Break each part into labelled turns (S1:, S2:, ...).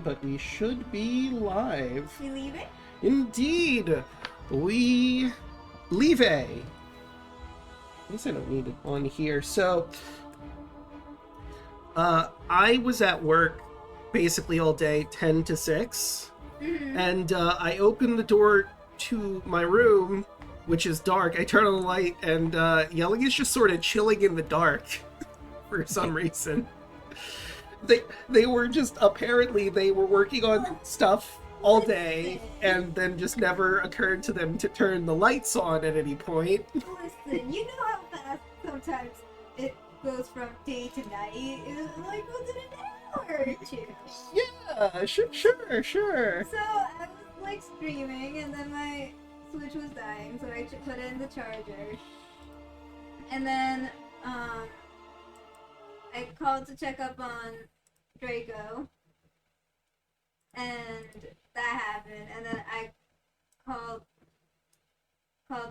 S1: but we should be live.
S2: We leave it?
S1: Indeed! We leave a. At least I don't need it on here. So, I was at work basically all day, 10 to 6.
S2: Mm-hmm.
S1: And I opened the door to my room, which is dark. I turn on the light, and Yelling is just sort of chilling in the dark for some reason. They were just, apparently they were working on stuff all day, and then just never occurred to them to turn the lights on at any point.
S2: Listen, you know how fast sometimes it goes from day to night? It's like within an hour or two.
S1: Yeah, sure.
S2: So I was like streaming, and then my Switch was dying, so I put in the charger. And then I called to check up on Draco, and that happened. And then I called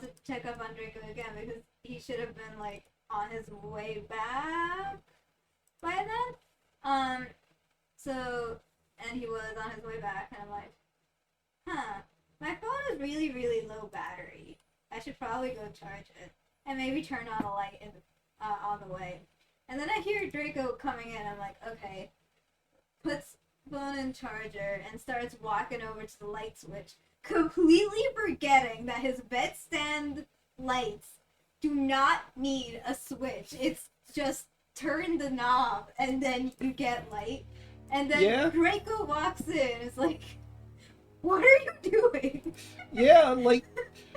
S2: to check up on Draco again because he should have been like on his way back by then. So, and he was on his way back, and I'm like, my phone is really, really low battery. I should probably go charge it and maybe turn on a light on the way. And then I hear Draco coming in. I'm like, okay. Puts phone in charger and starts walking over to the light switch, completely forgetting that his bedstand lights do not need a switch. It's just turn the knob and then you get light. And then Draco walks in. It's like, what are you doing?
S1: Yeah, like,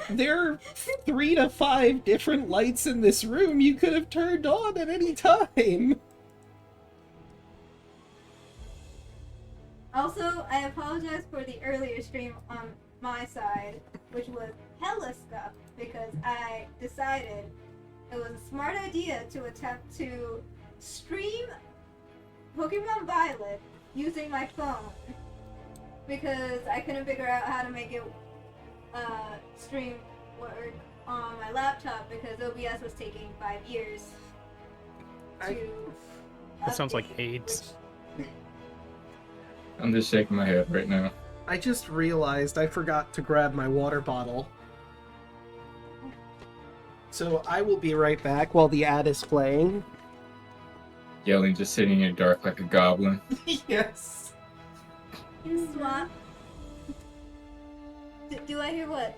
S1: there are 3 to 5 different lights in this room you could have turned on at any time.
S2: Also, I apologize for the earlier stream on my side, which was hella scuffed, because I decided it was a smart idea to attempt to stream Pokemon Violet using my phone, because I couldn't figure out how to make it stream work on my laptop because OBS was taking 5 years to
S3: That sounds like
S2: update,
S3: AIDS.
S4: I'm just shaking my head right now.
S1: I just realized I forgot to grab my water bottle. So I will be right back while the ad is playing.
S4: Yelling, just sitting in the dark like a goblin.
S1: Yes.
S2: Swap. Do I hear what?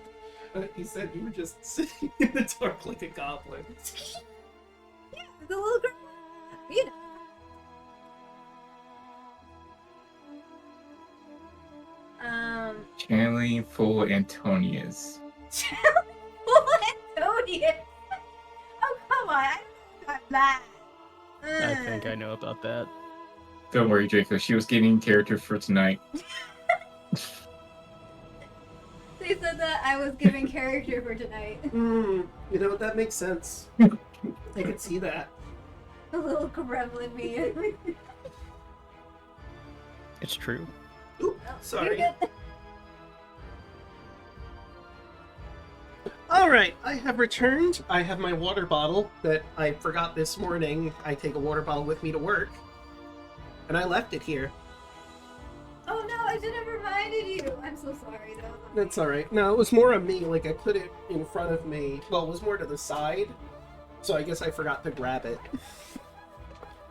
S1: He said you were just sitting in the dark like a goblin.
S2: Yeah, the little girl. You know.
S4: Channeling full Antonius.
S2: Antonius. Oh, come on. I don't know about that.
S3: I think I know about that.
S4: Don't worry, Draco. She was getting character for tonight.
S2: They said that I was giving character for tonight.
S1: You know, that makes sense. I can see that.
S2: A little gremlin me.
S3: It's true.
S1: Oop, sorry.
S2: You're good.
S1: Alright, I have returned. I have my water bottle that I forgot this morning. I take a water bottle with me to work. And I left it here.
S2: Oh no, I should have reminded you. I'm so sorry though.
S1: That's alright. No, it was more of me. Like, I put it in front of me. Well, it was more to the side. So I guess I forgot to grab it.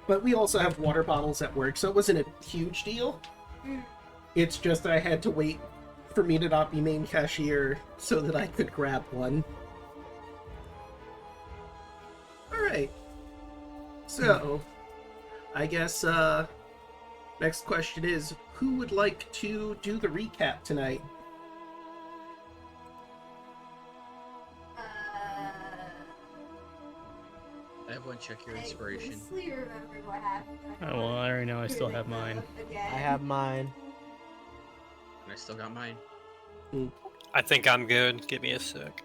S1: But we also have water bottles at work, so it wasn't a huge deal. It's just that I had to wait for me to not be main cashier so that I could grab one. Alright. So, I guess, next question is, who would like to do the recap tonight?
S5: Everyone check your inspiration.
S2: I loosely remember what happened.
S3: Oh, well, I already know I still have mine.
S6: I have mine.
S5: And I still got mine.
S7: I think I'm good. Give me a sec.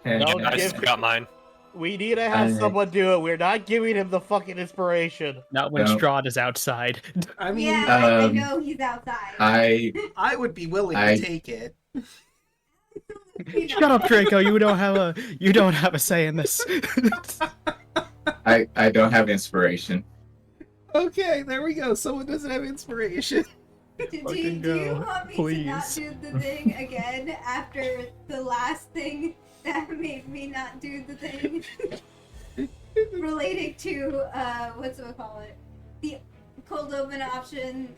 S6: Don't
S7: I
S6: give-
S7: still got mine.
S6: We need to have someone do it. We're not giving him the fucking inspiration.
S3: Not when
S4: No.
S3: Strahd is outside.
S1: I mean,
S2: Yeah, I know he's outside.
S1: I would be willing to take it.
S3: Shut up, Draco. You don't have a say in this.
S4: I don't have inspiration.
S1: Okay, there we go. Someone doesn't have inspiration.
S2: Do
S3: Fucking
S2: you
S3: go,
S2: want me
S3: please.
S2: to not do the thing again after the last thing that made me not do the thing? Relating to, whatchamacallit? The cold open option,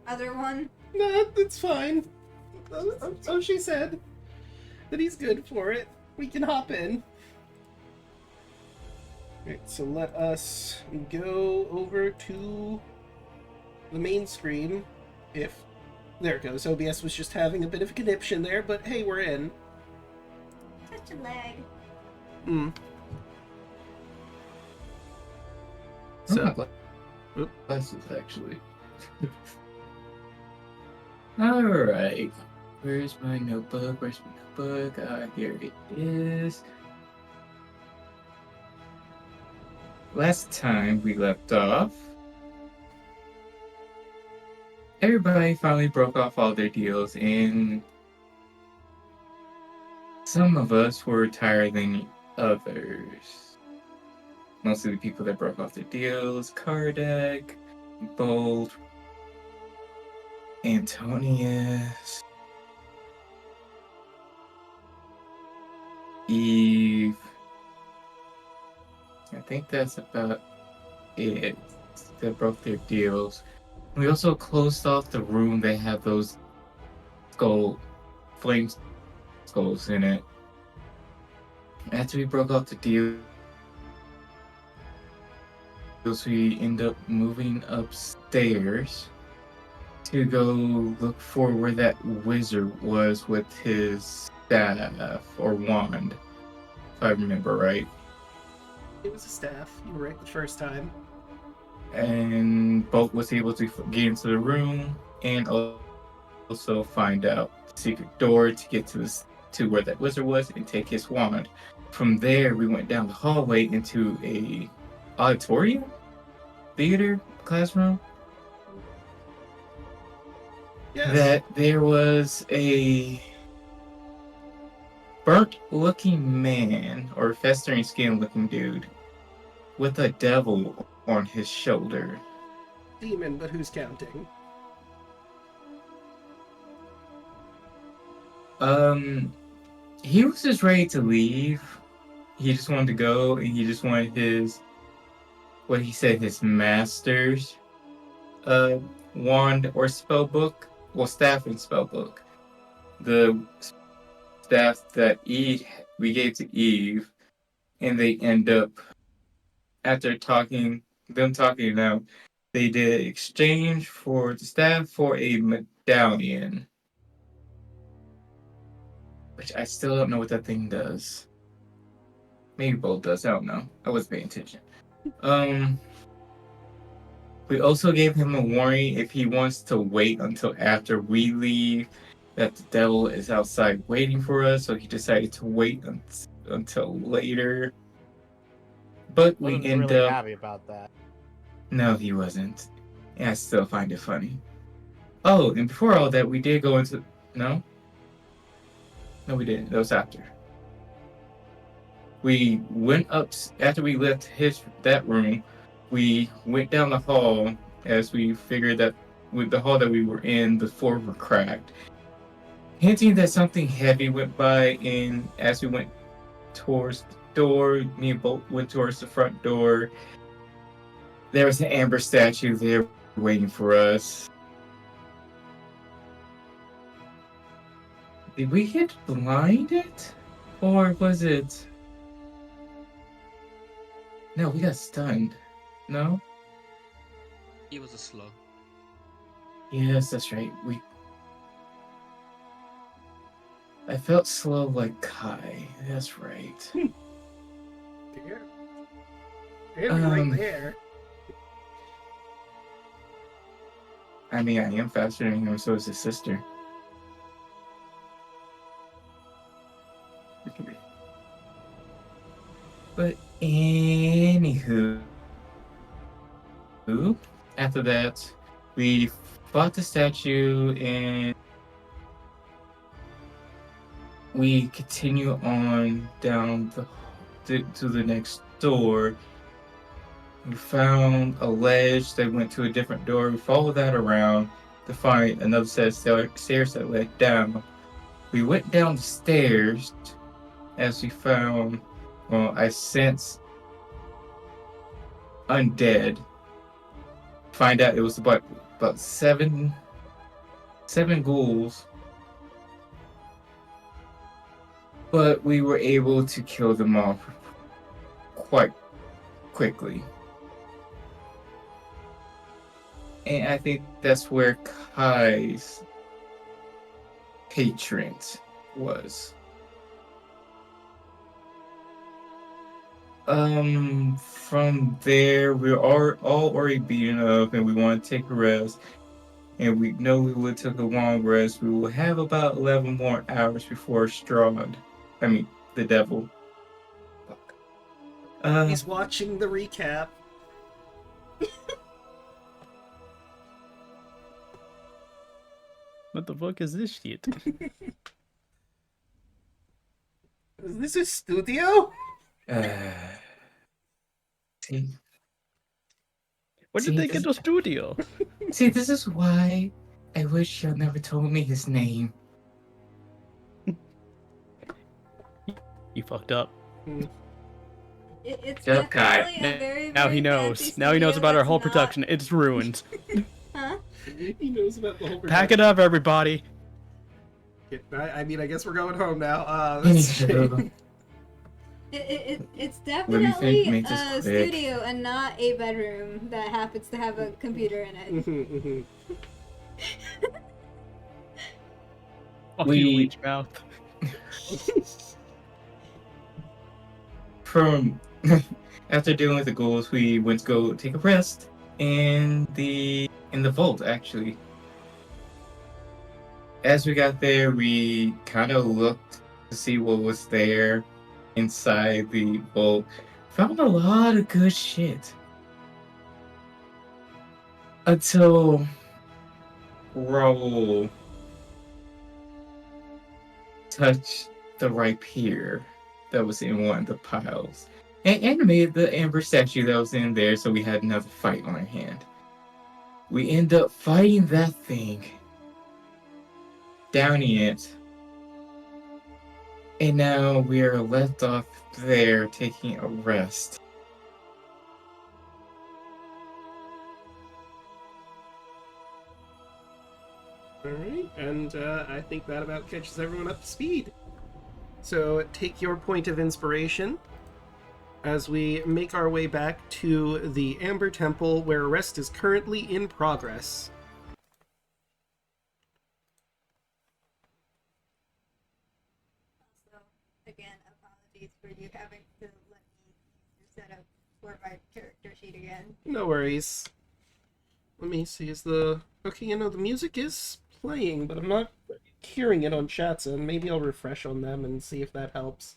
S2: other one?
S1: No, that's fine. So she said that he's good for it. We can hop in. Alright, so let us go over to the main screen. There it goes. OBS was just having a bit of a conniption there, but hey, we're in.
S2: Such a lag.
S1: So,
S4: Glasses, actually. Alright. Where's my notebook? Here it is. Last time we left off, everybody finally broke off all their deals, and some of us were tired than others. Mostly the people that broke off their deals: Kardec, Bold, Antonius, Eve. I think that's about it that broke their deals. We also closed off the room that had those flame skulls in it. After we broke off the deals, we end up moving upstairs to go look for where that wizard was with his staff or wand, if I remember right.
S1: it was a staff. You were right the first time.
S4: And Bolt was able to get into the room and also find out the secret door to get to where that wizard was and take his wand. From there, we went down the hallway into a auditorium, theater, classroom.
S1: Yes.
S4: That there was a burnt-looking man or festering skin-looking dude with a devil on his shoulder.
S1: Demon, but who's counting?
S4: He was just ready to leave. He just wanted to go, and he just wanted his master's wand or spell book. Well, staff and spell book. The staff that we gave to Eve, and they end up, after talking now, they did exchange for the staff for a medallion. Which I still don't know what that thing does. Maybe Bolt does, I don't know. I wasn't paying attention. We also gave him a warning if he wants to wait until after we leave, that the devil is outside waiting for us, so he decided to wait until later. But we
S6: Wasn't
S4: end
S6: really
S4: up...
S6: happy about that.
S4: No, he wasn't. And I still find it funny. Oh, and before all that, we did go into... No, we didn't. That was after. We went up... After we left that room, we went down the hall as we figured that with the hall that we were in, the floor were cracked. Hinting that something heavy went by, and as we went towards the door, me and Bolt went towards the front door. There was an amber statue there waiting for us. Did we get blinded? Or was it... No, we got stunned. No?
S5: He was a slug.
S4: Yes, that's right. I felt slow like Kai. That's right.
S1: There. Right there.
S4: I mean, I am faster than him, so is his sister. But anywho, after that, we fought the statue and we continue on down to the next door. We found a ledge that went to a different door. We followed that around to find another set of stairs that led down. We went down the stairs as we found, well, I sensed undead. Find out it was about seven ghouls, but we were able to kill them off quite quickly. And I think that's where Kai's patron was. From there, we're all already beaten up and we want to take a rest. And we know we would take a long rest. We will have about 11 more hours before Strahd. I mean, the devil. Fuck.
S1: He's watching the recap.
S3: What the fuck is this shit?
S1: Is this a studio?
S4: See,
S3: What did
S4: See,
S3: they
S4: this-
S3: get a studio?
S4: see, this is why I wish y'all never told me his name.
S3: You fucked up.
S2: It's
S4: Shut up, Kai.
S2: definitely a very,
S3: Now
S2: very
S3: he knows.
S2: fancy
S3: Now he knows
S2: studio
S3: about our
S2: that's
S3: whole
S2: not-
S3: production. It's ruined.
S2: Huh?
S1: He knows about the whole
S3: Pack it up, everybody.
S1: I mean, I guess we're going home now. That's
S2: It's
S4: Let me think,
S2: definitely
S4: make this
S2: a
S4: quick.
S2: studio and not a bedroom that happens to have a computer in it.
S1: Mhm,
S3: Fuck
S4: We-
S3: you, leech mouth.
S4: From after dealing with the ghouls, we went to go take a rest in the vault. Actually, as we got there, we kind of looked to see what was there inside the vault. Found a lot of good shit until Raoul touched the rapier that was in one of the piles and animated the amber statue that was in there, so we had another fight on our hand. We end up fighting that thing, downing it, and now we are left off there taking a rest.
S1: Alright, and I think that about catches everyone up to speed. So take your point of inspiration as we make our way back to the Amber Temple, where rest is currently in progress.
S2: Also, again, apologies for you having to let me set up for my character sheet again.
S1: No worries. Let me see, is the... Okay, you know, the music is playing, but I'm not hearing it on chats, and maybe I'll refresh on them and see if that helps.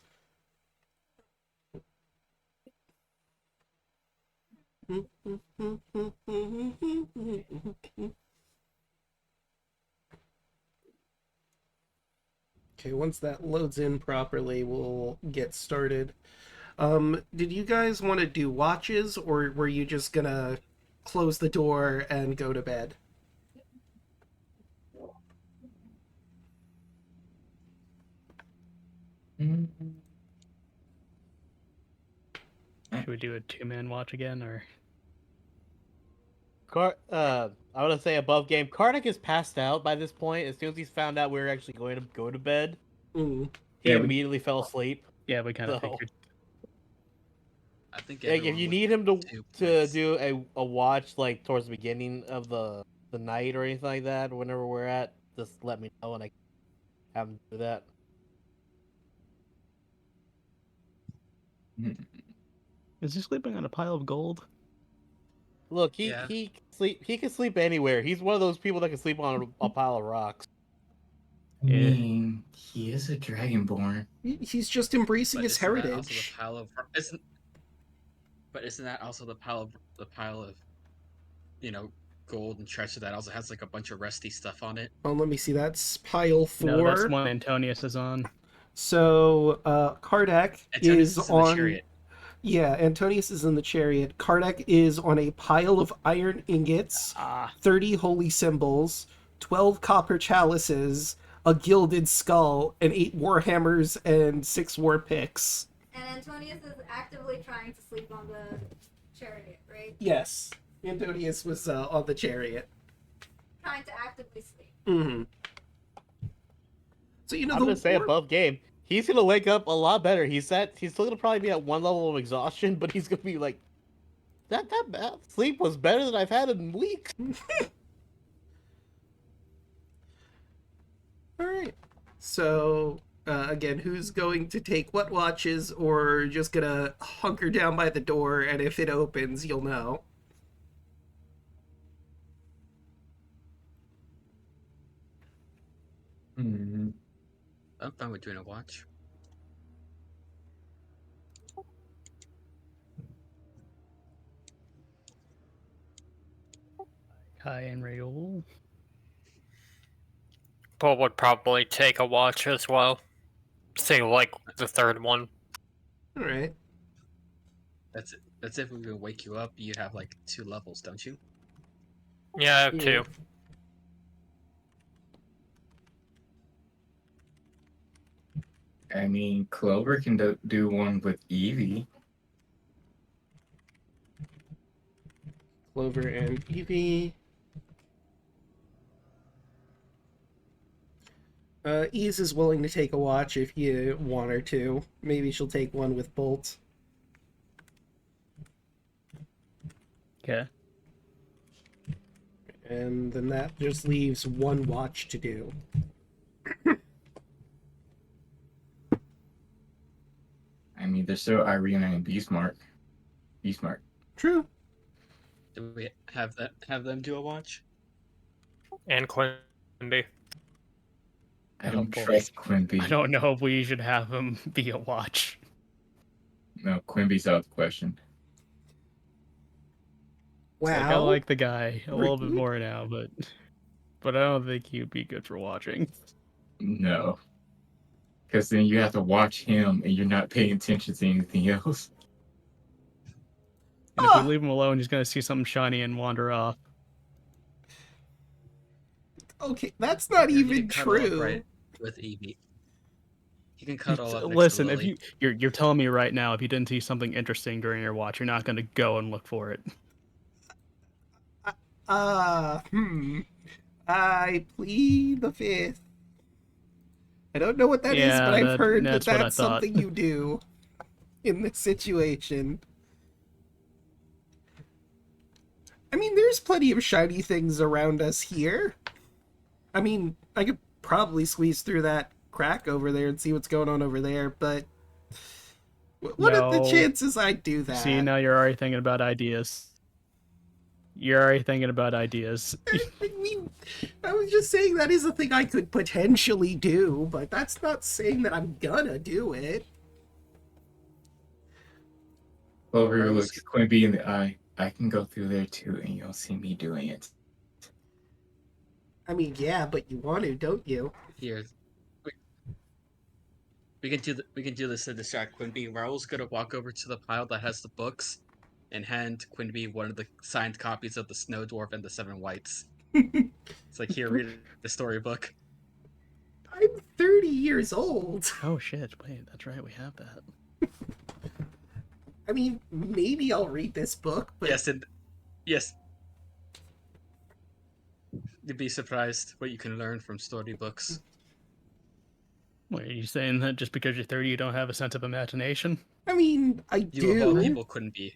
S1: Okay, once that loads in properly, we'll get started. Did you guys want to do watches, or were you just gonna close the door and go to bed?
S3: Should we do a two-man watch again, or?
S6: I want to say above game. Karnak is passed out by this point. As soon as he's found out we were actually going to go to bed,
S1: Mm.
S6: he
S4: Yeah,
S6: immediately fell asleep.
S3: Yeah, we kind of
S6: So-
S3: figured.
S5: I think
S6: Like, if
S5: everyone
S6: you
S5: would
S6: need him to
S5: get 2 points.
S6: do a watch like towards the beginning of the night or anything like that, or whenever we're at, just let me know and I can have him do that.
S3: Is he sleeping on a pile of gold?
S6: Look,
S5: Yeah.
S6: he can sleep anywhere. He's one of those people that can sleep on a pile of rocks.
S4: I mean, he is a dragonborn.
S1: He's just embracing
S5: But
S1: his
S5: isn't that also
S1: heritage.
S5: the pile of but isn't that also the pile of gold and treasure that also has like a bunch of rusty stuff on it?
S1: Oh, let me see. That's pile 4.
S3: No, that's one Antonius is on.
S1: So, Kardak
S5: Antonius
S1: is
S5: is in the
S1: on.
S5: chariot.
S1: Yeah, Antonius is in the chariot. Kardec is on a pile of iron ingots, 30 holy symbols, 12 copper chalices, a gilded skull, and 8 warhammers and 6 war picks.
S2: And Antonius is actively trying to sleep on the chariot, right?
S1: Yes, Antonius was on the chariot.
S2: Trying to actively sleep.
S1: Mm-hmm. So
S6: I'm gonna say above game. He's gonna wake up a lot better. He's still gonna probably be at one level of exhaustion, but he's gonna be like, that sleep was better than I've had in weeks.
S1: All right. So again, who's going to take what watches, or just gonna hunker down by the door, and if it opens, you'll know.
S4: Hmm.
S5: I'm fine with doing a watch.
S3: High and roll.
S7: Paul would probably take a watch as well. Say like the third one.
S1: All right.
S5: That's it. That's if we would wake you up. You have like 2 levels, don't you?
S7: Yeah, I have
S1: Yeah.
S7: 2.
S4: I mean, Clover can do one with Evie.
S1: Clover and Evie. Ease is willing to take a watch if you want her to. Maybe she'll take one with Bolt.
S3: Okay.
S1: And then that just leaves 1 watch to do.
S4: I mean, there's still Irina and Beastmark.
S1: True.
S5: Do we have them do a watch?
S7: And Quimby.
S4: I don't
S3: boy.
S4: trust Quimby.
S3: I don't know if we should have him be a watch.
S4: No, Quimby's out of the question.
S3: Like, I
S1: Wow.
S3: like the guy a little bit
S1: Rude.
S3: more now, but I don't think he'd be good for watching.
S4: No. Because then you have to watch him and you're not paying attention to anything else.
S3: And if we leave him alone, he's gonna see something shiny and wander off.
S1: Okay, that's not
S5: Yeah, he
S1: even
S5: can cuddle up
S1: true.
S5: right with Evie. He can cuddle up next
S3: Listen,
S5: to
S3: if
S5: Lily.
S3: you're telling me right now, if you didn't see something interesting during your watch, you're not gonna go and look for it.
S1: I plead the fifth. I don't know what that is,
S3: Yeah,
S1: but I've heard that
S3: that's what I
S1: that's
S3: thought.
S1: something you do in this situation. I mean, there's plenty of shiny things around us here. I mean, I could probably squeeze through that crack over there and see what's going on over there, but what are the
S3: No.
S1: chances I do that?
S3: See, now you're already thinking about ideas. You're already thinking about ideas.
S1: I mean, I was just saying that is a thing I could potentially do, but that's not saying that I'm gonna do it.
S4: Clover
S5: Rose.
S4: looks Quimby in the eye. I can go through there too, and you'll see me doing it.
S1: I mean, yeah, but you want to, don't you?
S5: Here, we can do this to distract Quimby. Raoul's gonna walk over to the pile that has the books, and hand Quimby one of the signed copies of the Snow Dwarf and the 7 Whites. It's like, here, read the storybook.
S1: I'm 30 years old.
S3: Oh shit! Wait, that's right. We have that.
S1: I mean, maybe I'll read this book, but
S5: Yes. You'd be surprised what you can learn from storybooks.
S3: Wait, are you saying that just because you're 30, you don't have a sense of imagination?
S1: I mean, I
S5: You of all
S1: do.
S5: people couldn't be.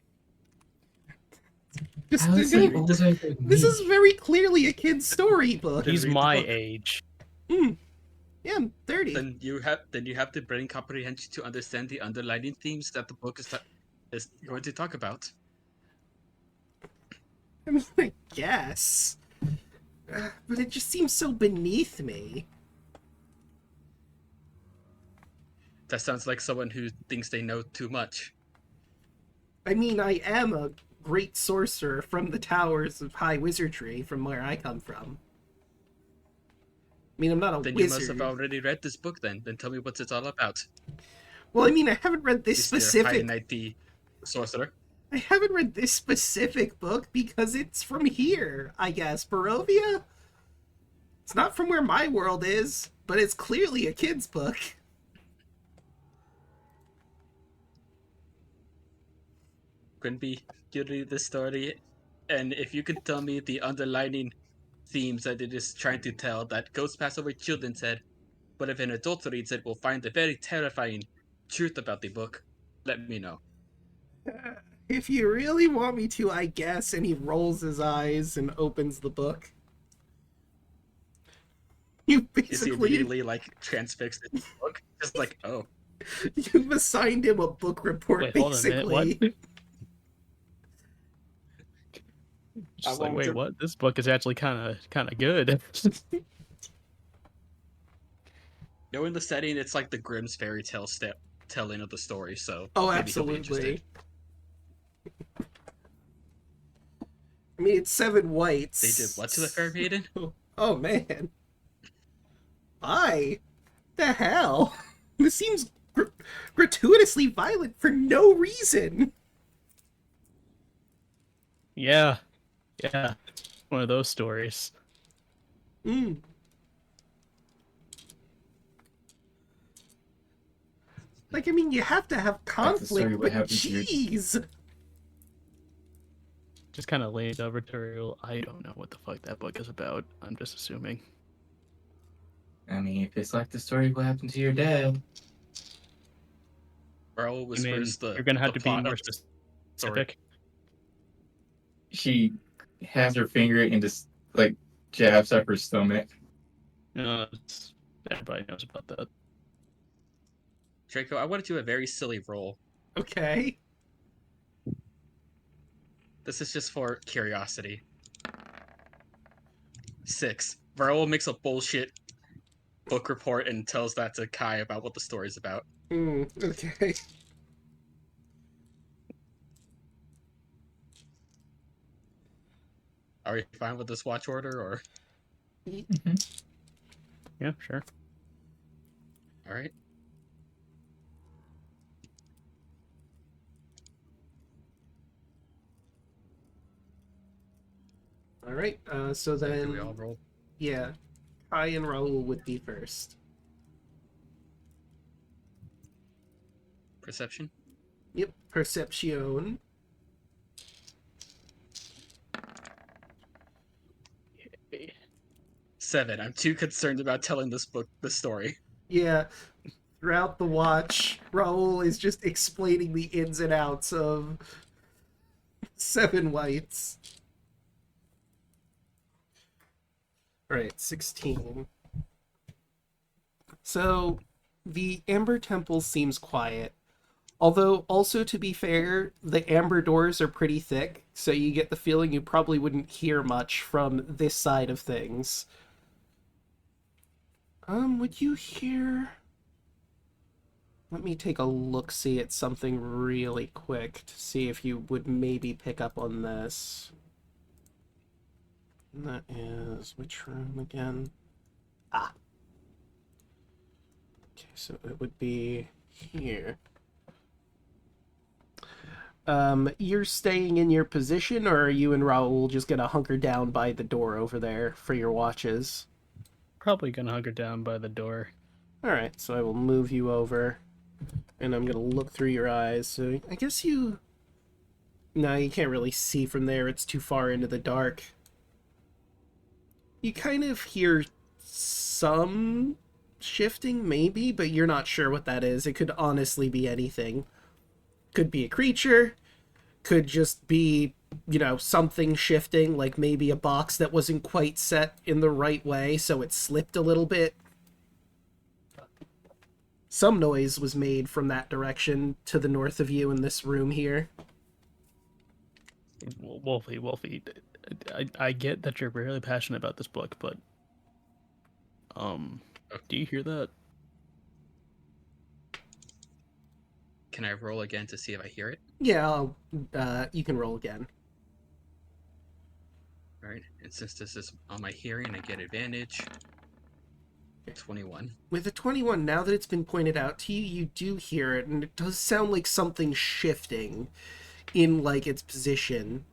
S1: Just,
S4: How is he older than
S1: this
S4: me?
S1: is very clearly a kid's storybook.
S5: Then
S3: He's
S5: read the
S3: my
S5: book.
S3: age.
S1: Yeah, I'm 30.
S5: Then you have the brain comprehension to understand the underlying themes that the book is going to talk about.
S1: I mean, I guess. But it just seems so beneath me.
S5: That sounds like someone who thinks they know too much.
S1: I mean, I am a great sorcerer from the towers of high wizardry from where I come from. I mean, I'm not a
S5: Then you must
S1: wizard.
S5: have already read this book then. Then tell me what it's all about.
S1: Well, I mean, I haven't read this
S5: Mr. High
S1: specific...
S5: Knight D. sorcerer.
S1: I haven't read this specific book because it's from here, I guess. Barovia? It's not from where my world is, but it's clearly a kid's book.
S5: Quinby, you read this story, and if you can tell me the underlining themes that it is trying to tell, that Ghost Pass Over Children's Head, but if an adult reads it, will find the very terrifying truth about the book, let me know.
S1: If you really want me to, I guess. And he rolls his eyes and opens the book. You
S5: Is he
S1: basically,
S5: immediately, like, transfixed in the book? Just like, oh.
S1: you've assigned him a book report,
S3: Wait, hold on a minute.
S1: basically.
S3: What?
S5: I
S3: Just like,
S5: want
S3: wait,
S5: to-
S3: what? This book is actually kind of good.
S5: Knowing the setting, it's like the Grimm's fairy tale telling of the story, so
S1: Oh,
S5: maybe he'll be
S1: absolutely.
S5: interested.
S1: I mean, it's 7 whites.
S5: They did what to the Fair Maiden?
S1: Oh, man. Why? The hell? This seems gratuitously violent for no reason.
S3: Yeah. One of those stories.
S1: Mm. Like, I mean, you have to have
S4: That's the story
S1: conflict,
S4: what
S1: but
S4: happened to your-
S1: jeez.
S3: Just kind of leaned over to her. I don't know what the fuck that book is about. I'm just assuming.
S4: I mean, if it's like the story what happened to your dad,
S5: Raoul
S3: I mean,
S5: whispers
S3: you're gonna have
S5: the
S3: to be
S5: plot
S3: more
S5: of the story.
S3: specific.
S4: she has her finger and just like jabs up her stomach.
S3: Everybody knows about that.
S5: Draco, I want to do a very silly roll.
S1: Okay.
S5: This is just for curiosity. 6. Raoul makes a bullshit book report and tells that to Kai about what the story's about.
S1: Okay.
S5: Are we fine with this watch order, or?
S3: Yeah, sure.
S5: Alright.
S1: Alright, so
S5: Do
S1: then...
S5: we all roll?
S1: Yeah. Kai and Raul would be first.
S5: Perception?
S1: Yep, Perception.
S5: 7. I'm too concerned about telling this story.
S1: Yeah. Throughout the watch, Raul is just explaining the ins and outs of 7 whites. Alright, 16. So, the Amber Temple seems quiet. Although, also to be fair, the amber doors are pretty thick, so you get the feeling you probably wouldn't hear much from this side of things. Would you hear... Let me take a look-see at something really quick to see if you would maybe pick up on this. And that is... which room again? Ah. Okay, so it would be here. You're staying in your position, or are you and Raul just gonna hunker down by the door over there for your watches?
S3: Probably gonna hunker down by the door.
S1: Alright, so I will move you over, and I'm gonna look through your eyes, so I guess you... No, you can't really see from there, it's too far into the dark. You kind of hear some shifting, maybe, but you're not sure what that is. It could honestly be anything. Could be a creature, could just be, you know, something shifting, like maybe a box that wasn't quite set in the right way, so it slipped a little bit. Some noise was made from that direction to the north of you in this room here.
S3: Wolfie, I get that you're really passionate about this book, but do you hear that?
S5: Can I roll again to see if I hear it?
S1: Yeah, you can roll again.
S5: Alright, and since this is on my hearing, I get advantage. 21.
S1: With a 21, now that it's been pointed out to you, you do hear it, and it does sound like something shifting in, like, its position.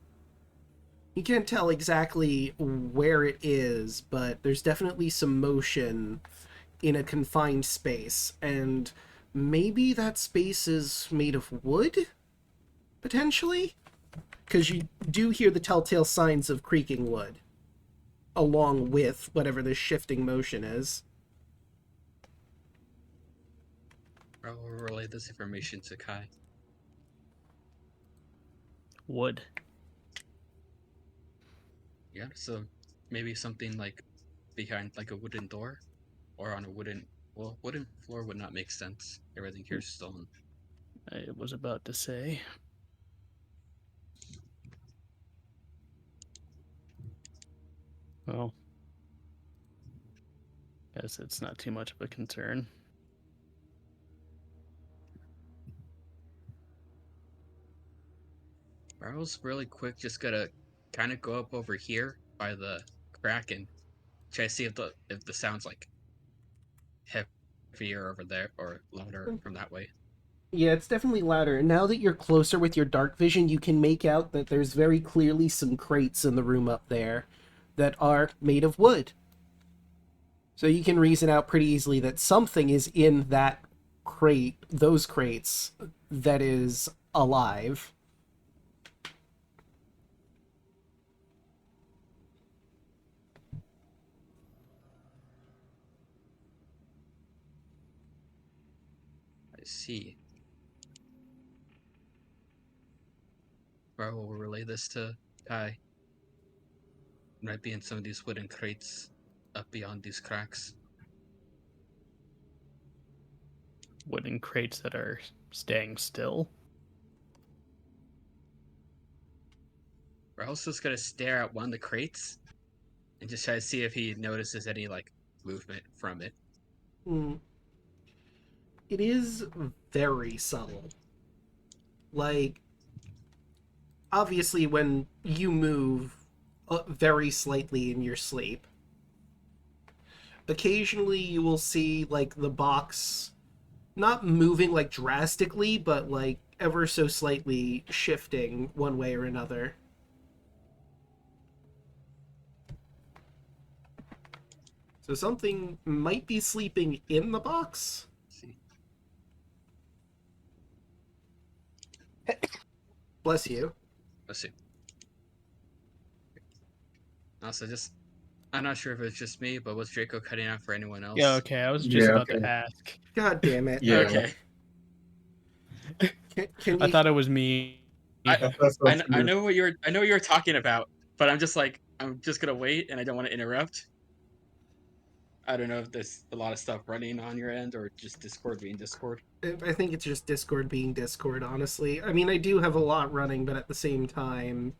S1: You can't tell exactly where it is, but there's definitely some motion in a confined space, and maybe that space is made of wood? Potentially? Because you do hear the telltale signs of creaking wood, along with whatever this shifting motion is.
S5: I will relay this information to Kai.
S3: Wood.
S5: Yeah, so maybe something like behind like a wooden door or on a wooden floor would not make sense. Everything here's stone.
S3: I was about to say. Well, guess it's not too much of a concern.
S5: I was really quick, just gonna kind of go up over here by the crack and try to see if the sound's like heavier over there or louder from that way.
S1: Yeah, it's definitely louder. Now that you're closer with your dark vision, you can make out that there's very clearly some crates in the room up there that are made of wood. So you can reason out pretty easily that something is in that crate, those crates, that is alive.
S5: I see. I will relay this to Kai. Might be in some of these wooden crates up beyond these cracks.
S3: Wooden crates that are staying still.
S5: We're also just gonna stare at one of the crates and just try to see if he notices any like movement from it.
S1: It is very subtle. Like, obviously when you move very slightly in your sleep, occasionally you will see like the box not moving like drastically, but like ever so slightly shifting one way or another. So something might be sleeping in the box.
S5: Let's see.
S1: Bless you.
S5: Let's see. Also, I'm not sure if it's just me, but was Draco cutting out for anyone else?
S3: Yeah, okay. I was just about to ask.
S1: God damn it.
S4: Yeah.
S5: Okay.
S1: Can you...
S3: I thought it was me.
S5: I know what you're talking about, but I'm just gonna wait, and I don't want to interrupt. I don't know if there's a lot of stuff running on your end or just Discord being Discord.
S1: I think it's just Discord being Discord, honestly. I mean, I do have a lot running, but at the same time,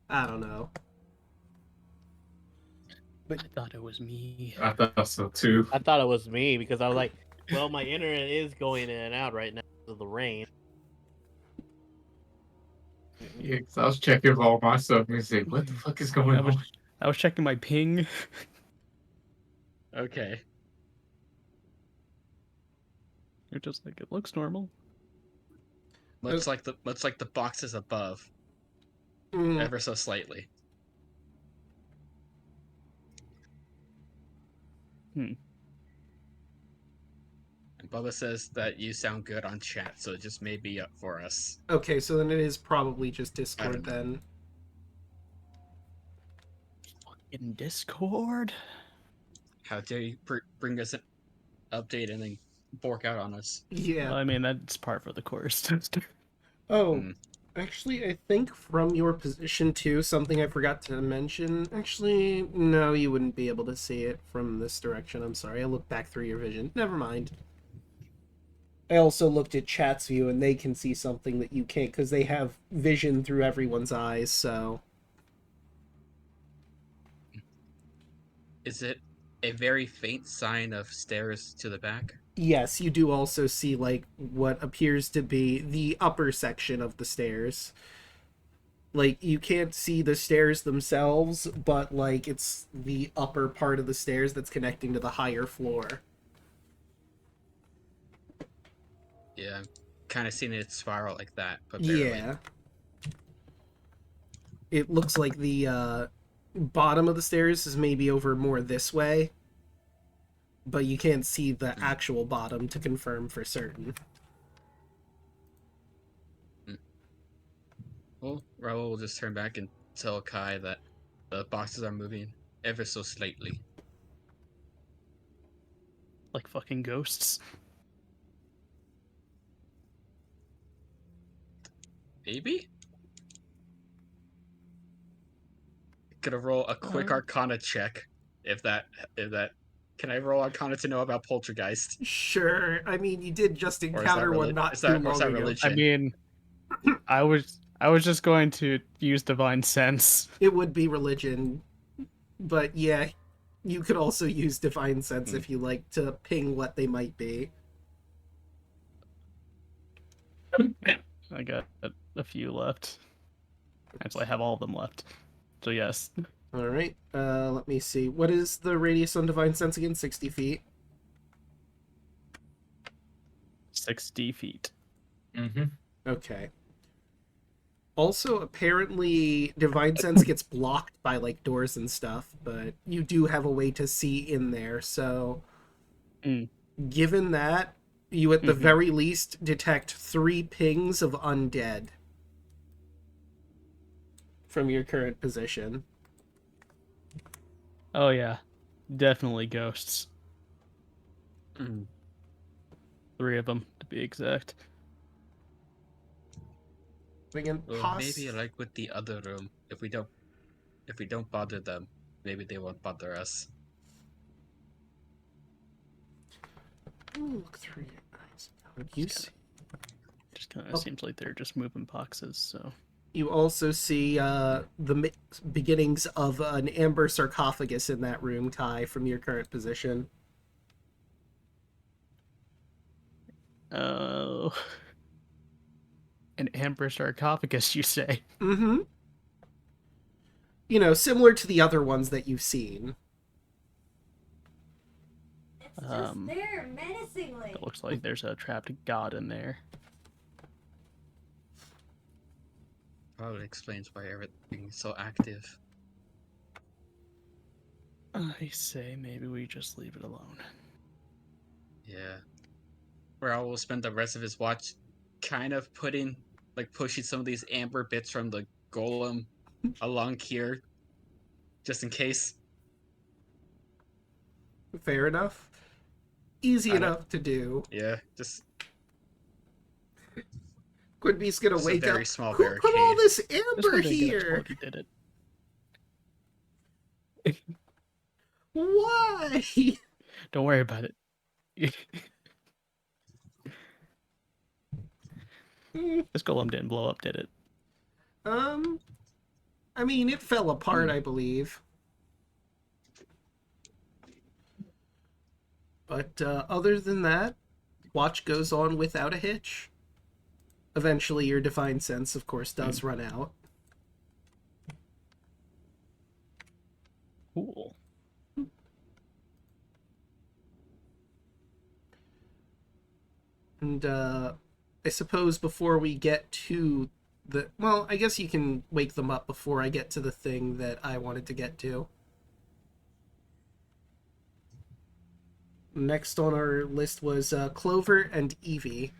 S1: I don't know.
S3: But I thought it was me.
S4: I thought so too.
S6: I thought it was me because I was like, well, my internet is going in and out right now because of the rain.
S4: Yeah, 'cause I was checking all my stuff and say, what the fuck is going on?
S3: I was checking my ping.
S5: Okay.
S3: You're just like, it looks normal.
S5: Much like the boxes above, ever so slightly. And Bubba says that you sound good on chat, so it just may be up for us.
S1: Okay, so then it is probably just Discord then.
S3: In Discord?
S5: How dare you bring us an update and then bork out on us?
S1: Yeah.
S3: Well, I mean, that's par for the course.
S1: Actually, I think from your position too, something I forgot to mention. Actually, no, you wouldn't be able to see it from this direction. I'm sorry. I looked back through your vision. Never mind. I also looked at chat's view, and they can see something that you can't, because they have vision through everyone's eyes, so...
S5: Is it a very faint sign of stairs to the back?
S1: Yes, you do also see, like, what appears to be the upper section of the stairs. Like, you can't see the stairs themselves, but, like, it's the upper part of the stairs that's connecting to the higher floor.
S5: Yeah, kind of seen it spiral like that, but barely.
S1: Yeah. It looks like the bottom of the stairs is maybe over more this way, but you can't see the actual bottom to confirm for certain.
S5: Well, Raul will just turn back and tell Kai that the boxes are moving ever so slightly.
S3: Like fucking ghosts.
S5: Maybe? Gonna roll a quick Arcana check. If that. Can I roll Arcana to know about Poltergeist?
S1: Sure. I mean, you did just
S5: Or is that
S1: encounter one not too long ago.
S5: religion?
S3: I mean, I was just going to use divine sense.
S1: It would be religion, but yeah, you could also use divine sense if you like to ping what they might be.
S3: I got a few left. Actually, I have all of them left. So yes.
S1: All right. Let me see. What is the radius on divine sense again? 60 feet.
S3: 60 feet.
S4: Mm-hmm.
S1: Okay. Also, apparently, divine sense gets blocked by like doors and stuff, but you do have a way to see in there. So, given that, you at the very least detect 3 pings of undead from your current position.
S3: Oh yeah. Definitely ghosts. 3 of them, to be exact.
S1: Again,
S5: Well, maybe like with the other room, if we don't bother them, maybe they won't bother us.
S1: Look through your eyes. You see.
S3: Just kind of seems like they're just moving boxes, so.
S1: You also see the beginnings of an amber sarcophagus in that room, Kai, from your current position.
S3: Oh. An amber sarcophagus, you say?
S1: Mm-hmm. You know, similar to the other ones that you've seen.
S2: It's just there, menacingly.
S3: It looks like there's a trapped god in there.
S5: Probably explains why everything's so active.
S3: I say maybe we just leave it alone.
S5: Yeah. Raul will spend the rest of his watch kind of pushing some of these amber bits from the golem along here, just in case.
S1: Fair enough. Easy enough to do.
S5: Yeah, just
S1: Quidby's gonna
S5: Just a
S1: wake
S5: very
S1: up.
S5: small
S1: Who put all
S5: barricade.
S1: this
S3: This
S1: amber
S3: one didn't get
S1: here?
S3: exploded, did it?
S1: Why?
S3: Don't worry about it. This golem didn't blow up, did it?
S1: I mean, it fell apart, I believe. But other than that, watch goes on without a hitch. Eventually, your divine sense, of course, does run out.
S3: Cool.
S1: And I suppose before we get to the... Well, I guess you can wake them up before I get to the thing that I wanted to get to. Next on our list was Clover and Evie.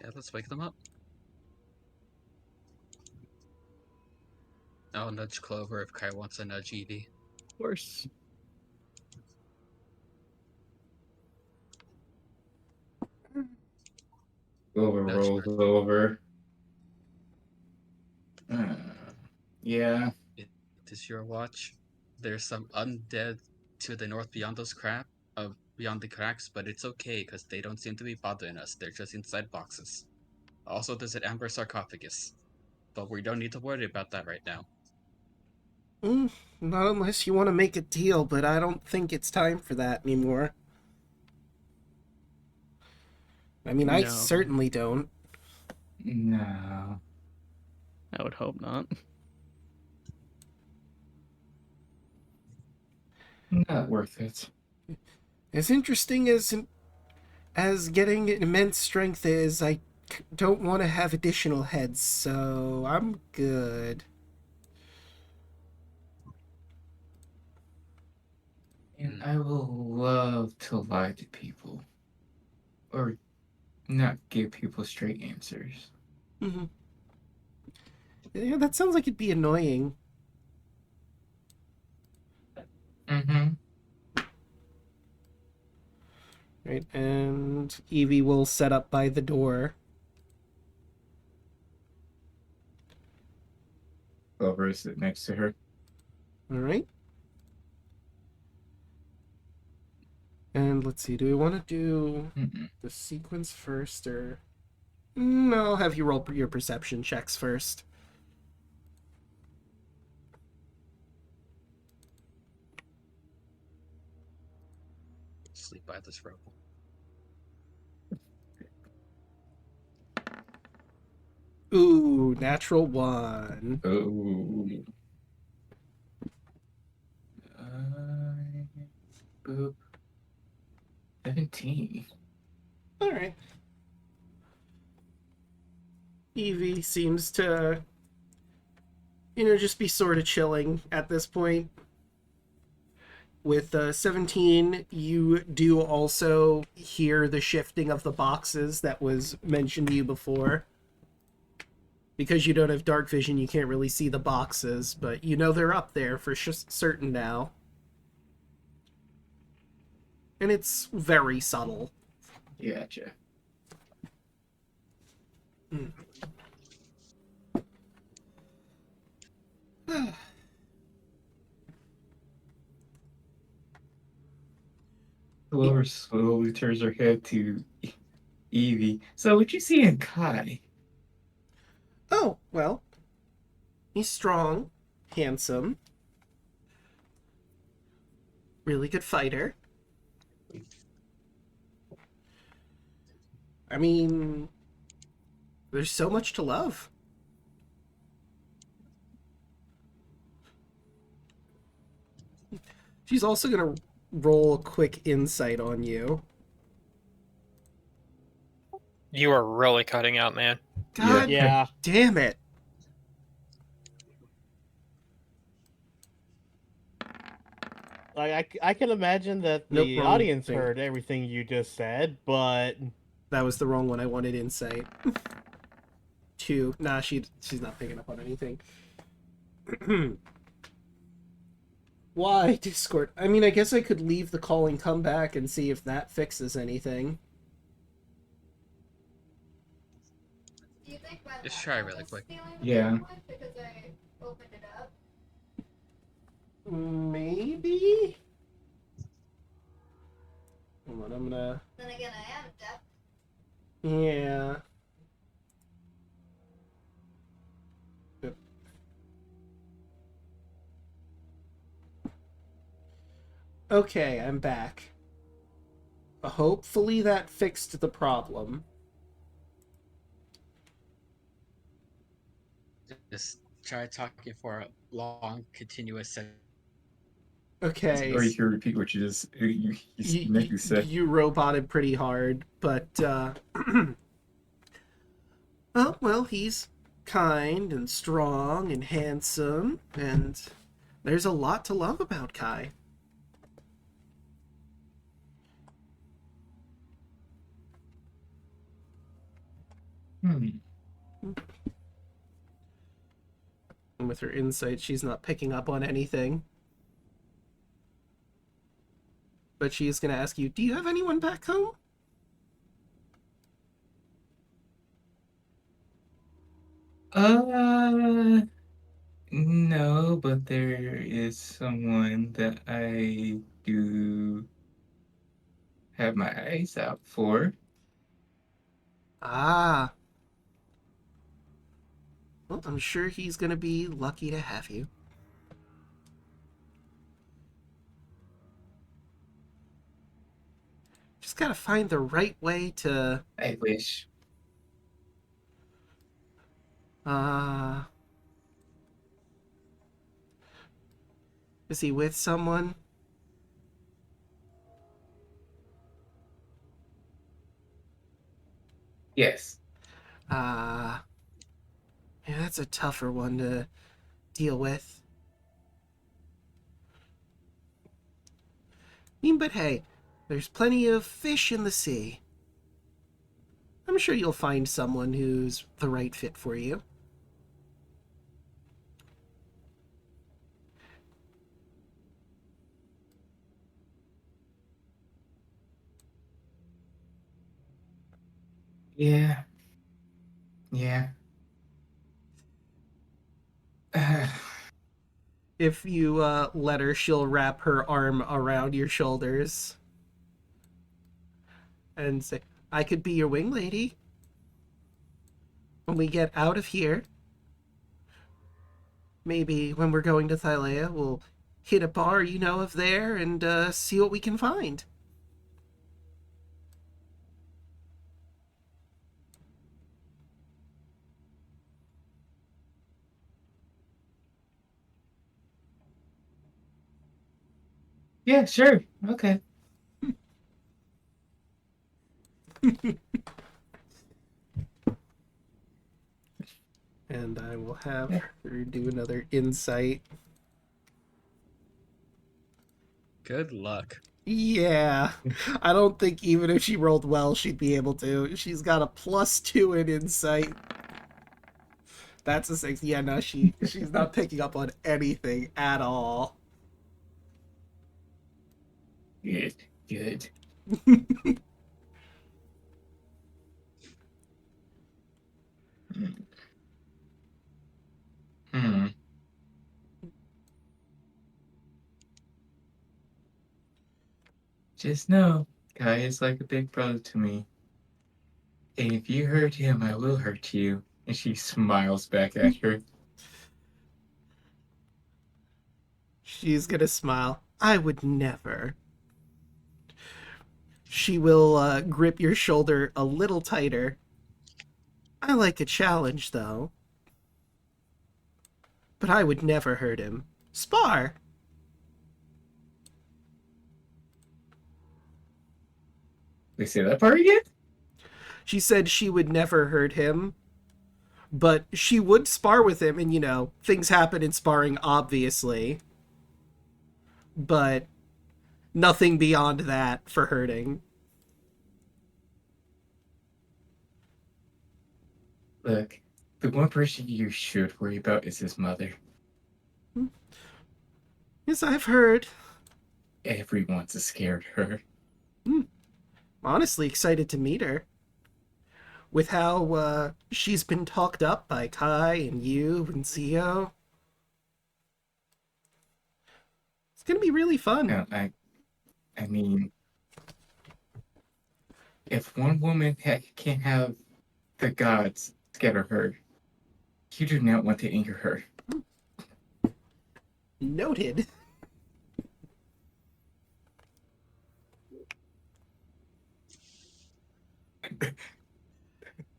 S5: yeah, let's wake them up. I'll nudge Clover if Kai wants to nudge Evie.
S3: Of course.
S4: Clover
S5: That's
S4: rolls
S5: right.
S4: over. Yeah.
S5: It is your watch. There's some undead to the north beyond beyond the cracks, but it's okay because they don't seem to be bothering us. They're just inside boxes. Also, there's an amber sarcophagus, but we don't need to worry about that right now.
S1: Not unless you want to make a deal, but I don't think it's time for that anymore. I mean, I
S3: No.
S1: certainly don't.
S4: No.
S3: I would hope not.
S4: Not worth it.
S1: As interesting as getting immense strength is, I don't want to have additional heads, so I'm good.
S4: And I will love to lie to people. Or not give people straight answers.
S1: Mm-hmm. Yeah, that sounds like it'd be annoying.
S4: Mm-hmm.
S1: Right, and Evie will set up by the door.
S4: Over sit next to her.
S1: All right. And let's see, do we want to do
S4: Mm-mm.
S1: the sequence first, or... No, I'll have you roll your perception checks first.
S5: Sleep by this rope.
S1: Ooh, natural 1.
S4: Oh. Boop. 17.
S1: All right. Evie seems to, just be sort of chilling at this point. With 17, you do also hear the shifting of the boxes that was mentioned to you before. Because you don't have dark vision, you can't really see the boxes, but you know they're up there for certain now. And it's very subtle.
S4: Gotcha. Laura slowly turns her head to Evie. So what you see in Kai?
S1: Oh, well. He's strong, handsome, really good fighter. I mean, there's so much to love. She's also gonna roll a quick insight on you.
S7: You are really cutting out, man.
S1: God
S6: Yeah.
S1: damn it.
S6: Like I can imagine that
S1: Nope,
S6: the
S1: wrong
S6: audience
S1: thing.
S6: heard everything you just said, but
S1: That was the wrong one. I wanted insight. 2. Nah, she's not picking up on anything. Why, Discord? I mean, I guess I could leave the call and come back and see if that fixes anything.
S2: Do you think my
S5: Just try
S2: laptop
S5: really
S2: is
S5: quick.
S2: stealing
S4: Yeah.
S2: the one because I opened it up?
S1: Maybe? Hold on, I'm gonna...
S2: Then again, I am deaf.
S1: Yeah. Okay, I'm back. Hopefully that fixed the problem.
S5: Just try talking for a long, continuous sentence.
S1: Okay.
S4: Or you can repeat what you just you said.
S1: You roboted pretty hard, but oh well, he's kind and strong and handsome, and there's a lot to love about Kai.
S4: Hmm.
S1: And with her insight, she's not picking up on anything. But she's gonna ask you, do you have anyone back home?
S4: No, but there is someone that I do have my eyes out for.
S1: Ah. Well, I'm sure he's gonna be lucky to have you. Just gotta find the right way to...
S4: I wish.
S1: Is he with someone?
S4: Yes.
S1: Yeah, that's a tougher one to deal with. But hey, there's plenty of fish in the sea. I'm sure you'll find someone who's the right fit for you.
S4: Yeah. Yeah.
S1: If you let her, she'll wrap her arm around your shoulders and say, I could be your wing lady when we get out of here. Maybe when we're going to Thylea, we'll hit a bar you know of there and see what we can find.
S4: Yeah, sure. Okay.
S1: And I will have her do another insight.
S5: Good luck.
S1: Yeah, I don't think even if she rolled well, she'd be able to. She's got a +2 in insight. That's a 6. Yeah, no, she's not picking up on anything at all.
S4: Good. Good. Hmm. Just know, Kai is like a big brother to me. And if you hurt him, I will hurt you. And she smiles back at her.
S1: She's gonna smile. I would never. She will grip your shoulder a little tighter. I like a challenge, though. But I would never hurt him. Spar!
S4: They say that part again?
S1: She said she would never hurt him, but she would spar with him, and, you know, things happen in sparring, obviously. But nothing beyond that for hurting.
S4: Look, the one person you should worry about is his mother.
S1: Yes, I've heard.
S4: Everyone's scared her.
S1: Honestly excited to meet her. With how she's been talked up by Kai and you and Zio. It's gonna be really fun.
S4: Now, I mean, if one woman can't have the gods scatter her, you do not want to anger her.
S1: Noted. I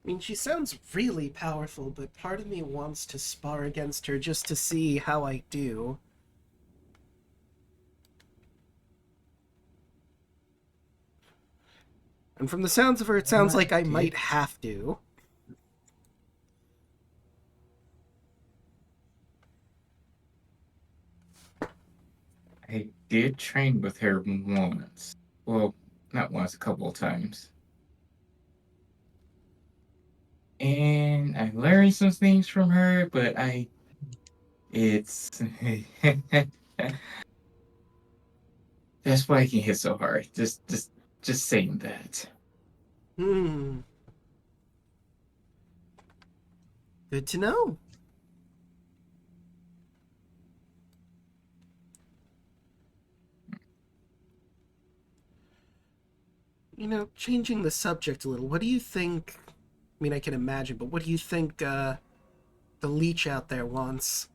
S1: mean, she sounds really powerful, but part of me wants to spar against her just to see how I do. And from the sounds of her, it sounds like I might have to.
S4: I did train with her once. Well, not once, a couple of times. And I learned some things from her, but it's that's why I can hit so hard. Just saying that.
S1: Good to know. You know, changing the subject a little, what do you think... I mean, I can imagine, but what do you think the leech out there wants?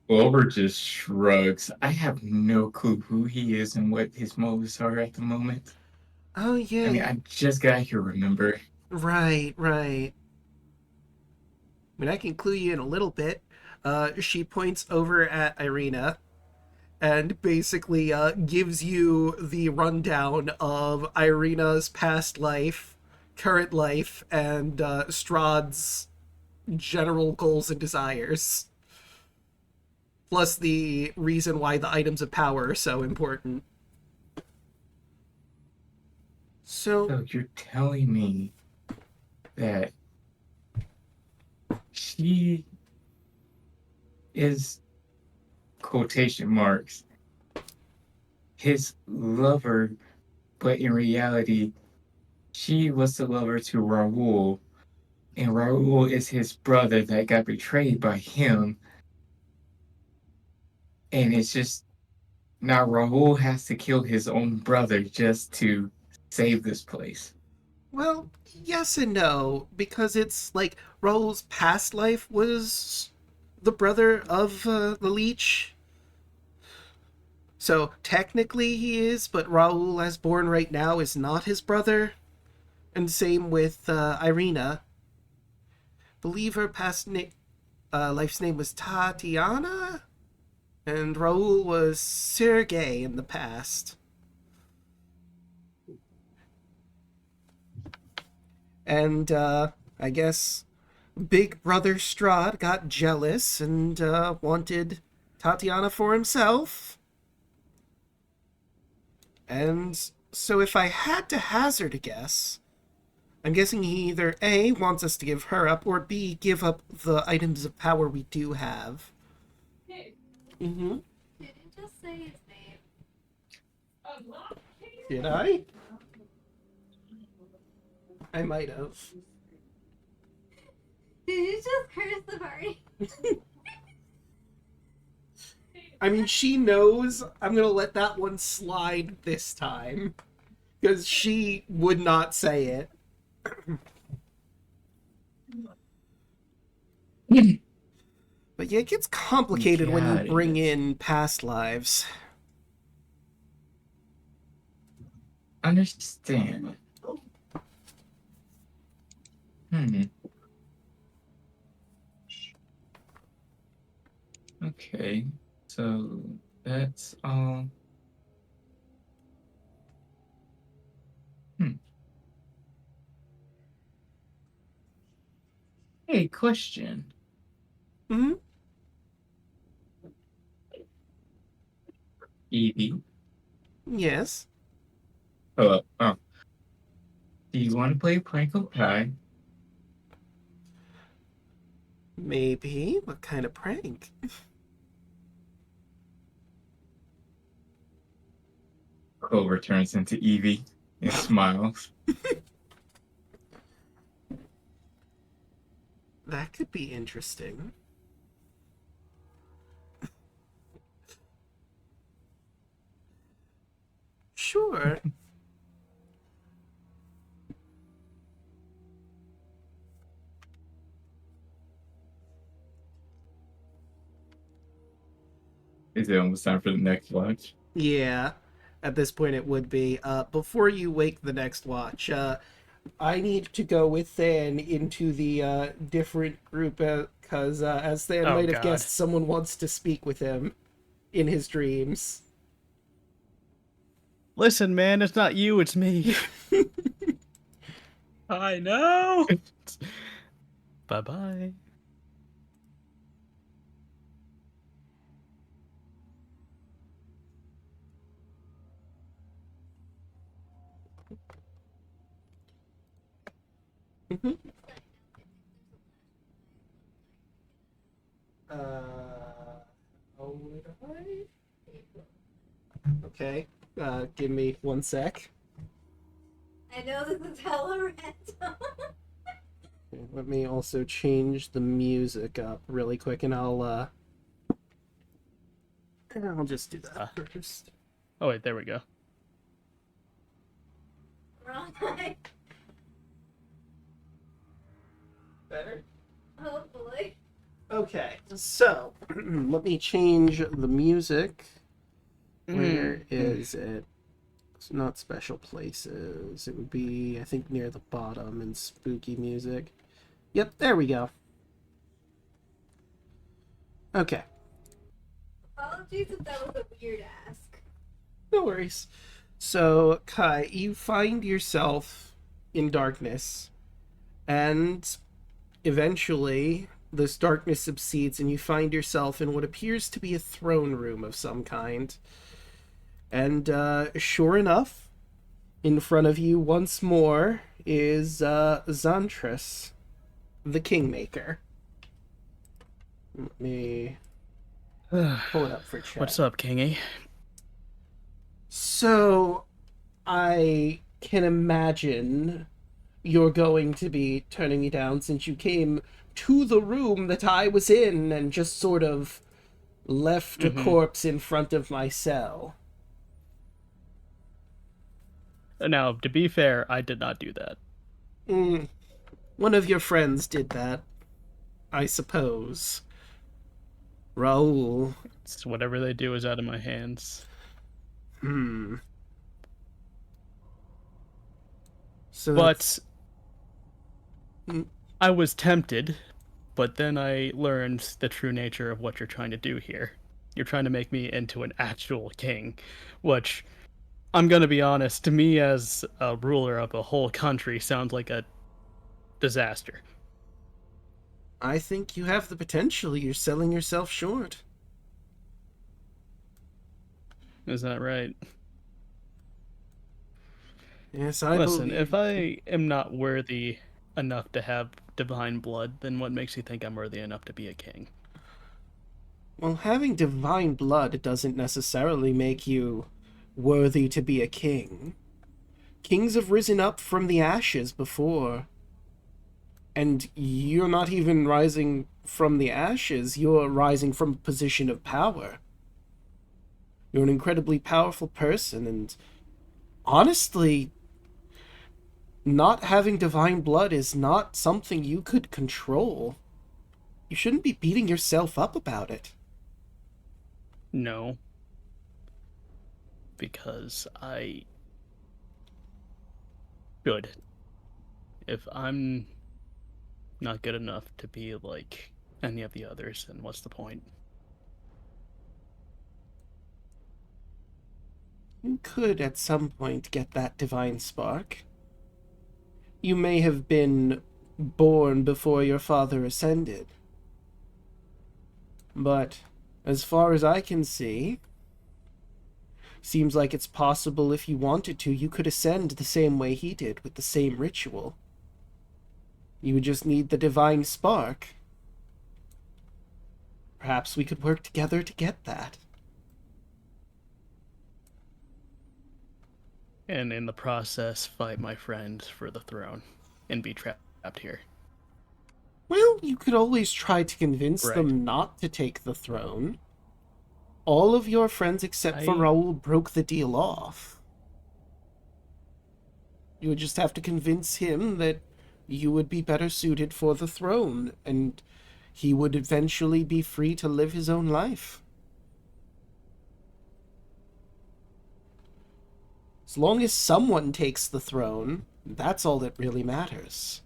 S4: Wilbur just shrugs. I have no clue who he is and what his motives are at the moment.
S1: Oh,
S4: I mean,
S1: yeah.
S4: I just got here, remember?
S1: Right, right. I mean, I can clue you in a little bit. She points over at Irina and basically gives you the rundown of Irina's past life, current life, and Strahd's general goals and desires. Plus the reason why the items of power are so important. So,
S4: So you're telling me that she is, quotation marks, his lover, but in reality, she was the lover to Raoul, and Raoul is his brother that got betrayed by him, and it's just now Raoul has to kill his own brother just to save this place.
S1: well, yes and no, because it's like Raoul's past life was the brother of the leech. So technically he is, but Raoul, as born right now, is not his brother. And same with Irina. Believe her life's name was Tatiana, and Raoul was Sergei in the past. And I guess Big Brother Strahd got jealous and wanted Tatiana for himself. And so if I had to hazard a guess, I'm guessing he either A, wants us to give her up, or B, give up the items of power we do have. Mm-hmm.
S2: Did you just say his name?
S1: Did I? I might have.
S2: Did you just curse the party?
S1: I mean, she knows I'm gonna let that one slide this time. Because she would not say it. But yeah, it gets complicated when you
S4: Got
S1: bring
S4: it.
S1: in past lives.
S4: Understand. Okay. So that's all. Hmm. Hey, question.
S1: Hmm.
S4: Evie.
S1: Yes.
S4: Oh. Do you want to play prank or pie?
S1: Maybe. What kind of prank?
S4: Clover turns into Evie and smiles.
S1: That could be interesting. Sure.
S4: Is it almost time for the next watch?
S1: Yeah. At this point, it would be. Before you wake the next watch, I need to go with Than into the different group because, as Than
S7: Oh,
S1: might have
S7: God.
S1: guessed, someone wants to speak with him in his dreams.
S3: Listen, man, it's not you, it's me.
S5: I know.
S3: Bye bye.
S1: How would I? Okay, give me 1 sec.
S2: I know this is hella random.
S1: Let me also change the music up really quick, and I'll just do that first.
S3: Oh, wait, there we go.
S2: Wrong line.
S1: Better?
S2: Hopefully.
S1: Okay. Okay, so let me change the music. Where is it? It's not special places. It would be, I think, near the bottom in spooky music. Yep, there we go. Okay,
S2: Apologies if that was a weird ask.
S1: no worries. So, Kai, you find yourself in darkness, and eventually this darkness subsides, and you find yourself in what appears to be a throne room of some kind. And sure enough, in front of you once more is Xantris, the Kingmaker. Let me pull it up for chat.
S3: What's up, Kingy?
S1: So, I can imagine you're going to be turning me down since you came to the room that I was in and just sort of left a corpse in front of my cell.
S3: Now, to be fair, I did not do that.
S1: One of your friends did that, I suppose. Raoul.
S3: It's whatever they do is out of my hands.
S1: So
S3: But I was tempted, but then I learned the true nature of what you're trying to do here. You're trying to make me into an actual king, which, I'm gonna be honest, to me as a ruler of a whole country sounds like a disaster.
S1: I think you have the potential. You're selling yourself short.
S3: Is that right?
S1: Yes, I
S3: Listen,
S1: believe.
S3: if I am not worthy enough to have divine blood, then what makes you think I'm worthy enough to be a king?
S1: Well, having divine blood doesn't necessarily make you worthy to be a king. Kings have risen up from the ashes before. And you're not even rising from the ashes, you're rising from a position of power. You're an incredibly powerful person, and honestly, not having divine blood is not something you could control. You shouldn't be beating yourself up about it.
S3: No. Because I should. If I'm not good enough to be like any of the others, then what's the point?
S1: You could at some point get that divine spark. You may have been born before your father ascended. But as far as I can see, seems like it's possible if you wanted to, you could ascend the same way he did with the same ritual. You would just need the divine spark. Perhaps we could work together to get that.
S3: And in the process, fight my friend for the throne and be trapped here.
S1: Well, you could always try to convince
S3: Right.
S1: them not to take the throne. All of your friends except for Raoul broke the deal off. You would just have to convince him that you would be better suited for the throne, and he would eventually be free to live his own life. As long as someone takes the throne, that's all that really matters.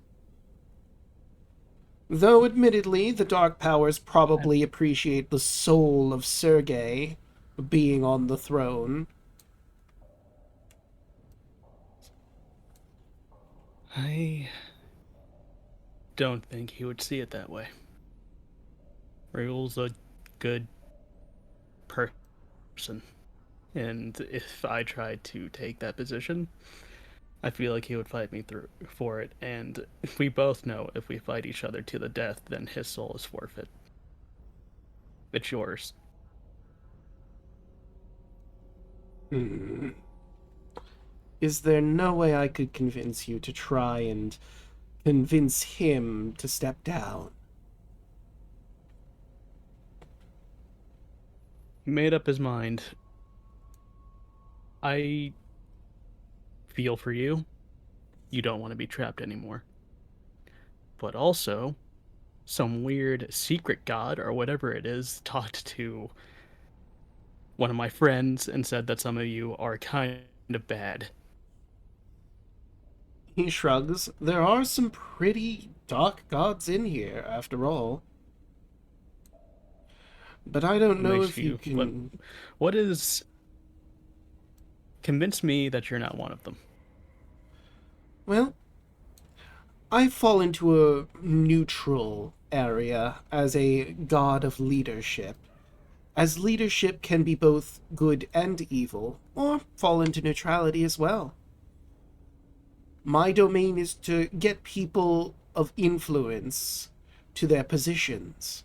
S1: Though, admittedly, the Dark Powers probably appreciate the soul of Sergei being on the throne.
S3: I don't think he would see it that way. Raoul's a good person. And if I tried to take that position, I feel like he would fight me through for it. And we both know if we fight each other to the death, then his soul is forfeit. It's yours.
S1: Is there no way I could convince you to try and convince him to step down?
S3: He made up his mind. I feel for you. You don't want to be trapped anymore. But also, some weird secret god or whatever it is talked to one of my friends and said that some of you are kind of bad.
S1: He shrugs. There are some pretty dark gods in here, after all. But I don't know if you can...
S3: What is... Convince me that you're not one of them.
S1: Well, I fall into a neutral area as a god of leadership. As leadership can be both good and evil, or fall into neutrality as well. My domain is to get people of influence to their positions,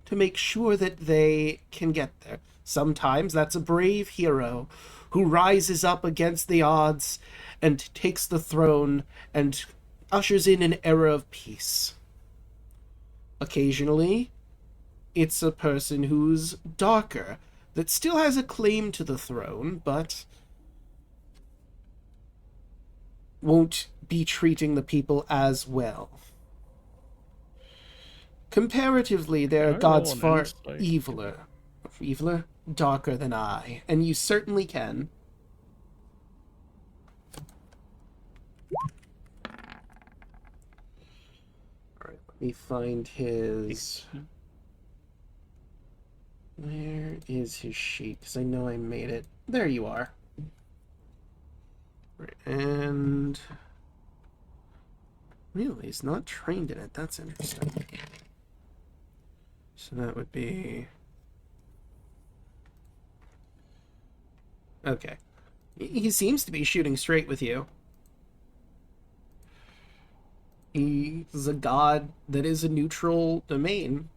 S1: to make sure that they can get there. Sometimes that's a brave hero who rises up against the odds and takes the throne and ushers in an era of peace. Occasionally, it's a person who's darker, that still has a claim to the throne, but won't be treating the people as well. Comparatively, there are gods far eviler, darker than I, and you certainly can. Alright, let me find his... Where is his sheet? Because I know I made it. There you are. Right, and... Really, he's not trained in it. That's interesting. So that would be... Okay. He seems to be shooting straight with you. He's a god that is a neutral domain.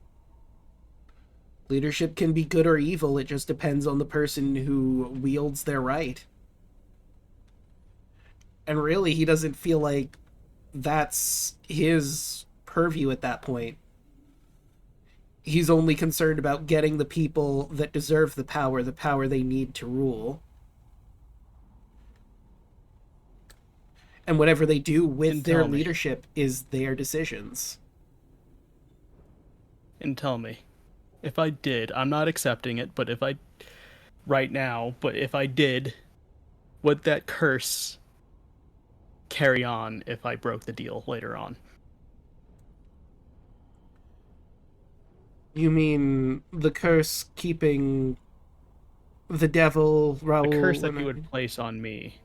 S1: Leadership can be good or evil, it just depends on the person who wields their right. And really, he doesn't feel like that's his purview at that point. He's only concerned about getting the people that deserve the power they need to rule. And whatever they do with their leadership is their decisions.
S3: And tell me, if I did, I'm not accepting it, but if I, right now, but if I did, would that curse carry on if I broke the deal later on?
S1: You mean the curse keeping the devil, Raoul...
S3: The curse that you would place on me.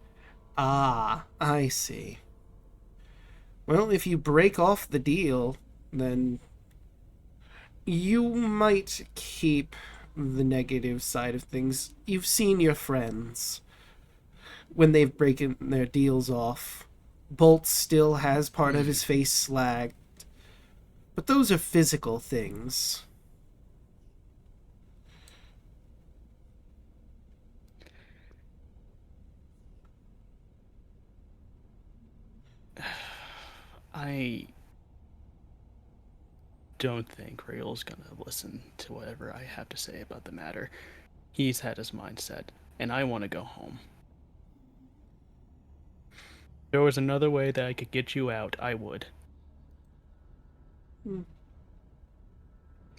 S1: Ah, I see. Well, if you break off the deal, then you might keep the negative side of things. You've seen your friends when they've broken their deals off. Bolt still has part of his face slagged, but those are physical things.
S3: I don't think Rael's gonna listen to whatever I have to say about the matter. He's had his mind set, and I want to go home. If there was another way that I could get you out, I would.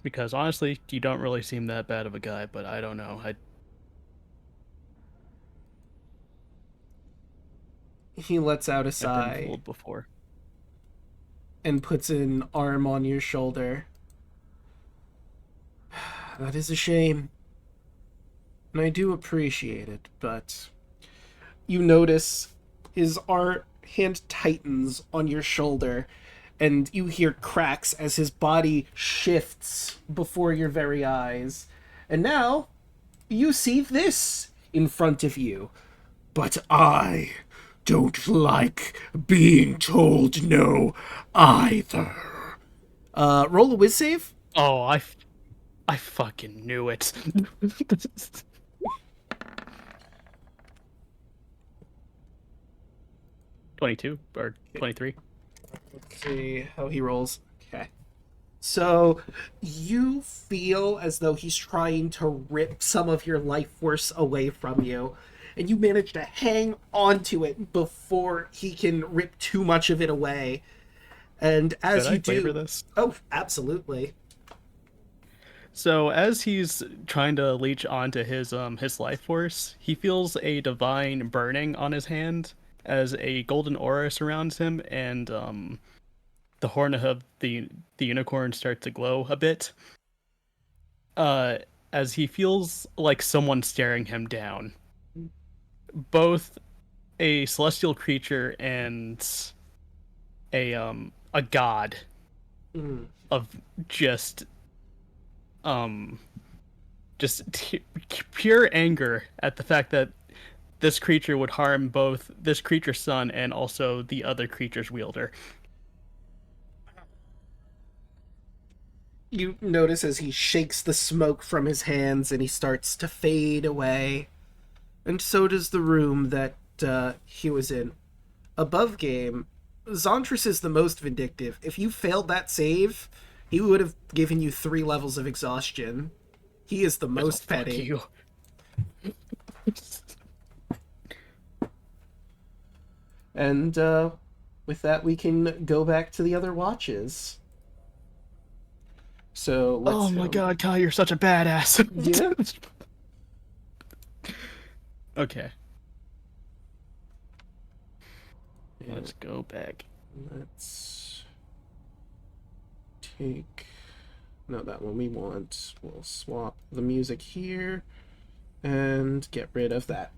S3: Because honestly, you don't really seem that bad of a guy, but I don't know.
S1: He lets out a sigh.
S3: I've been fooled before.
S1: And puts an arm on your shoulder. That is a shame. And I do appreciate it, but you notice his hand tightens on your shoulder, and you hear cracks as his body shifts before your very eyes. And now, you see this in front of you. But I don't like being told no either. Roll a whiz save.
S3: Oh, I fucking knew it. 22 or 23.
S1: Let's see how he rolls. Okay. So you feel as though he's trying to rip some of your life force away from you, and you manage to hang onto it before he can rip too much of it away. And as
S3: Could
S1: you
S3: I flavor
S1: do,
S3: this?
S1: oh, absolutely.
S3: So as he's trying to leech onto his life force, he feels a divine burning on his hand as a golden aura surrounds him, and the horn of the unicorn starts to glow a bit. As he feels like someone staring him down, both a celestial creature and a god
S1: Mm.
S3: of just um pure anger at the fact that this creature would harm both this creature's son and also the other creature's wielder.
S1: You notice as he shakes the smoke from his hands and he starts to fade away. And so does the room that he was in. Above game, Zontress is the most vindictive. If you failed that save, he would have given you 3 levels of exhaustion. He is the most
S3: Fuck
S1: petty.
S3: you.
S1: And with that, we can go back to the other watches. So let's.
S3: Oh my god, Kai, you're such a badass.
S1: Yeah.
S3: Okay. Let's go back.
S1: Let's take. No, that one we want. We'll swap the music here and get rid of that.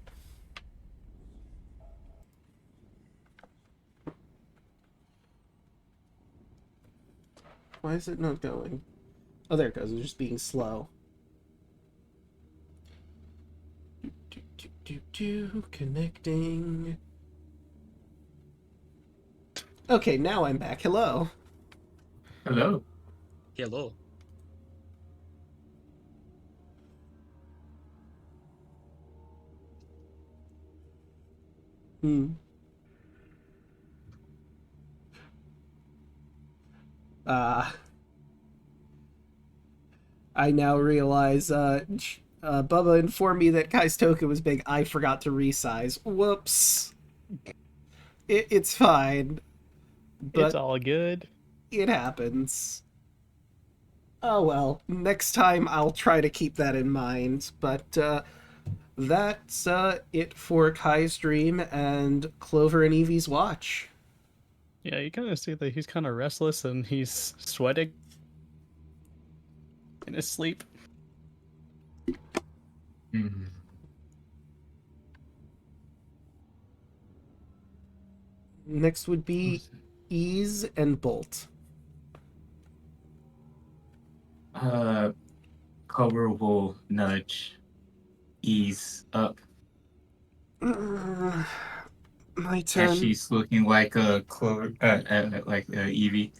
S1: Why is it not going? Oh, there it goes. It's just being slow. Connecting. Okay, now I'm back. Hello.
S4: Hello.
S5: Hello.
S1: Hmm. I now realize, Bubba informed me that Kai's token was big. I forgot to resize. Whoops. It's fine. But
S3: It's all good.
S1: it happens. Oh well, next time I'll try to keep that in mind. But that's it for Kai's dream and Clover and Evie's watch.
S3: Yeah, you kind of see that he's kind of restless and he's sweating in his sleep.
S4: Mhm.
S1: Next would be Ease and Bolt.
S4: Clover will nudge Ease up
S1: My
S4: as
S1: turn.
S4: she's looking like a Clover, like Evie.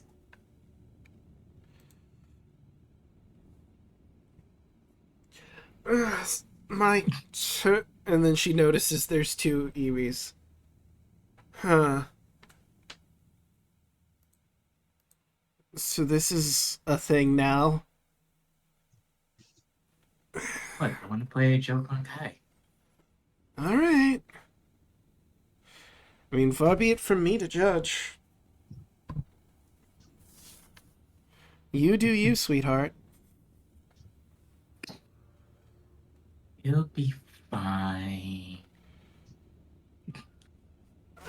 S1: My turn. And then she notices there's 2 Eewees. Huh. So this is a thing now?
S4: What? I want to play a joke on Kai.
S1: Alright. I mean, far be it from me to judge. You do you, sweetheart.
S4: It'll be fine.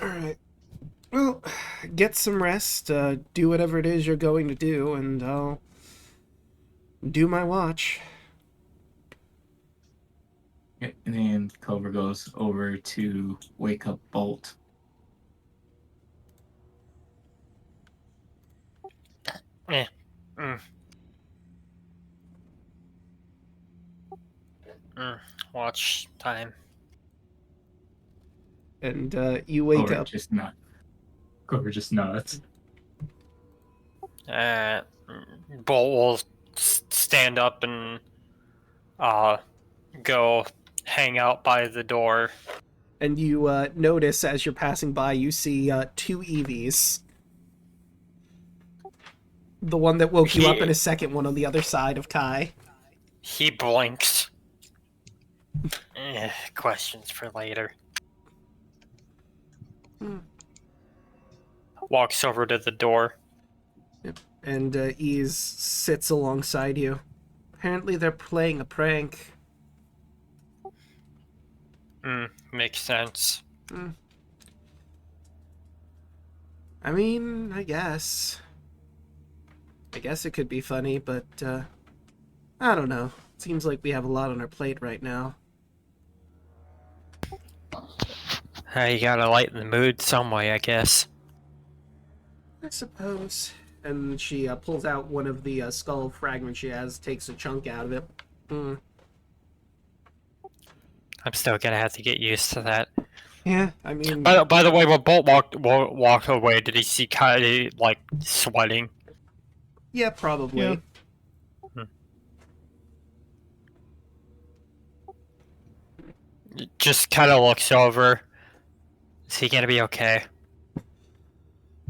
S1: Alright. Well, get some rest, do whatever it is you're going to do, and I'll do my watch.
S4: Yep, and then Clover goes over to wake up Bolt.
S7: Watch time.
S1: And you wake
S4: Clover
S1: up.
S4: just not. Clover just nods.
S7: Bolt will stand up and go hang out by the door.
S1: And you notice as you're passing by, you see 2 Eevees. The one that woke you up and a second one on the other side of Kai.
S7: He blinks. Questions for later. Walks over to the door.
S1: And Ease sits alongside you. Apparently they're playing a prank.
S7: Makes sense.
S1: I mean, I guess. I guess it could be funny, but, I don't know. Seems like we have a lot on our plate right now.
S7: You gotta lighten the mood some way, I guess.
S1: I suppose. And she pulls out one of the skull fragments she has, takes a chunk out of it.
S7: I'm still gonna have to get used to that.
S1: Yeah, I mean...
S7: By the way, when Bolt walked away, did he see Kylie, like, sweating?
S1: Yeah, probably.
S6: Yeah.
S7: Just kind of looks over. Is he gonna be okay?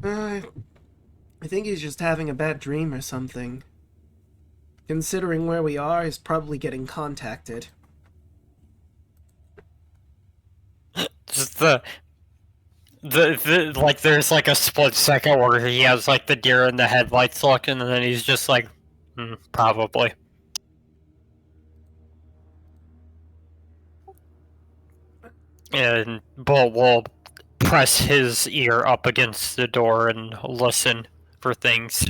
S1: I think he's just having a bad dream or something. Considering where we are, he's probably getting contacted.
S7: Just the like, there's like a split second where he has like the deer in the headlights look, and then he's just like, probably. And Bolt will press his ear up against the door and listen for things.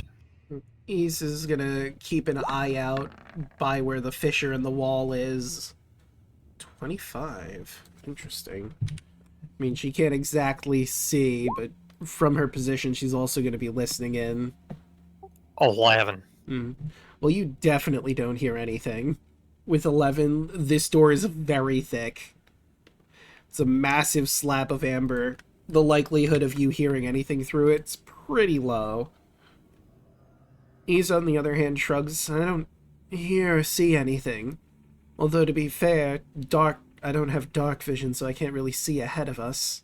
S1: Ease is gonna keep an eye out by where the fissure in the wall is. 25. Interesting. I mean, she can't exactly see, but from her position, she's also gonna be listening in.
S7: 11.
S1: Well, you definitely don't hear anything. With 11, this door is very thick. It's a massive slab of amber. The likelihood of you hearing anything through it's pretty low. Ease, on the other hand, shrugs. I don't hear or see anything. Although, to be fair, I don't have dark vision, so I can't really see ahead of us.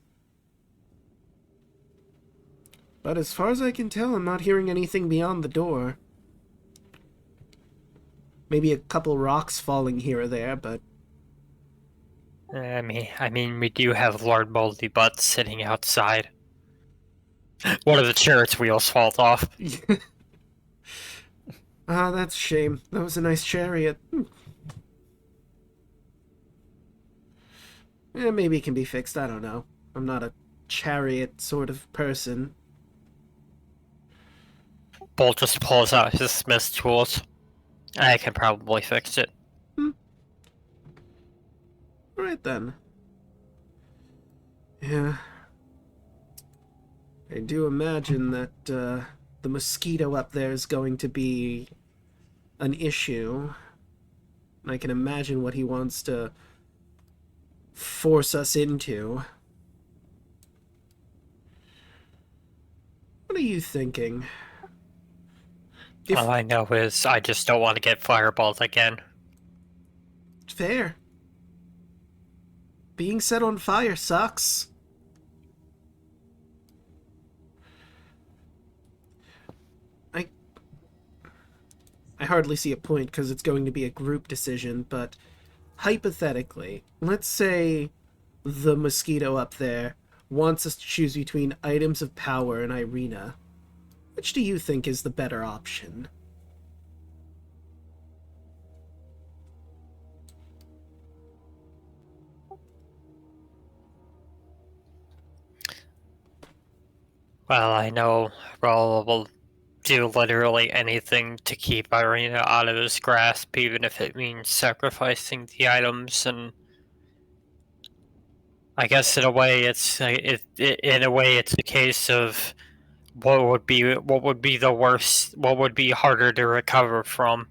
S1: But as far as I can tell, I'm not hearing anything beyond the door. Maybe a couple rocks falling here or there, but...
S7: I mean, we do have Lord Moldy Butt sitting outside. One of the chariot's wheels falls off.
S1: Ah, that's a shame. That was a nice chariot. Yeah, maybe it can be fixed, I don't know. I'm not a chariot sort of person.
S7: Bolt just pulls out his smith's tools. I can probably fix it.
S1: Right then. Yeah. I do imagine that the mosquito up there is going to be an issue. And I can imagine what he wants to force us into. What are you thinking?
S7: All I know is I just don't want to get fireballed again.
S1: Fair. Being set on fire sucks. I hardly see a point because it's going to be a group decision, but hypothetically, let's say the mosquito up there wants us to choose between items of power and Irina. Which do you think is the better option?
S7: Well, I know Raul will do literally anything to keep Irina out of his grasp, even if it means sacrificing the items. And I guess in a way, it's a case of what would be the worst, what would be harder to recover from.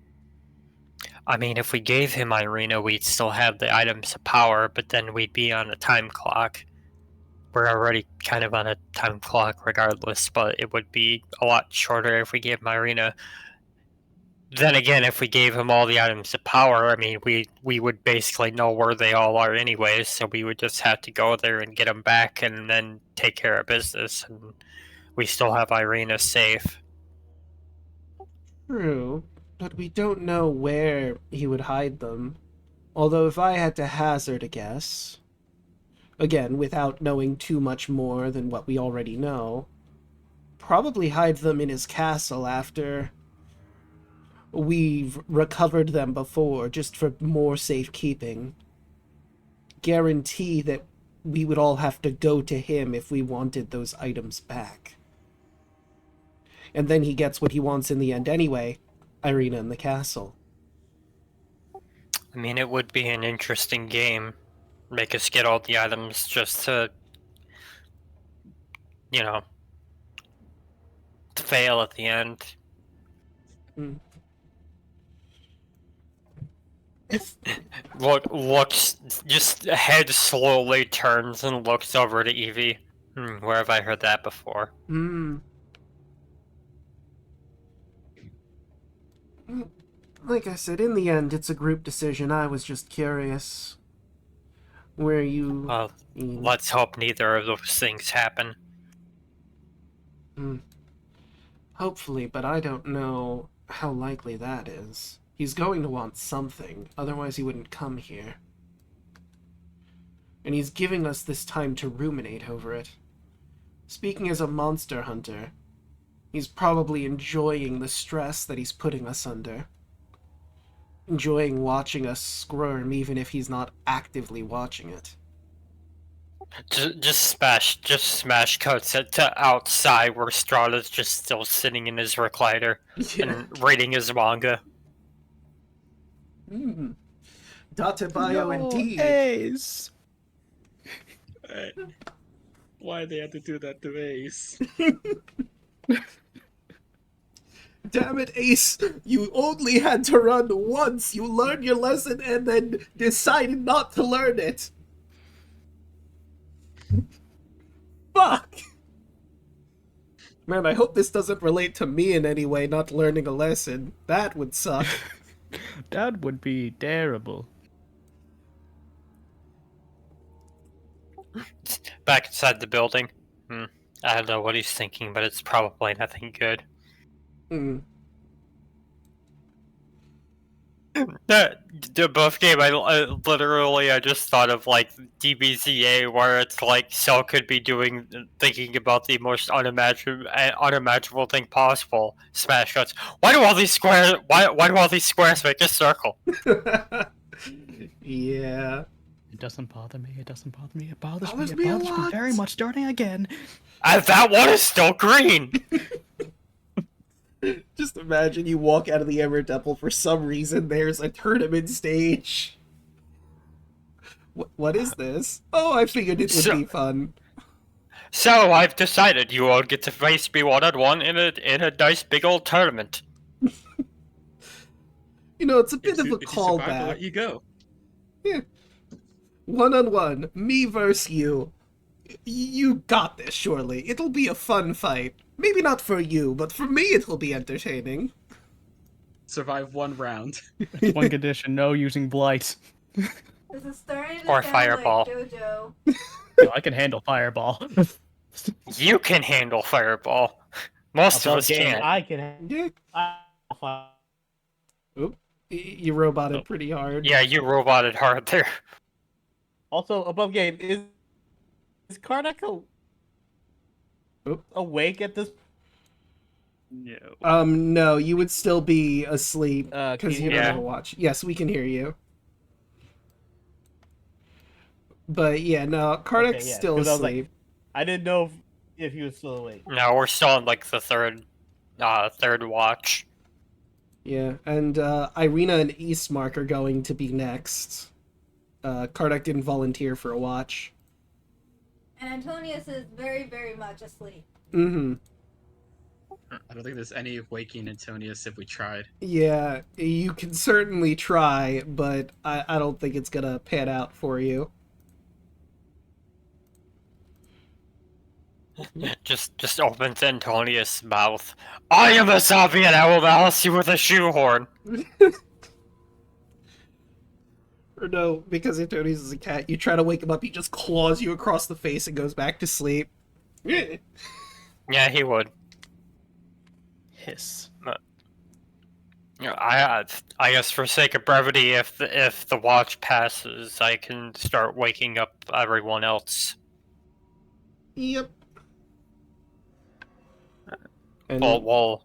S7: I mean, if we gave him Irina, we'd still have the items of power, but then we'd be on a time clock. We're already kind of on a time clock regardless, but it would be a lot shorter if we gave him Irina. Then again, if we gave him all the items of power, I mean, we would basically know where they all are anyways, so we would just have to go there and get them back and then take care of business, and we still have Irina safe.
S1: True, but we don't know where he would hide them. Although if I had to hazard a guess, again, without knowing too much more than what we already know, probably hide them in his castle after we've recovered them before, just for more safekeeping. Guarantee that we would all have to go to him if we wanted those items back. And then he gets what he wants in the end anyway, Irina in the castle.
S7: I mean, it would be an interesting game. Make us get all the items just to, you know, to fail at the end.
S1: Mm.
S7: Looks, just head slowly turns and looks over to Evie. Where have I heard that before?
S1: Like I said, in the end, it's a group decision. I was just curious. Where you...
S7: Let's hope neither of those things happen.
S1: Hopefully, but I don't know how likely that is. He's going to want something, otherwise he wouldn't come here. And he's giving us this time to ruminate over it. Speaking as a monster hunter, he's probably enjoying the stress that he's putting us under. Enjoying watching us squirm, even if he's not actively watching it.
S7: Just smash cuts to outside where Strahd is just still sitting in his recliner and reading his manga.
S1: Date bio indeed.
S3: Ace.
S5: Why they had to do that to Ace?
S1: Damn it, Ace! You only had to run once! You learned your lesson and then decided not to learn it! Fuck! Man, I hope this doesn't relate to me in any way, not learning a lesson. That would suck.
S3: That would be terrible.
S7: Back inside the building. I don't know what he's thinking, but it's probably nothing good. The buff game, I literally I just thought of like DBZA, where it's like Cell could be thinking about the most unimaginable thing possible. Smash cuts. Why do all these squares make a circle?
S1: Yeah.
S3: It doesn't bother me. It doesn't bother me. It bothers me.
S1: Bothers
S3: It
S1: me a
S3: bothers me
S1: lot.
S3: very much. Starting again.
S7: That one is still green.
S1: Just imagine you walk out of the Emerald Temple, for some reason there's a tournament stage. What is this? Oh, I figured it would be fun.
S7: So I've decided you all get to face me one-on-one in a nice big old tournament.
S1: You know, it's a bit
S5: If
S1: of
S5: you
S1: a
S5: survive, they'll
S1: callback.
S5: let you go.
S1: Yeah. One-on-one, me versus you. You got this, surely. It'll be a fun fight. Maybe not for you, but for me it'll be entertaining.
S5: Survive one round.
S3: One condition: no using blight.
S2: This is starting to
S7: Or
S2: sound
S7: fireball.
S2: like JoJo.
S3: No, I can handle fireball.
S7: You can handle fireball. Most of
S6: Above
S7: us
S6: game,
S7: can't.
S6: I can.
S1: Yeah. Oop. You roboted pretty hard.
S7: Yeah, you roboted hard there.
S6: Also, above game, is Karnak
S1: Oop.
S6: awake at this?
S3: No.
S1: No, you would still be asleep,
S6: Can
S1: because
S6: you
S1: you
S6: hear
S1: don't
S7: me?
S1: watch. Yes, we can hear you. But yeah, no, Kardak's
S6: Okay, yeah,
S1: still
S6: 'cause I was like-
S1: asleep.
S6: I didn't know if he was still awake.
S7: No, we're still on like the third watch.
S1: Yeah, and Irina and Eastmark are going to be next. Kardak didn't volunteer for a watch.
S2: And Antonius is very, very much asleep.
S1: Mm-hmm.
S5: I don't think there's any waking Antonius if we tried.
S1: Yeah, you can certainly try, but I don't think it's gonna pan out for you.
S7: Just opens Antonius' mouth. I am a zombie and I will mouse you with a shoehorn.
S1: Or no, because Antonius is a cat, you try to wake him up, he just claws you across the face and goes back to sleep.
S7: Yeah, he would.
S3: Hiss.
S7: You know, I guess for sake of brevity, if the watch passes, I can start waking up everyone else.
S1: Yep. And
S7: Well,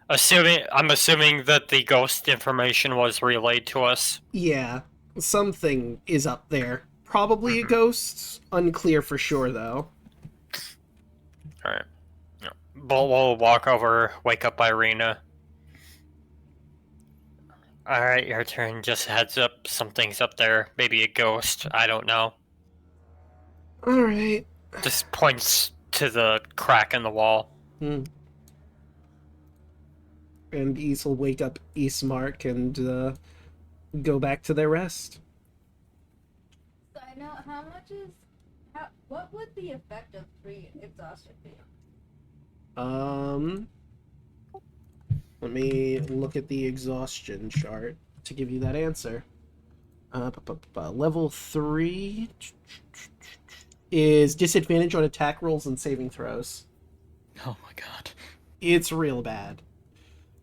S7: I'm assuming that the ghost information was relayed to us.
S1: yeah, something is up there. Probably a ghost. Unclear for sure, though.
S7: All right. We'll walk over, wake up Irina. All right, your turn. Just heads up, something's up there. Maybe a ghost. I don't know.
S1: All right.
S7: Just points to the crack in the wall.
S1: And East will wake up Eastmark and go back to their rest.
S2: So I know how much is what would the effect of 3 exhaustion be?
S1: Let me look at the exhaustion chart to give you that answer. Level 3 is disadvantage on attack rolls and saving throws.
S3: Oh my god.
S1: It's real bad.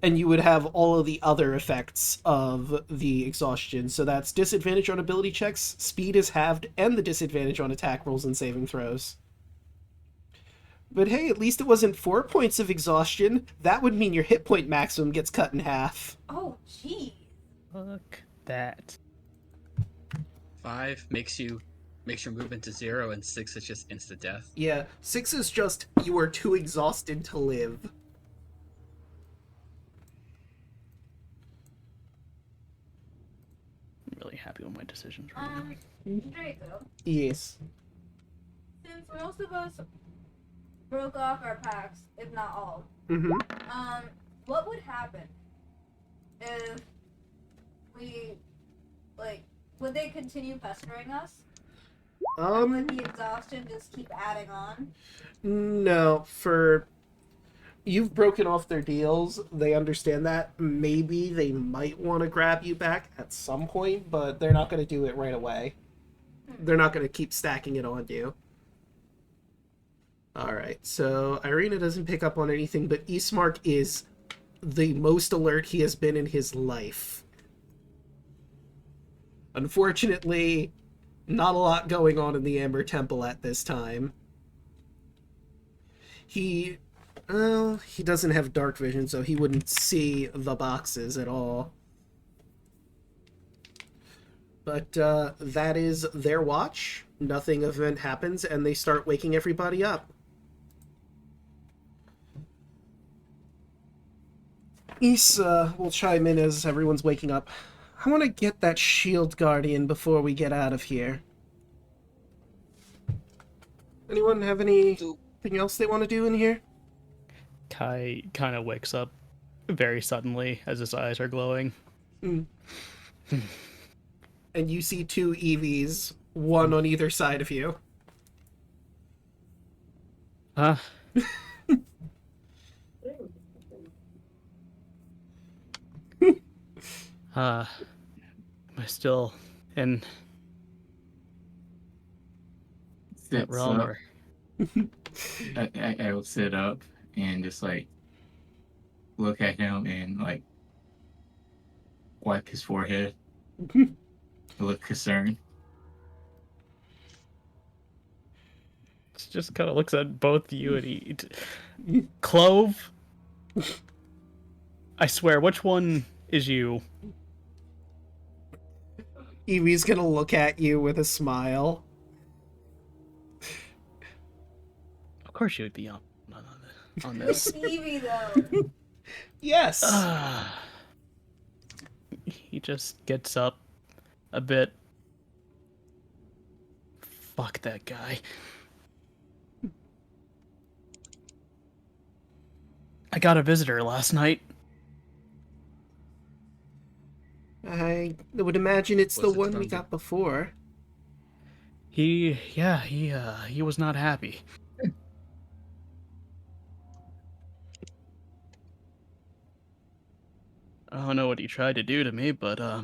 S1: And you would have all of the other effects of the exhaustion. So that's disadvantage on ability checks, speed is halved, and the disadvantage on attack rolls and saving throws. But hey, at least it wasn't 4 points of exhaustion. That would mean your hit point maximum gets cut in half.
S2: Oh, jeez.
S3: Fuck that.
S5: 5 makes your movement to 0, and 6 is just instant death.
S1: Yeah, 6 is just you are too exhausted to live.
S3: I'm really happy with my decisions right
S2: Draco,
S1: Yes.
S2: since most of us broke off our packs, if not all,
S1: Mm-hmm.
S2: what would happen if we, would they continue pestering us? Or would the exhaustion just keep adding on?
S1: No, you've broken off their deals. They understand that. Maybe they might want to grab you back at some point, but they're not going to do it right away. They're not going to keep stacking it on you. Alright, so Irina doesn't pick up on anything, but Eastmark is the most alert he has been in his life. Unfortunately, not a lot going on in the Amber Temple at this time. He doesn't have dark vision, so he wouldn't see the boxes at all. But that is their watch. Nothing event happens, and they start waking everybody up. Issa will chime in as everyone's waking up. I want to get that shield guardian before we get out of here. Anyone have anything else they want to do in here?
S3: Kai kind of wakes up very suddenly as his eyes are glowing.
S1: And you see 2 EVs, one on either side of you.
S3: Huh? Am I still in that
S4: Sits
S3: realm?
S4: up.
S3: Or...
S4: I will sit up and just look at him and wipe his forehead. Look concerned.
S3: Just kind of looks at both you and eat. Clove? I swear, which one is you?
S1: Evie's gonna look at you with a smile.
S3: Of course you would be on this.
S2: It's Evie, though.
S1: Yes!
S3: He just gets up a bit. Fuck that guy. I got a visitor last night.
S1: I would imagine it's the
S5: Was it
S1: one
S5: from
S1: we
S5: the-
S1: got before.
S3: He was not happy. I don't know what he tried to do to me, but I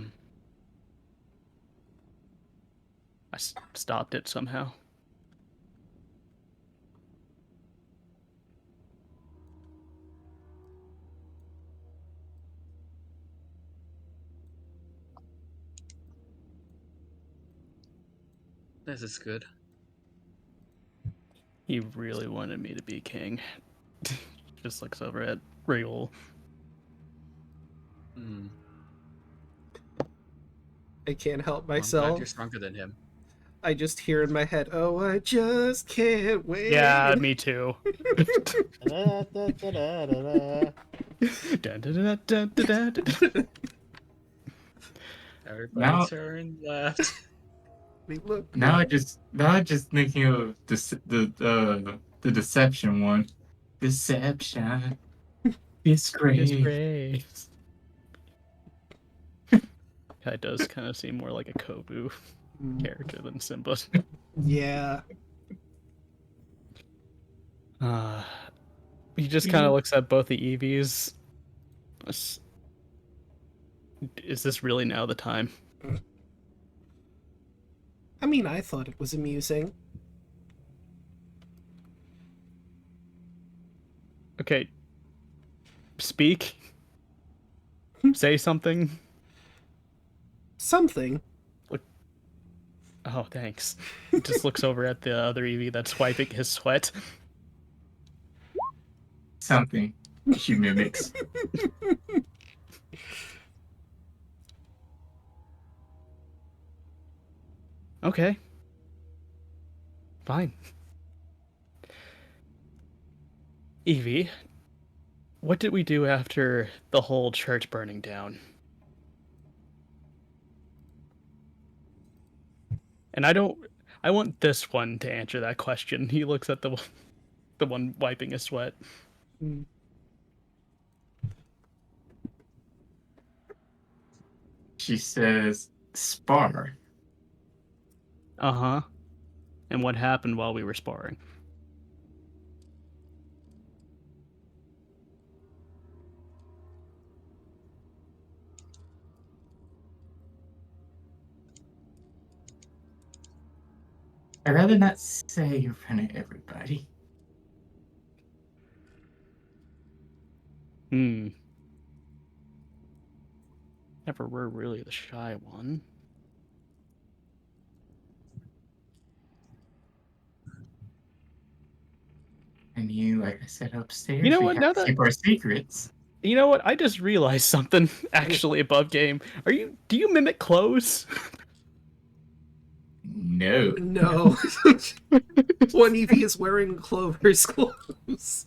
S3: stopped it somehow.
S5: This is good.
S3: He really wanted me to be king. just looks over at Raoul.
S5: Hmm.
S1: I can't help
S5: Well, I'm glad
S1: myself.
S5: you're stronger than him.
S1: I just hear in my head, "Oh, I just can't wait."
S3: Yeah, me too.
S6: Da-da-da-da-da-da.
S3: Dun, dun, dun, dun, dun, dun, dun.
S5: Everybody
S4: Now-
S5: turn left.
S1: We look.
S4: Now I just thinking of the deception one. Deception. Disgrace.
S3: Disgrace. Guy does kind of seem more like a Kobu character than Simba.
S1: Yeah.
S3: He just kind of looks at both the EVs. Is this really now the time?
S1: I mean, I thought it was amusing.
S3: Okay. Speak. Say something.
S1: Something.
S3: Oh, thanks. He just looks over at the other EV that's wiping his sweat.
S4: Something. She mimics.
S3: Okay. Fine. Evie, what did we do after the whole church burning down? And I want this one to answer that question. He looks at the one wiping his sweat.
S4: She says, spar.
S3: Uh-huh. And what happened while we were sparring?
S4: I'd rather not say in front of everybody.
S3: Never were really the shy one.
S4: And you, like I said, upstairs,
S3: You know
S4: we
S3: what,
S4: have
S3: now
S4: to
S3: that-
S4: keep our secrets.
S3: You know what? I just realized something actually above game. Do you mimic clothes?
S4: No.
S1: No. One Evie is wearing Clover's clothes.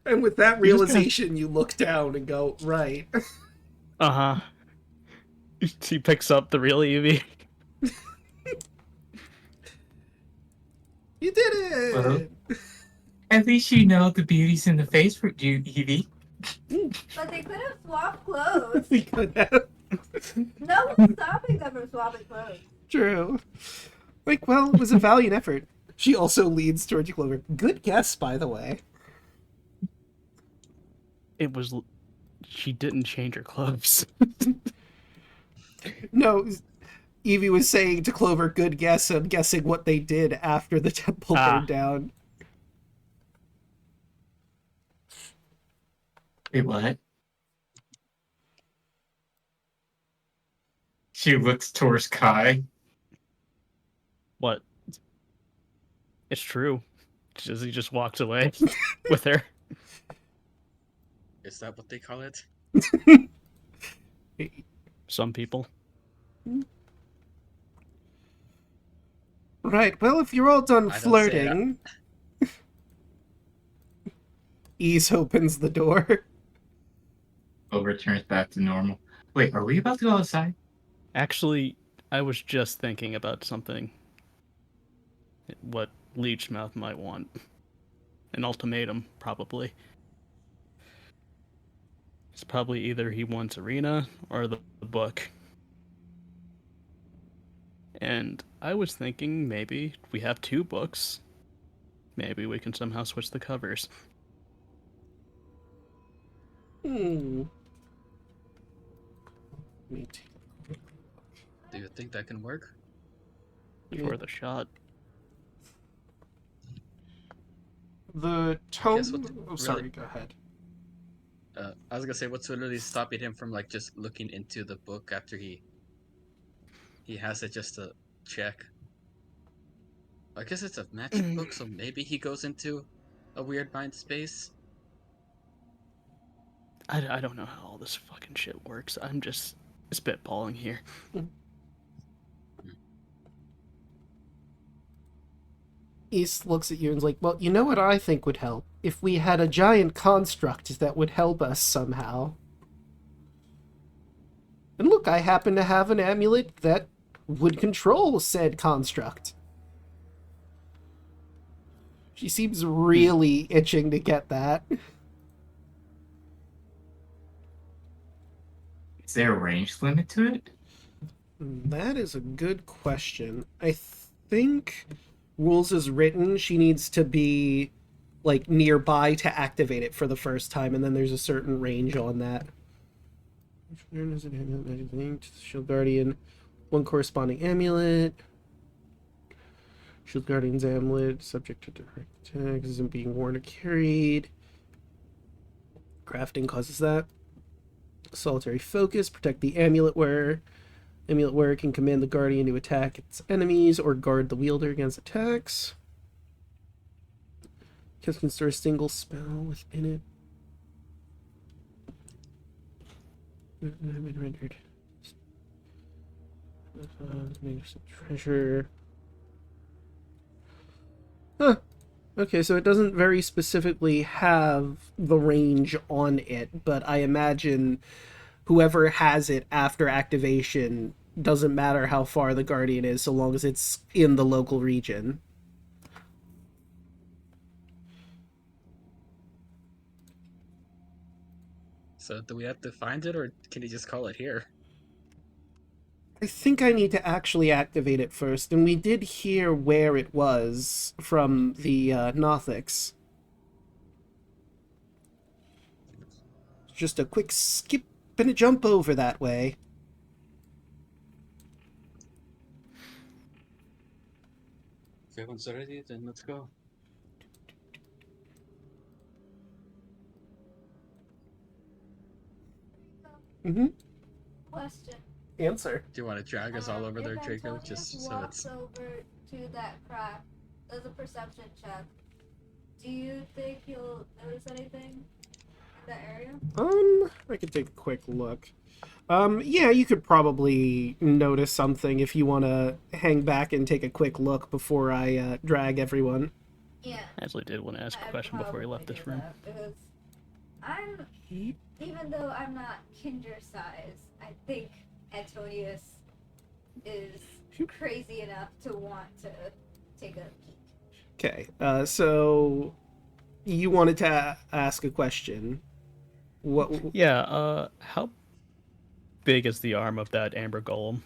S1: And with that realization, you look down and go, right.
S3: Uh-huh. He picks up the real Evie.
S1: You did it!
S4: Well, at least you know the beauty's in the face for you, Evie.
S2: But they could have swapped clothes.
S1: We could have.
S2: No one's stopping them from swapping clothes.
S1: True. Like, well, it was a valiant effort. She also leads towards you, Clover. Good guess, by the way.
S3: She didn't change her clothes.
S1: No, Evie was saying to Clover, good guess, and guessing what they did after the temple burned down.
S4: Wait, what? She looks towards Kai.
S3: What? It's true. He just walks away with her.
S5: Is that what they call it?
S3: Some people.
S1: Right, well, if you're all done
S5: I don't say
S1: flirting... Ease opens the door.
S4: Returns back to normal. Wait, are we about to go outside?
S3: Actually, I was just thinking about something. What Leechmouth might want. An ultimatum, probably. It's probably either he wants Arena or the book. And I was thinking maybe we have 2 books. Maybe we can somehow switch the covers.
S1: Hmm.
S5: Do you think that can work?
S3: Before the shot.
S1: The tone...
S5: Guess what
S1: Oh, sorry,
S5: really-
S1: go ahead.
S5: I was gonna say, what's literally stopping him from like just looking into the book after he has it just to check? I guess it's a magic book, so maybe he goes into a weird mind space.
S3: I don't know how all this fucking shit works. I'm just spitballing here.
S1: East looks at you and's like, well, you know what I think would help? If we had a giant construct that would help us somehow. And look, I happen to have an amulet that would control said construct. She seems really itching to get that.
S4: Is there a range limit to it?
S1: That is a good question. I think rules is written, she needs to be like nearby to activate it for the first time, and then there's a certain range on that. Shield Guardian, one corresponding amulet. Shield Guardian's amulet, subject to direct attack, isn't being worn or carried. Crafting causes that. Solitary focus, protect the amulet wearer. Amulet wearer can command the guardian to attack its enemies or guard the wielder against attacks. Can store a single spell within it. Rendered. Treasure. Huh. Okay, so it doesn't very specifically have the range on it, but I imagine whoever has it after activation doesn't matter how far the guardian is so long as it's in the local region.
S5: So do we have to find it, or can you just call it here?
S1: I think I need to actually activate it first, and we did hear where it was from the Nothics. Just a quick skip and a jump over that way.
S5: If everyone's ready, then let's go.
S1: Mm-hmm.
S2: Question.
S1: Answer.
S5: Do you want to drag us all over there,
S2: If
S5: Draco?
S2: Antonius
S5: Just so
S2: walks
S5: it's...
S2: over to that crack, does a perception check. Do you think you'll notice anything in that area?
S1: I could take a quick look. Yeah, you could probably notice something if you want to hang back and take a quick look before I drag everyone.
S2: Yeah.
S3: I actually did want to ask a
S2: I'd
S3: question before he left
S2: probably
S3: this
S2: do
S3: room.
S2: that, because I'm, even though I'm not Kinder size, I think Antonius is crazy enough to want to take a peek.
S1: Okay, so you wanted to ask a question. What?
S3: Yeah, how big is the arm of that amber golem?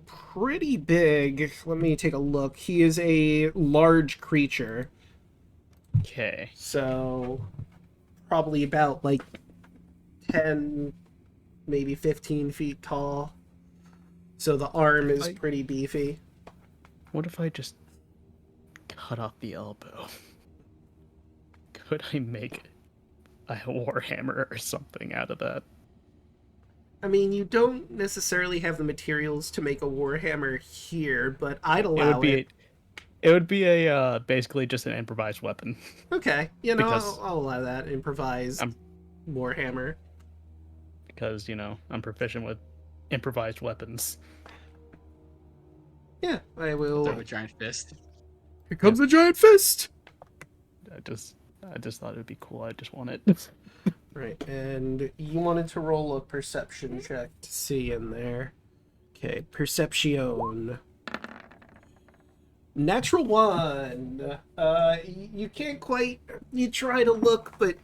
S1: Pretty big. Let me take a look. He is a large creature.
S3: Okay.
S1: So, probably about, 10, maybe 15 feet tall. So the arm is pretty beefy.
S3: What if I just cut off the elbow? Could I make a warhammer or something out of that?
S1: I mean, you don't necessarily have the materials to make a warhammer here, but I'd allow it.
S3: It would be a basically just an improvised weapon.
S1: Okay,
S3: Because
S1: I'll allow that. Improvised warhammer.
S3: Because, I'm proficient with improvised weapons.
S1: Yeah, I will.
S5: Throw a giant fist.
S1: Here comes a giant fist!
S3: I just thought it would be cool. I just want it.
S1: Right, and you wanted to roll a perception check to see in there. Okay, perception. Natural 1. You can't quite. You try to look, but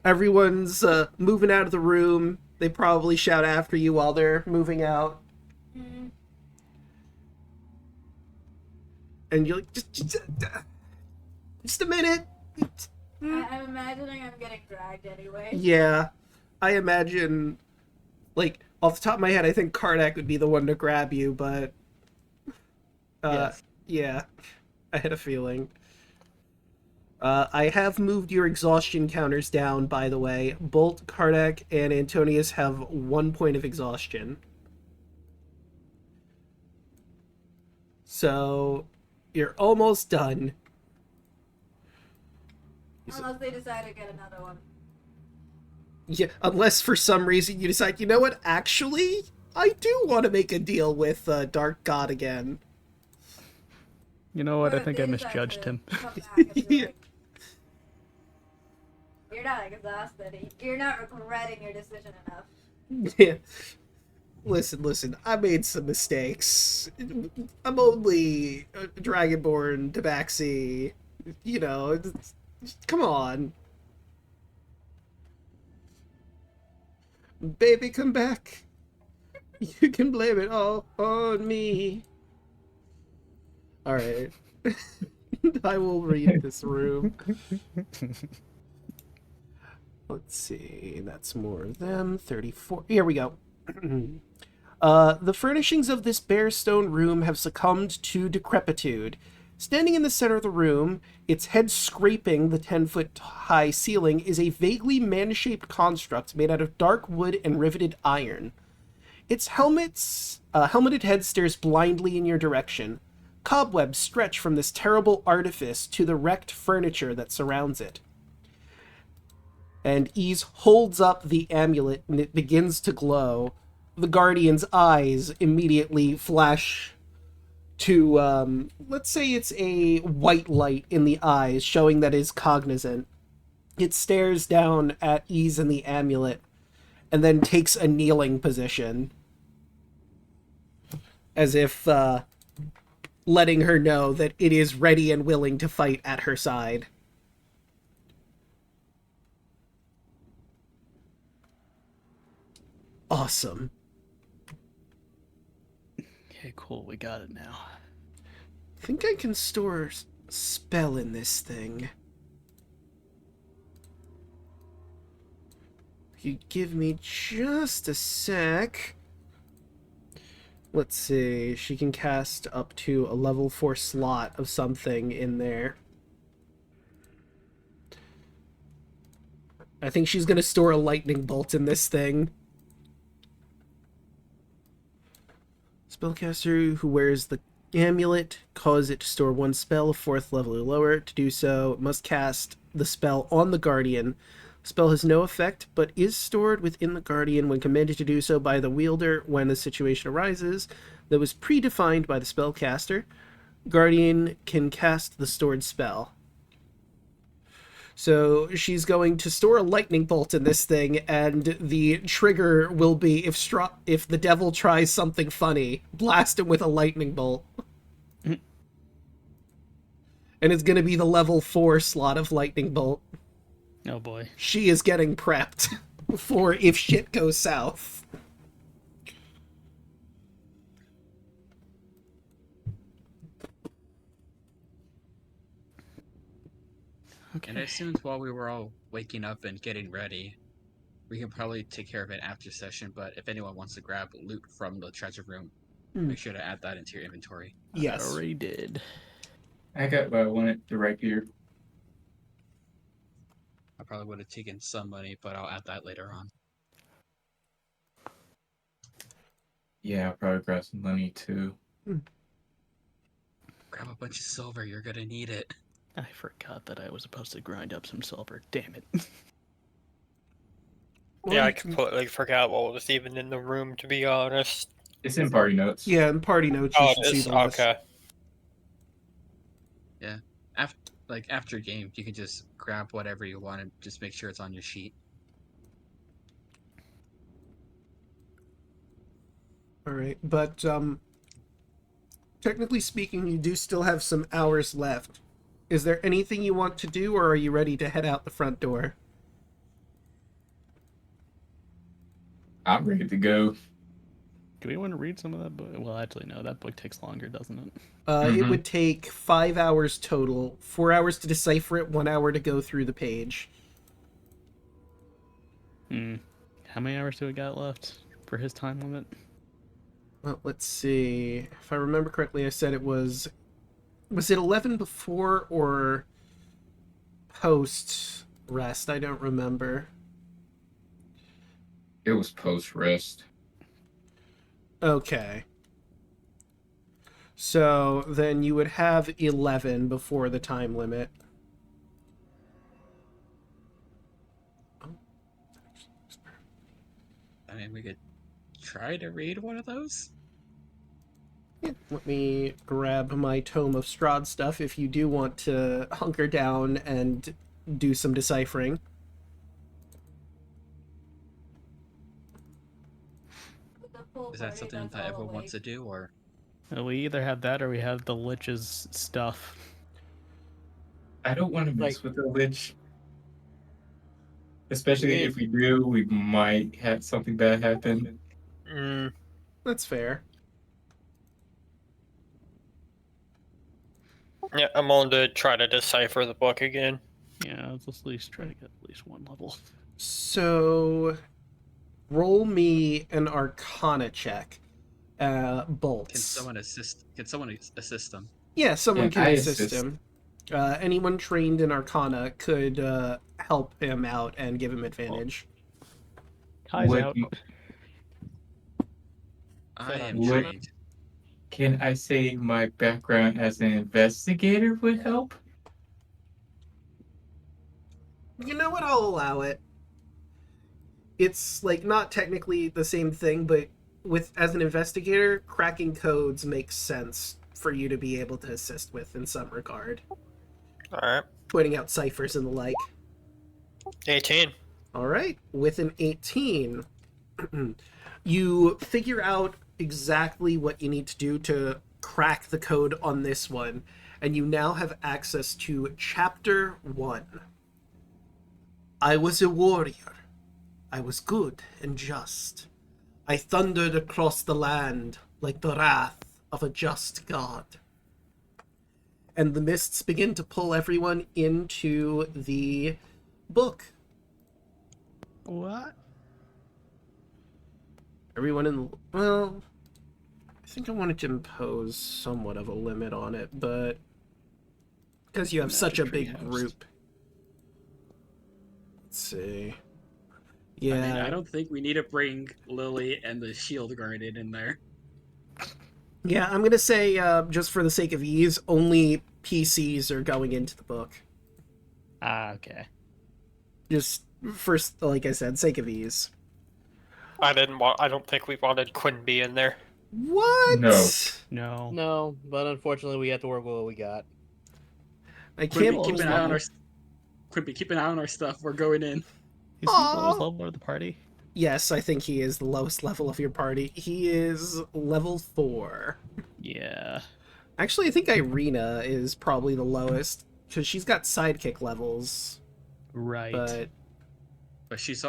S1: everyone's moving out of the room. They probably shout after you while they're moving out.
S2: Mm.
S1: And you're like, just a minute.
S2: I'm imagining I'm getting dragged anyway.
S1: Yeah, I imagine, off the top of my head, I think Kardak would be the one to grab you, but,
S5: Yes.
S1: Yeah, I had a feeling. I have moved your exhaustion counters down, by the way. Bolt, Kardak, and Antonius have 1 point of exhaustion. So, you're almost done.
S2: Unless they decide to get another one.
S1: Yeah, unless for some reason you decide, you know what, actually, I do want to make a deal with Dark God again.
S3: You know what?
S2: Or
S3: I
S2: if
S3: think
S2: they
S3: I
S2: decide
S3: misjudged
S2: to
S3: him.
S2: come back and be
S1: Yeah.
S2: like, you're not exhausted. You're not regretting your decision enough.
S1: Yeah. Listen, I made some mistakes. I'm only Dragonborn, Tabaxi, you know, come on. Baby, come back. You can blame it all on me. Alright. I will read this room. Let's see, that's more of them. 34. Here we go. The furnishings of this bare stone room have succumbed to decrepitude. Standing in the center of the room, its head scraping the 10-foot-high ceiling, is a vaguely man-shaped construct made out of dark wood and riveted iron. Its helmeted head stares blindly in your direction. Cobwebs stretch from this terrible artifice to the wrecked furniture that surrounds it. And Ys holds up the amulet, and it begins to glow. The Guardian's eyes immediately flash to, let's say it's a white light in the eyes, showing that it's cognizant. It stares down at Ys and the amulet, and then takes a kneeling position. As if, letting her know that it is ready and willing to fight at her side. Awesome.
S3: Okay, cool. We got it now.
S1: I think I can store a spell in this thing. If you give me just a sec. Let's see. She can cast up to a level 4 slot of something in there. I think she's going to store a lightning bolt in this thing. Spellcaster who wears the amulet cause it to store one spell, 4th level or lower. To do so, it must cast the spell on the Guardian. The spell has no effect, but is stored within the Guardian when commanded to do so by the wielder when a situation arises that was predefined by the spellcaster. Guardian can cast the stored spell. So she's going to store a lightning bolt in this thing, and the trigger will be if the devil tries something funny, blast him with a lightning bolt. And it's going to be the level 4 slot of lightning bolt.
S3: Oh boy.
S1: She is getting prepped for if shit goes south.
S3: Okay.
S5: And I assumed while we were all waking up and getting ready, we can probably take care of it after session, but if anyone wants to grab loot from the treasure room, make sure to add that into your inventory.
S1: Yes.
S3: I already did.
S4: I got what I wanted right here.
S5: I probably would have taken some money, but I'll add that later on.
S4: Yeah, I'll probably grab some money too.
S5: Grab a bunch of silver, you're gonna need it.
S3: I forgot that I was supposed to grind up some silver. Damn it.
S7: Yeah, I completely forgot what was even in the room, to be honest.
S4: It's in party notes.
S1: Yeah, in party notes you should see the list.
S7: Okay.
S5: Yeah. After game, you can just grab whatever you want and just make sure it's on your sheet.
S1: Alright, but, technically speaking, you do still have some hours left. Is there anything you want to do, or are you ready to head out the front door?
S4: I'm ready to go.
S3: Do we want to read some of that book? Well, actually, no. That book takes longer, doesn't it?
S1: It would take 5 hours total. 4 hours to decipher it, 1 hour to go through the page.
S3: How many hours do we got left for his time limit?
S1: Well, let's see. If I remember correctly, I said it was... Was it 11 before or post rest? I don't remember.
S4: It was post rest.
S1: Okay. So then you would have 11 before the time limit.
S5: mean, we could try to read one of those.
S1: Yeah, let me grab my Tome of Strahd stuff if you do want to hunker down and do some deciphering.
S2: The full
S5: Is that
S2: party
S5: something
S2: that's
S5: that
S2: all
S5: everyone wants to
S2: awake.
S5: do, or
S3: We either have that or we have the Lich's stuff.
S4: I don't want to mess
S6: Like-
S4: with the Lich. Especially if we do, we might have something bad happen.
S7: Mm,
S1: That's fair.
S7: yeah, I'm on to try to decipher the book again.
S3: Yeah, let's at least try to get at least one level.
S1: So, roll me an Arcana check. Bolts.
S5: can someone assist? Can someone assist them?
S1: Yeah, someone
S4: Can
S1: can
S4: I
S1: assist
S4: assist?
S1: him. Anyone trained in Arcana could help him out and give him advantage.
S3: Kai's
S4: Would-
S3: out.
S5: I am
S4: Would-
S5: trained.
S4: Can I say my background as an investigator would help?
S1: You know what? I'll allow it. It's like not technically the same thing, but with as an investigator, cracking codes makes sense for you to be able to assist with in some regard.
S7: Alright.
S1: Pointing out ciphers and the like.
S7: 18.
S1: All right, with an 18, you figure out exactly what you need to do to crack the code on this one, and you now have access to Chapter 1. I was a warrior. I was good and just. I thundered across the land like the wrath of a just god. And the mists begin to pull everyone into the book.
S3: What?
S1: Everyone in... Well, I think I wanted to impose somewhat of a limit on it, but... Because you have such a
S3: Magic
S1: big
S3: Treehouse.
S1: group. Let's see.
S5: I
S1: Yeah.
S5: mean, I don't think we need to bring Lily and the Shield Guardian in there.
S1: Yeah, I'm gonna say, just for the sake of ease, only PCs are going into the book.
S3: Ah, okay.
S1: Just, first, like I said, sake of ease.
S7: I don't think we wanted Quinby in there.
S1: What?
S4: No.
S3: No.
S6: No, but unfortunately, we have to work with what we got.
S1: I can't...
S5: Quimby, keep an eye on
S3: level.
S5: our. Quimby, keep an eye on our stuff. We're going in.
S3: Is he the
S1: Aw.
S3: lowest level of the party?
S1: Yes, I think he is the lowest level of your party. He is level 4.
S3: Yeah.
S1: Actually, I think Irina is probably the lowest, because she's got sidekick levels,
S3: Right.
S1: but...
S5: She's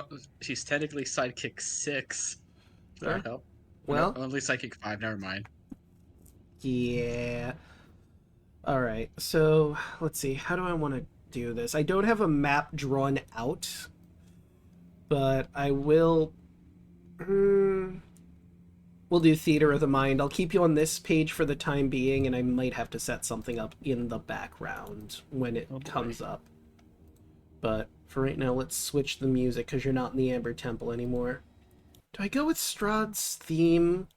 S5: technically sidekick 6. Does that
S1: Huh?
S5: help?
S1: Well,
S5: No, only sidekick 5. Never mind.
S1: yeah. Alright, so, let's see, how do I want to do this? I don't have a map drawn out, but I will... We'll do Theater of the Mind. I'll keep you on this page for the time being, and I might have to set something up in the background when it
S3: Oh boy.
S1: comes up. But for right now, let's switch the music, because you're not in the Amber Temple anymore. Do I go with Strahd's theme?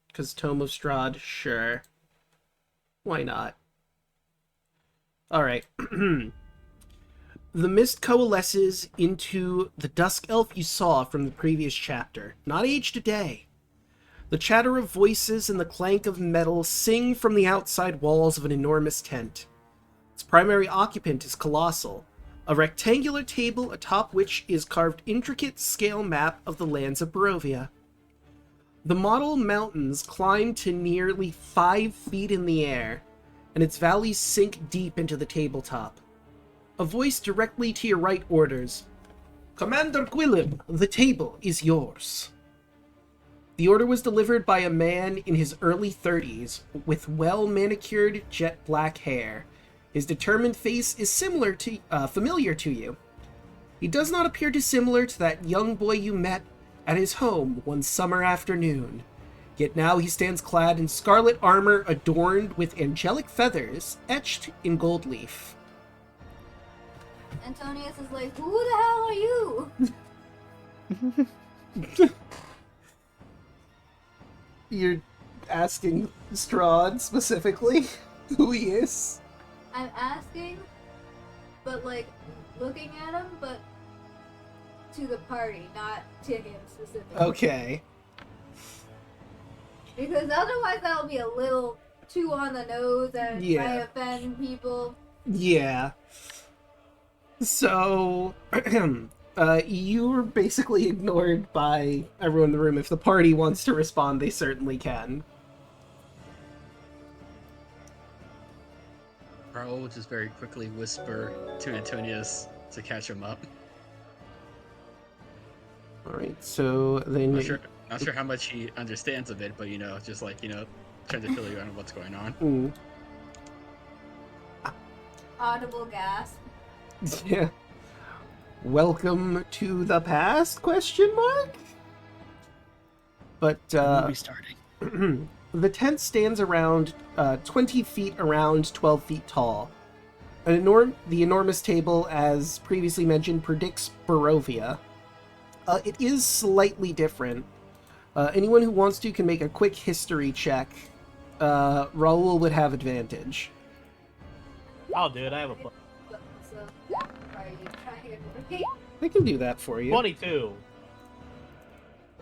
S1: Because Tome of Strahd? Sure. Why not? Alright. The mist coalesces into the dusk elf you saw from the previous chapter, not aged a day. The chatter of voices and the clank of metal sing from the outside walls of an enormous tent. Its primary occupant is colossal, a rectangular table atop which is carved intricate scale map of the lands of Barovia. The model mountains climb to nearly 5 feet in the air, and its valleys sink deep into the tabletop. A voice directly to your right orders, "Commander Gwilym, the table is yours." The order was delivered by a man in his early 30s with well-manicured jet black hair. His determined face is familiar to you. He does not appear dissimilar to that young boy you met at his home one summer afternoon. Yet now he stands clad in scarlet armor adorned with angelic feathers etched in gold leaf.
S2: Antonius is like, who the hell are you?
S1: You're asking Strahd specifically who he is?
S2: I'm asking, but like looking at him, but to the party, not to him specifically.
S1: Okay.
S2: Because otherwise that'll be a little too on the nose and
S1: Yeah.
S2: might offend people.
S1: Yeah. So, you're basically ignored by everyone in the room. If the party wants to respond, they certainly can.
S5: Raoul will just very quickly whisper to Antonius to catch him up.
S1: Alright, so then...
S5: Not sure how much he understands of it, but just like, trying to fill you in on what's going on.
S1: Mm.
S2: Audible gasp.
S1: Yeah. Welcome to the past, question mark? But,
S3: Movie starting.
S1: the tent stands around 20 feet around, 12 feet tall. The enormous table, as previously mentioned, predicts Barovia. It is slightly different. Anyone who wants to can make a quick history check. Raoul would have advantage.
S6: I'll do it. I have a plus.
S2: So, are you trying to repeat?
S1: I can do that for you.
S6: 22.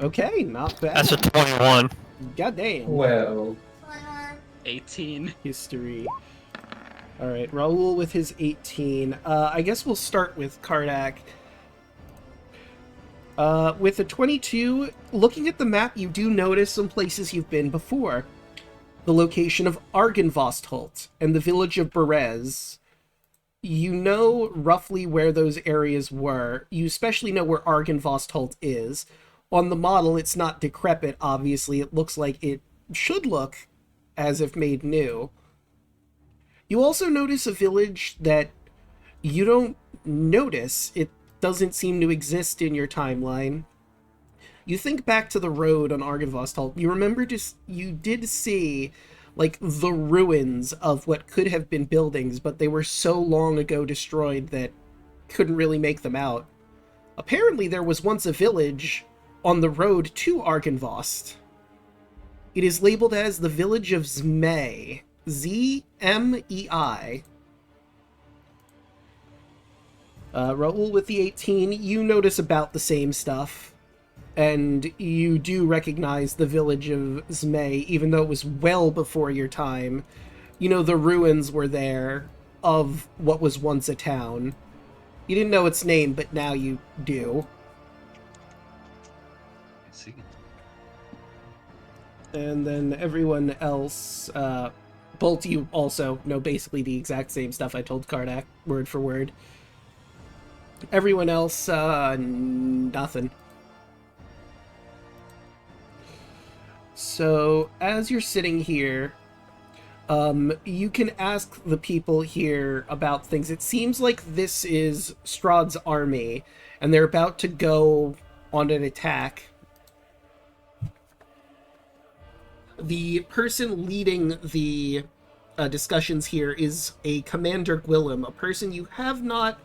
S1: Okay, not bad.
S7: That's a 21.
S1: Goddamn.
S4: Well,
S5: 18.
S1: History. Alright, Raoul with his 18. I guess we'll start with Kardak. With a 22, looking at the map, you do notice some places you've been before. The location of Argynvostholt and the village of Berez. You know roughly where those areas were. You especially know where Argynvostholt is. On the model, it's not decrepit, obviously. It looks like it should look as if made new. You also notice a village that you don't notice. It doesn't seem to exist in your timeline. You think back to the road on Argynvostholt. You remember you did see, like, the ruins of what could have been buildings, but they were so long ago destroyed that couldn't really make them out. Apparently there was once a village on the road to Argynvost. It is labeled as the village of Zmei. Z-M-E-I. Raoul with the 18, you notice about the same stuff. And you do recognize the village of Zmei, even though it was well before your time. You know, the ruins were there of what was once a town. You didn't know its name, but now you do.
S5: I see.
S1: And then everyone else, Bolt, you also know basically the exact same stuff I told Kardak, word for word. Everyone else, nothing. So, as you're sitting here, you can ask the people here about things. It seems like this is Strahd's army, and they're about to go on an attack. The person leading the discussions here is a Commander Gwillem, a person you have not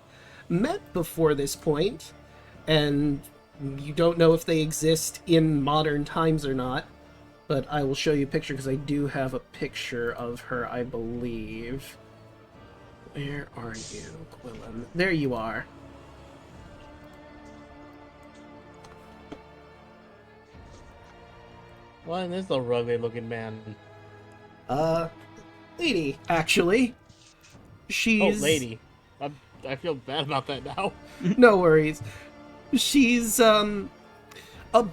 S1: met before this point, and you don't know if they exist in modern times or not. But I will show you a picture, because I do have a picture of her, I believe. Where are you, Gwillem? There you are.
S6: Well, this is a rugged looking man.
S1: Lady, actually. She's...
S6: Oh, lady. I feel bad about that now.
S1: No worries. She's, a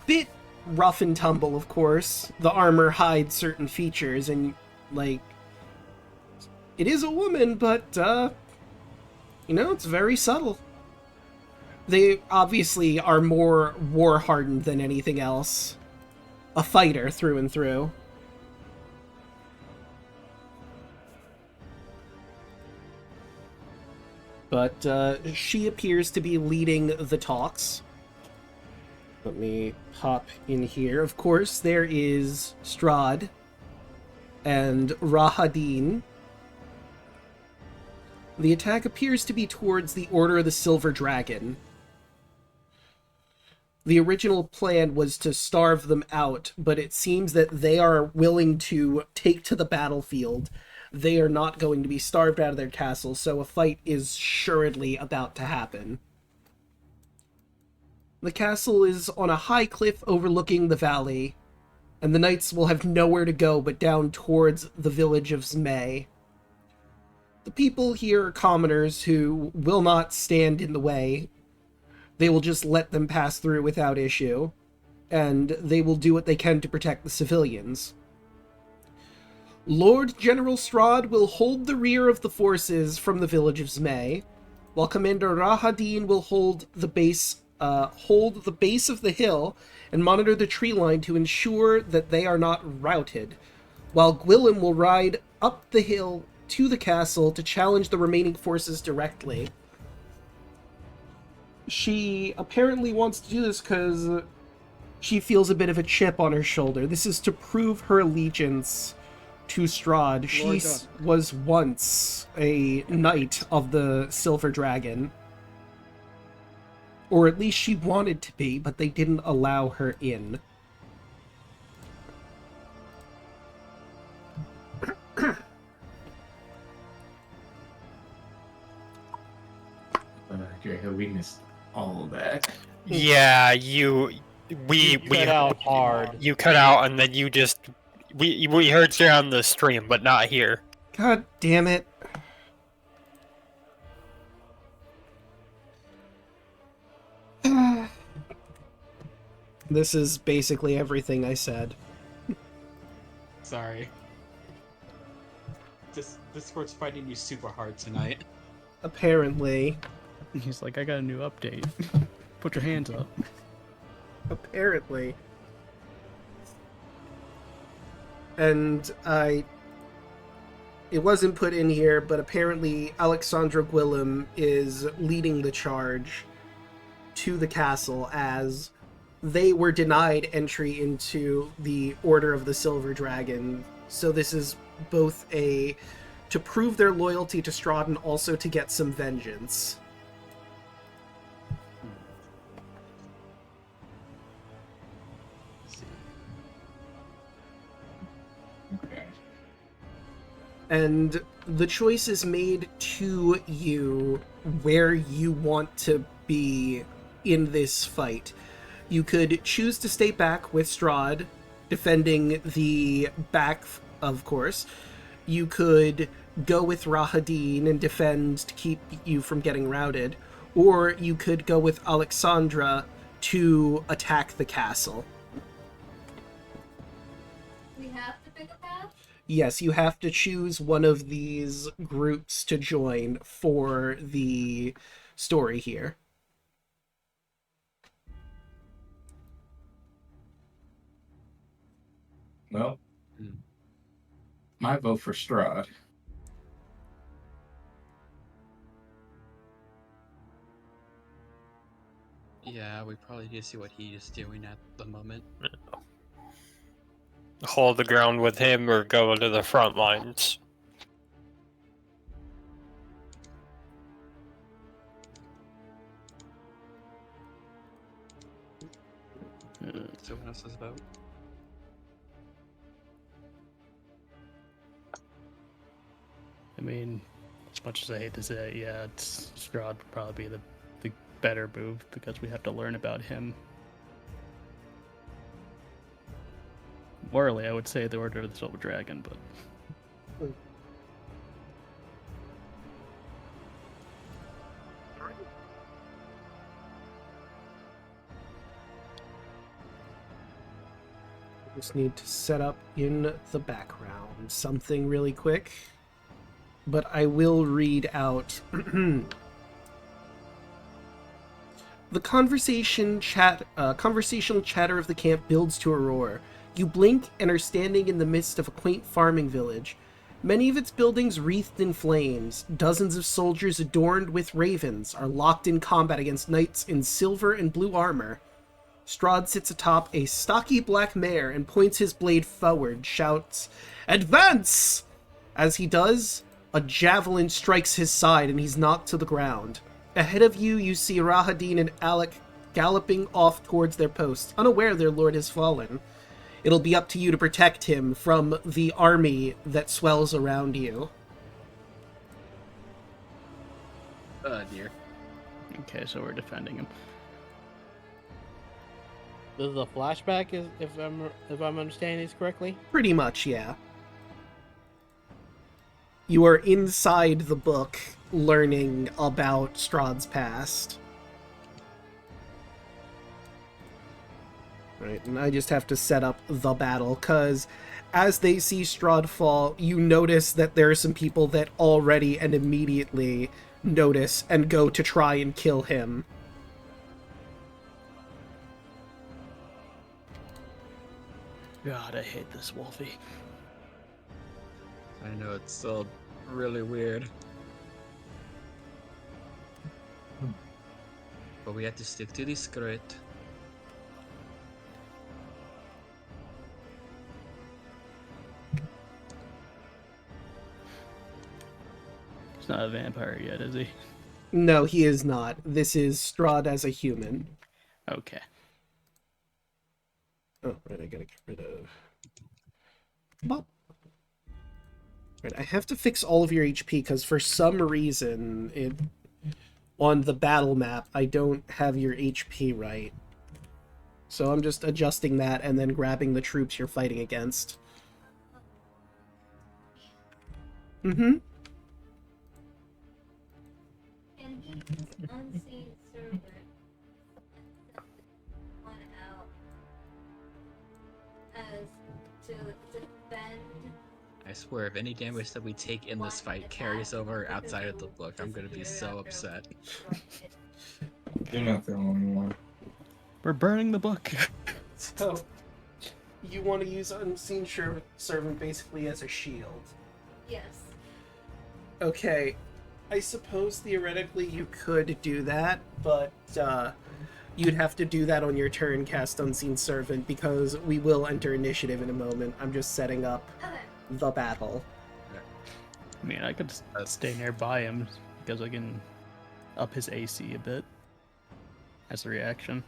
S1: bit rough and tumble, of course. The armor hides certain features, and, like, it is a woman, but, it's very subtle. They obviously are more war-hardened than anything else. A fighter through and through. But, she appears to be leading the talks. Let me pop in here. Of course, there is Strahd and Rahadin. The attack appears to be towards the Order of the Silver Dragon. The original plan was to starve them out, but it seems that they are willing to take to the battlefield. They are not going to be starved out of their castle, so a fight is assuredly about to happen. The castle is on a high cliff overlooking the valley, and the knights will have nowhere to go but down towards the village of Zmei. The people here are commoners who will not stand in the way. They will just let them pass through without issue, and they will do what they can to protect the civilians. Lord General Strahd will hold the rear of the forces from the village of Zmei, while Commander Rahadin will hold the base of the hill and monitor the tree line to ensure that they are not routed, while Gwillem will ride up the hill to the castle to challenge the remaining forces directly. She apparently wants to do this because she feels a bit of a chip on her shoulder. This is to prove her allegiance to Strahd. She was once a knight of the Silver Dragon. Or at least she wanted to be, but they didn't allow her in.
S4: Draco, we missed all of that.
S7: Yeah, we
S6: cut out hard.
S7: You cut out, and then you just we heard you on the stream, but not here.
S1: God damn it. This is basically everything I said.
S5: Sorry. Discord's fighting you super hard tonight.
S1: Apparently.
S3: He's like, I got a new update. Put your hands up.
S1: Apparently. And it wasn't put in here, but apparently Alexandra Gwillem is leading the charge to the castle as they were denied entry into the Order of the Silver Dragon. So this is both to prove their loyalty to Strahd and also to get some vengeance.
S4: Okay.
S1: And the choice is made to you where you want to be in this fight. You could choose to stay back with Strahd, defending the back, of course. You could go with Rahadin and defend to keep you from getting routed. Or you could go with Alexandra to attack the castle.
S2: We have to pick a path?
S1: Yes, you have to choose one of these groups to join for the story here.
S4: Well, my vote for Strahd.
S5: Yeah, we probably need to see what he is doing at the moment.
S7: Hold the ground with him or go into the front lines.
S5: So what else is vote?
S3: I mean, as much as I hate to say it, yeah, Strahd would probably be the better move because we have to learn about him. Morally, I would say the Order of the Silver Dragon, but
S1: just need to set up in the background something really quick. But I will read out the conversational chatter of the camp builds to a roar. You blink and are standing in the midst of a quaint farming village. Many of its buildings wreathed in flames. Dozens of soldiers adorned with ravens are locked in combat against knights in silver and blue armor. Strahd sits atop a stocky black mare and points his blade forward, shouts, "Advance!" As he does, a javelin strikes his side and he's knocked to the ground. Ahead of you, you see Rahadin and Alec galloping off towards their posts, unaware their lord has fallen. It'll be up to you to protect him from the army that swells around you.
S5: Oh dear.
S3: okay, so we're defending him.
S6: This is a flashback, if I'm understanding this correctly.
S1: Pretty much, yeah. You are inside the book, learning about Strahd's past. Right, and I just have to set up the battle, because as they see Strahd fall, you notice that there are some people that already and immediately notice and go to try and kill him.
S3: God, I hate this Wolfie.
S5: I know, it's still really weird. But we have to stick to the script.
S3: He's not a vampire yet, is he?
S1: No, he is not. This is Strahd as a human.
S3: Okay.
S1: Oh, right, I gotta get rid of... Bop. Right, I have to fix all of your HP, because for some reason, on the battle map, I don't have your HP right. So I'm just adjusting that and then grabbing the troops you're fighting against. Mm-hmm.
S2: Can he use unseen servant one out as to defend?
S5: I swear, if any damage that we take in this fight carries over outside of the book, I'm gonna be so upset.
S4: You're not the only one.
S3: We're burning the book.
S1: So, you want to use Unseen Servant basically as a shield.
S2: Yes.
S1: Okay, I suppose theoretically you could do that, but you'd have to do that on your turn, cast Unseen Servant, because we will enter initiative in a moment. I'm just setting up
S2: Okay.
S1: the battle.
S3: I mean, I could stay nearby him because I can up his AC a bit as a reaction.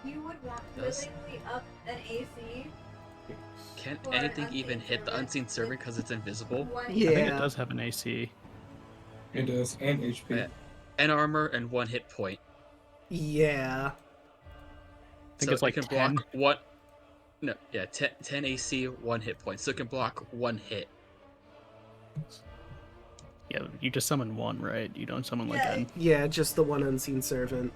S2: You would want
S5: Does-
S2: willingly up an AC.
S5: Can't
S2: Or
S5: anything
S2: unseen
S5: even hit the
S2: servant
S5: unseen servant because it's invisible?
S2: One
S3: I think it
S1: Yeah.
S3: does have an AC.
S4: It does, and HP.
S5: Yeah. And armor and 1 hit point.
S1: Yeah.
S3: think
S5: So
S3: it's like
S5: it can
S3: 10.
S5: block one. No, yeah, 10 AC, 1 hit point. So it can block 1 hit.
S3: Yeah, you just summon one, right? You don't summon like
S2: Yeah.
S3: an.
S1: Yeah, just the one Unseen Servant.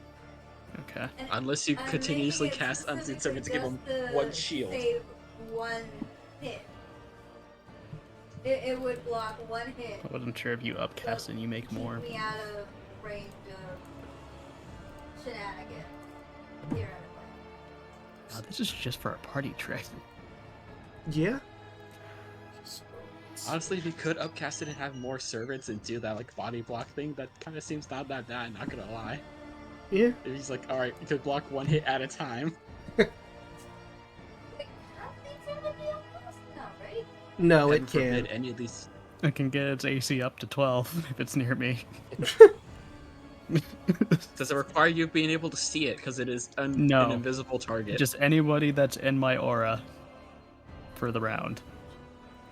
S3: Okay.
S2: And
S5: Unless you
S2: I'm
S5: continuously
S2: making it
S5: cast unseen servant to give him
S2: specifically just
S5: 1
S2: to
S5: shield.
S2: Save 1 hit. It would block 1 hit.
S3: I wasn't sure if you upcast and you make
S2: Keep
S3: more.
S2: me out of range of shenanigans. Theoretically.
S3: Oh, this is just for a party trick.
S1: Yeah.
S5: Honestly, if you could upcast it and have more servants and do that like body block thing, that kind of seems not that bad, not gonna lie.
S1: Yeah.
S5: If he's like, alright, you could block 1 hit at a time.
S2: Wait, how things are gonna be almost now, right?
S1: No,
S5: Heaven
S1: it
S5: forbid
S1: can't.
S5: any of these.
S3: I can get its AC up to 12 if it's near me.
S5: Does it require you being able to see it because it is
S3: No.
S5: an invisible target?
S3: Just anybody that's in my aura for the round.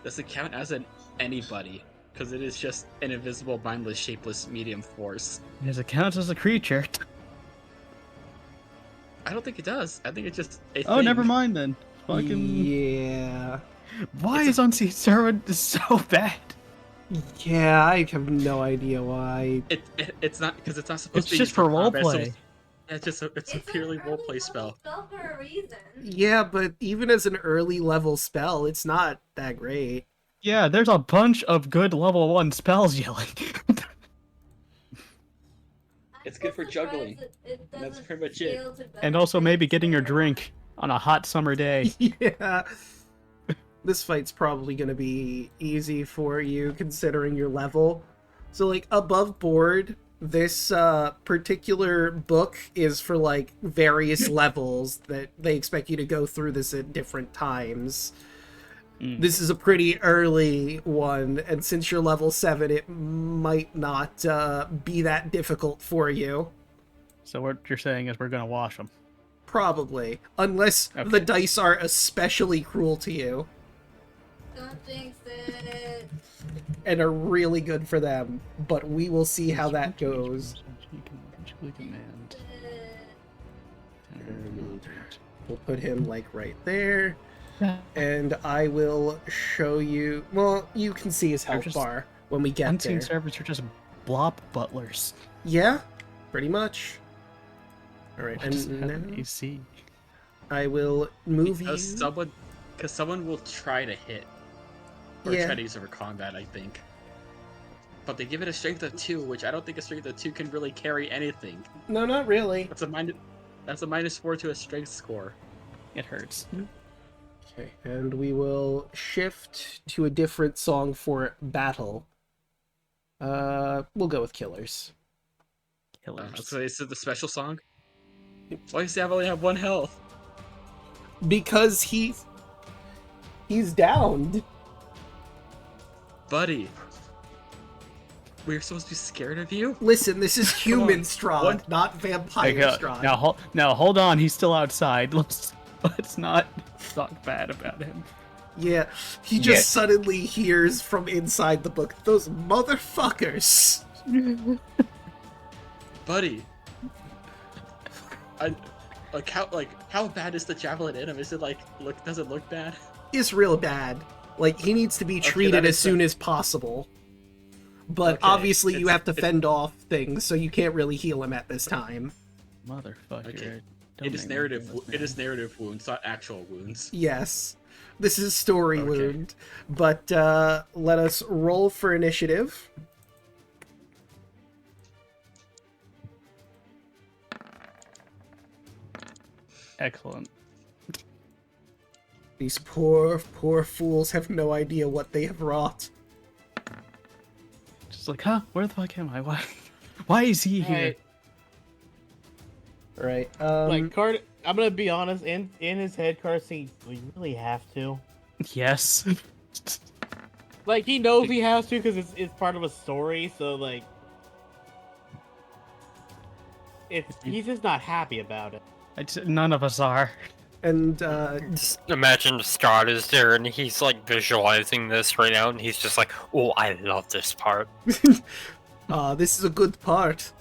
S5: Does it count as an anybody? Because it is just an invisible, mindless, shapeless medium force.
S3: Does it count as a creature?
S5: I don't think it does. I think it's just a
S3: Oh,
S5: thing.
S3: never mind then. Fucking.
S1: Yeah.
S3: Why
S5: It's
S3: is Unseen Servant so bad?
S1: Yeah, I have no idea why.
S5: It's not because it's not supposed
S3: It's
S5: to be
S3: just
S5: used
S3: for
S5: combat, so
S3: roleplay.
S5: it's just it's a
S2: an
S5: purely
S2: early
S5: roleplay
S2: level
S5: spell.
S2: for a reason.
S1: Yeah, but even as an early level spell, it's not that great.
S3: Yeah, there's a bunch of good level 1 spells yelling.
S5: It's good for juggling.
S2: It
S5: That's
S2: doesn't
S5: pretty much it.
S2: scale to
S3: And also
S2: benefit
S3: maybe getting your
S2: the-
S3: drink on a hot summer day.
S1: Yeah. This fight's probably going to be easy for you considering your level. So, like, above board, this particular book is for, like, various levels that they expect you to go through this at different times. This is a pretty early one, and since you're level 7, it might not be that difficult for you.
S3: So what you're saying is we're gonna wash them.
S1: Probably. Unless
S3: Okay.
S1: the dice are especially cruel to you
S2: Don't jinx it.
S1: and are really good for them. But we will see how that goes.
S3: You can eventually command.
S1: And we'll put him like right there.
S3: Yeah.
S1: And I will show you. Well, you can see his health
S3: just
S1: bar when we get
S3: Unseen
S1: there.
S3: servants are just blob butlers.
S1: Yeah, pretty much. All right,
S3: What does it
S1: and
S3: have an
S1: now
S3: AC?
S1: I will move
S5: Because
S1: you.
S5: someone will try to hit. Or
S1: Yeah.
S5: try to use it for combat, I think. But they give it a strength of 2, which I don't think a strength of 2 can really carry anything.
S1: No, not really.
S5: That's a -4 to a strength score.
S3: It hurts.
S1: Okay, and we will shift to a different song for battle. We'll go with Killers.
S3: Killers.
S5: So is it the special song? Why does Savoie only have 1 health?
S1: Because he's downed.
S5: Buddy. We're supposed to be scared of you?
S1: Listen, this is human
S5: on,
S1: Strahd,
S5: what?
S1: not vampire Strahd.
S3: Now hold on. He's still outside. Let's not talk bad about him.
S1: Yeah, he just
S4: Yes.
S1: suddenly hears from inside the book, those motherfuckers.
S5: Buddy. How bad is the javelin in him? Is it does it look bad?
S1: It's real bad. Like, he needs to be
S5: Okay,
S1: treated
S5: that
S1: as
S5: is
S1: soon as possible. But
S5: Okay,
S1: obviously you
S5: it's-
S1: have to fend off things, so you can't really heal him at this time.
S3: Motherfucker.
S5: Okay.
S3: Don't
S5: It is
S3: make me
S5: narrative.
S3: do this,
S5: It is
S3: man.
S5: narrative wounds, not actual wounds.
S1: Yes. This is story
S5: Okay.
S1: wound. But let us roll for initiative.
S3: Excellent.
S1: These poor fools have no idea what they have wrought.
S3: Just like, huh? Where the fuck am I? Why is he here?
S6: Hey,
S1: Alright,
S6: like Card, I'm gonna be honest. In his head, Card's thinking, "Do you really have to?"
S3: Yes.
S6: Like he knows he has to because it's part of a story. So like, he's just not happy about it.
S3: None of us are.
S1: and
S7: Just imagine Strahd is there and he's like visualizing this right now, and he's just like, "Oh, I love this part."
S1: this is a good part.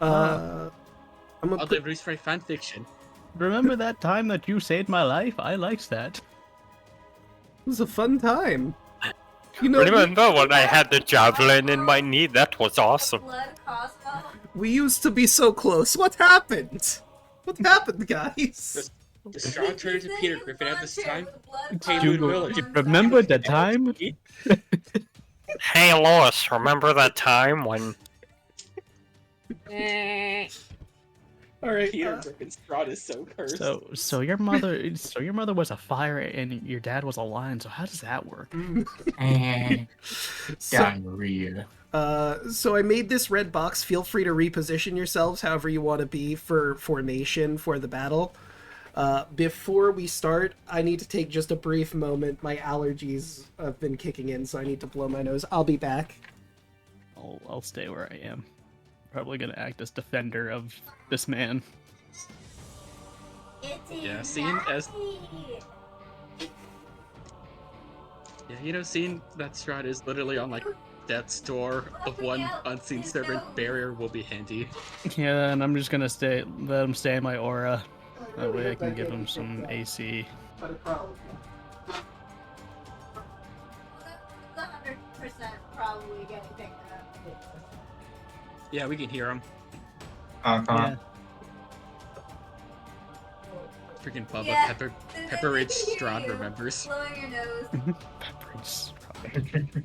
S1: I'm gonna
S5: Oh, they've released fan fiction.
S3: Remember that time that you saved my life? I liked that.
S1: It was a fun time. You know,
S7: Remember when I had the javelin in my knee? That was awesome.
S2: Blood Cosmo.
S1: we used to be so close. What happened? What happened, guys?
S5: The Strahd turned into Peter Griffin at this time.
S3: Dude,
S5: Village.
S3: remember the time?
S7: Hey, Lois, remember that time when...
S1: All right.
S5: Peter Griffin Strahd is so cursed.
S3: So your mother was a fire and your dad was a lion. So how does that work?
S1: So,
S4: Diarrhea.
S1: so I made this red box. Feel free to reposition yourselves however you want to be for formation for the battle. Before we start, I need to take just a brief moment. My allergies have been kicking in, so I need to blow my nose. I'll be back.
S3: I'll stay where I am. Probably gonna act as defender of this man.
S5: Yeah, seeing as- seeing that Strahd is literally on death's door of one unseen servant barrier will be handy.
S3: Yeah, and I'm just gonna let him stay in my aura. That way I can give him some AC.
S2: 100% probably getting picked up.
S5: Yeah, we can hear him.
S3: Yeah.
S5: Freaking Bubba.
S2: Yeah.
S5: Pepper Ridge Strahd remembers.
S2: Blowing your nose.
S3: Peppers.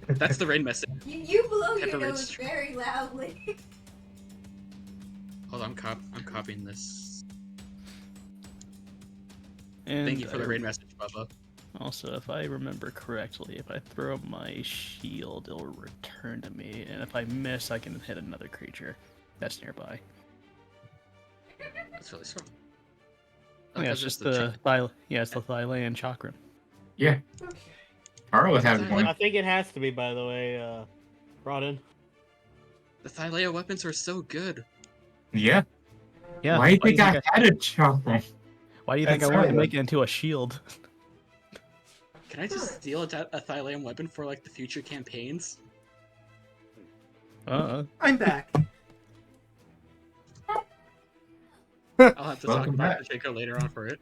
S5: That's the rain message.
S2: You blow
S5: Pepper
S2: your
S5: Ridge
S2: nose very loudly.
S5: Hold on, I'm copying this.
S3: And
S5: Thank you for the rain message, Bubba.
S3: Also, if I remember correctly, if I throw my shield, it'll return to me, and if I miss, I can hit another creature that's nearby.
S5: That's really strong.
S3: Yeah, it's just the Thylean chakra.
S4: Yeah. Carl would have
S5: That's
S4: one.
S6: I think it has to be, by the way, brought in.
S5: The Thylea weapons are so good.
S4: Yeah.
S3: Yeah.
S4: Why do you think I had a chopper?
S3: Why do you think
S4: That's
S3: I wanted to
S4: right.
S3: make it into a shield?
S5: Can I just steal a Thylean weapon for the future campaigns?
S3: Uh-uh.
S1: I'm back.
S5: to
S4: Welcome
S5: talk
S4: back.
S5: to Draco later on for it.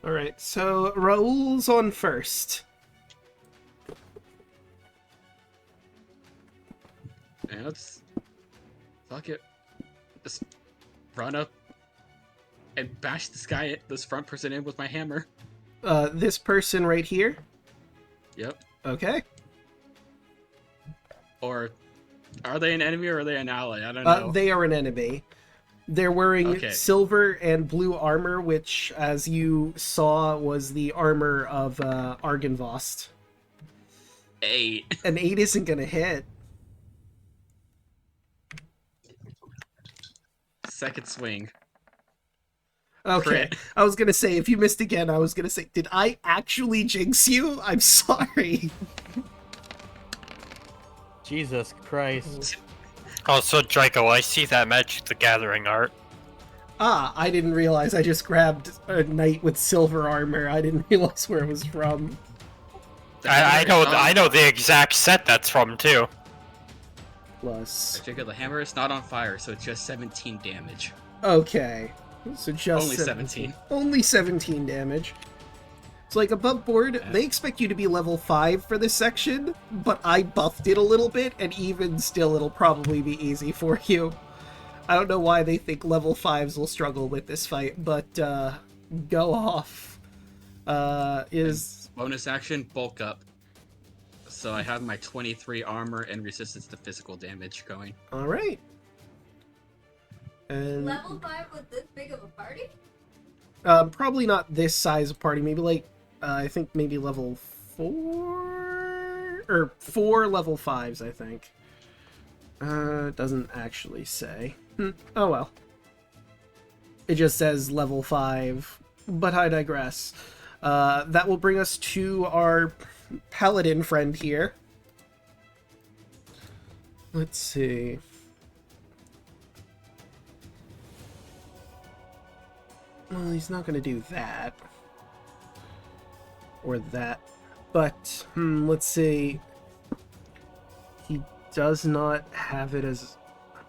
S1: All right, so Raoul's on first.
S5: And let's fuck it. Just run up and bash this front person in with my hammer.
S1: This person right here.
S5: Yep.
S1: Okay.
S5: Or are they an enemy or are they an ally? I don't know.
S1: They are an enemy. They're wearing
S5: Okay.
S1: silver and blue armor, which, as you saw, was the armor of Argynvost.
S5: 8.
S1: An 8 isn't gonna hit.
S5: Second swing.
S1: Okay.
S5: Crit.
S1: I was gonna say, if you missed again, I was gonna say, did I actually jinx you? I'm sorry.
S6: Jesus Christ.
S7: Also, Draco, I see that Magic the Gathering art.
S1: Ah, I didn't realize I just grabbed a knight with silver armor. I didn't realize where it was from.
S7: I know the exact set that's from too.
S1: Plus.
S5: Draco, the hammer is not on fire, so it's just 17 damage.
S1: Okay. So just
S5: Only 17.
S1: Only 17 damage. It's like above board,
S5: Yeah.
S1: they expect you to be level 5 for this section, but I buffed it a little bit, and even still it'll probably be easy for you. I don't know why they think level 5s will struggle with this fight, but go off. Is...
S5: Bonus action, bulk up. So I have my 23 armor and resistance to physical damage going.
S1: Alright. And
S2: Level 5 with this big of a party?
S1: probably not this size of party, maybe like, I think maybe level 4? Or 4 level 5s, I think. It doesn't actually say. Oh well. It just says level 5, but I digress. That will bring us to our paladin friend here. Let's see. Well, he's not going to do that. Or that. But, let's see. He does not have it as...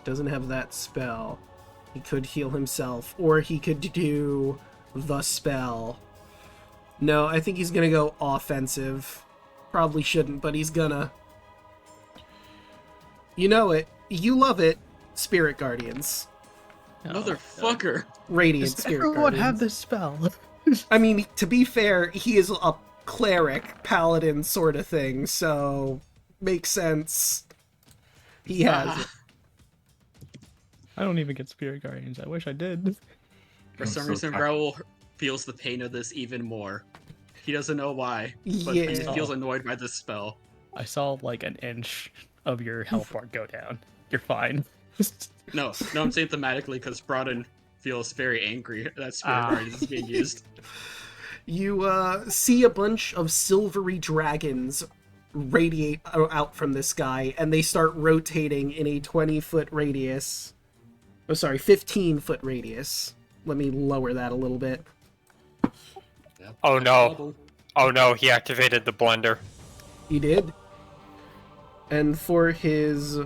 S1: doesn't have that spell. He could heal himself. Or he could do the spell. No, I think he's going to go offensive. Probably shouldn't, but he's gonna. You know it. You love it. Spirit Guardians.
S5: Motherfucker!
S1: Radiant
S3: Does
S1: Spirit
S3: everyone
S1: Guardians.
S3: have this spell?
S1: I mean, to be fair, he is a cleric, paladin sort of thing, so makes sense. He has it.
S3: I don't even get Spirit Guardians. I wish I did.
S5: For
S4: I'm
S5: some
S4: so
S5: reason,
S4: tired.
S5: Raoul feels the pain of this even more. He doesn't know why, but he
S1: Yeah.
S5: feels annoyed by this spell.
S3: I saw like an inch of your health bar go down. You're fine.
S5: No, I'm saying thematically because Broaden feels very angry that Spirit Guardians is being used.
S1: You see a bunch of silvery dragons radiate out from the sky, and they start rotating in a 20-foot radius. Oh, sorry, 15-foot radius. Let me lower that a little bit.
S5: Yep.
S7: Oh no.
S5: Bubble.
S7: Oh no, he activated the blender.
S1: He did. And for his...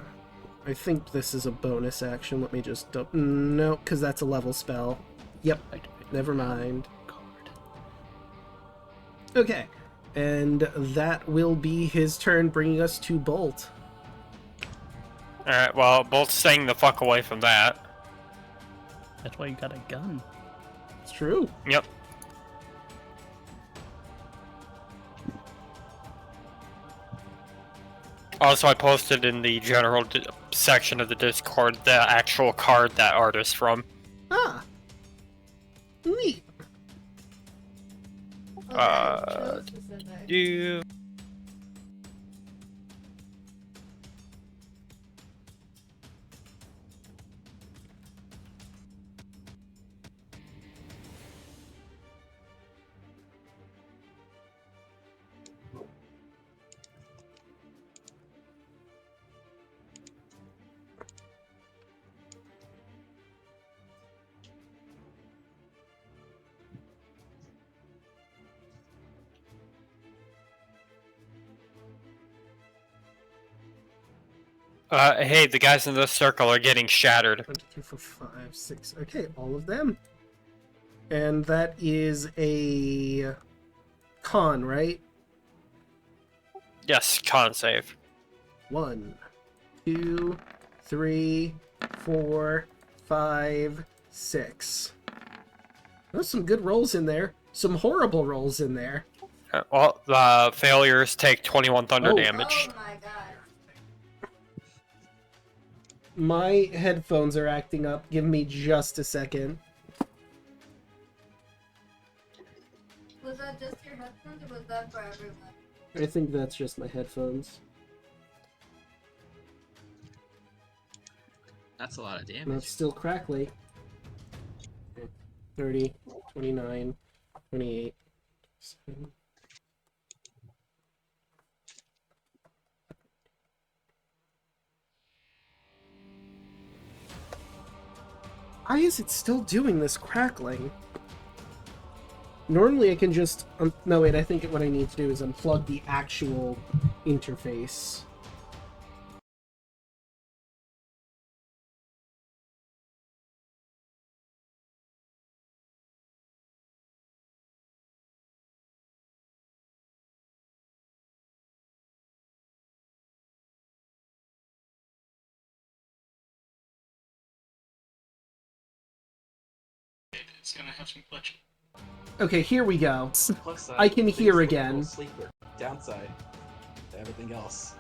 S1: I think this is a bonus action. Let me just... No, because that's a level spell. Yep, never mind. Okay, and that will be his turn, bringing us to Bolt.
S7: Alright, well, Bolt's staying the fuck away from that.
S3: That's why you got a gun.
S1: It's true.
S7: Yep. Also, I posted in the general section of the Discord the actual card that art is from.
S1: Ah. Neat.
S2: So specific.
S7: You. Hey, the guys in the circle are getting shattered.
S1: 1, 2, 3, 4, 5, 6. Okay, all of them. And that is a con, right?
S7: Yes, con save.
S1: 1, 2, 3, 4, 5, 6. There's some good rolls in there. Some horrible rolls in there.
S7: Well, the failures take 21 thunder
S1: Oh.
S7: damage.
S2: Oh my god.
S1: My headphones are acting up. Give me just a second.
S2: Was that just your headphones or was that for everyone?
S1: I think that's just my headphones.
S5: That's a lot of
S1: And
S5: damage.
S1: that's still crackly. 30, 29, 28. 7. Why is it still doing this crackling? Normally I can just... no, wait, I think what I need to do is unplug the actual interface.
S3: It's gonna have some glitch.
S1: Okay, here we go.
S5: Plus side,
S1: I can
S5: things
S1: hear
S5: look a
S1: again.
S5: little sleeker. Downside to everything else.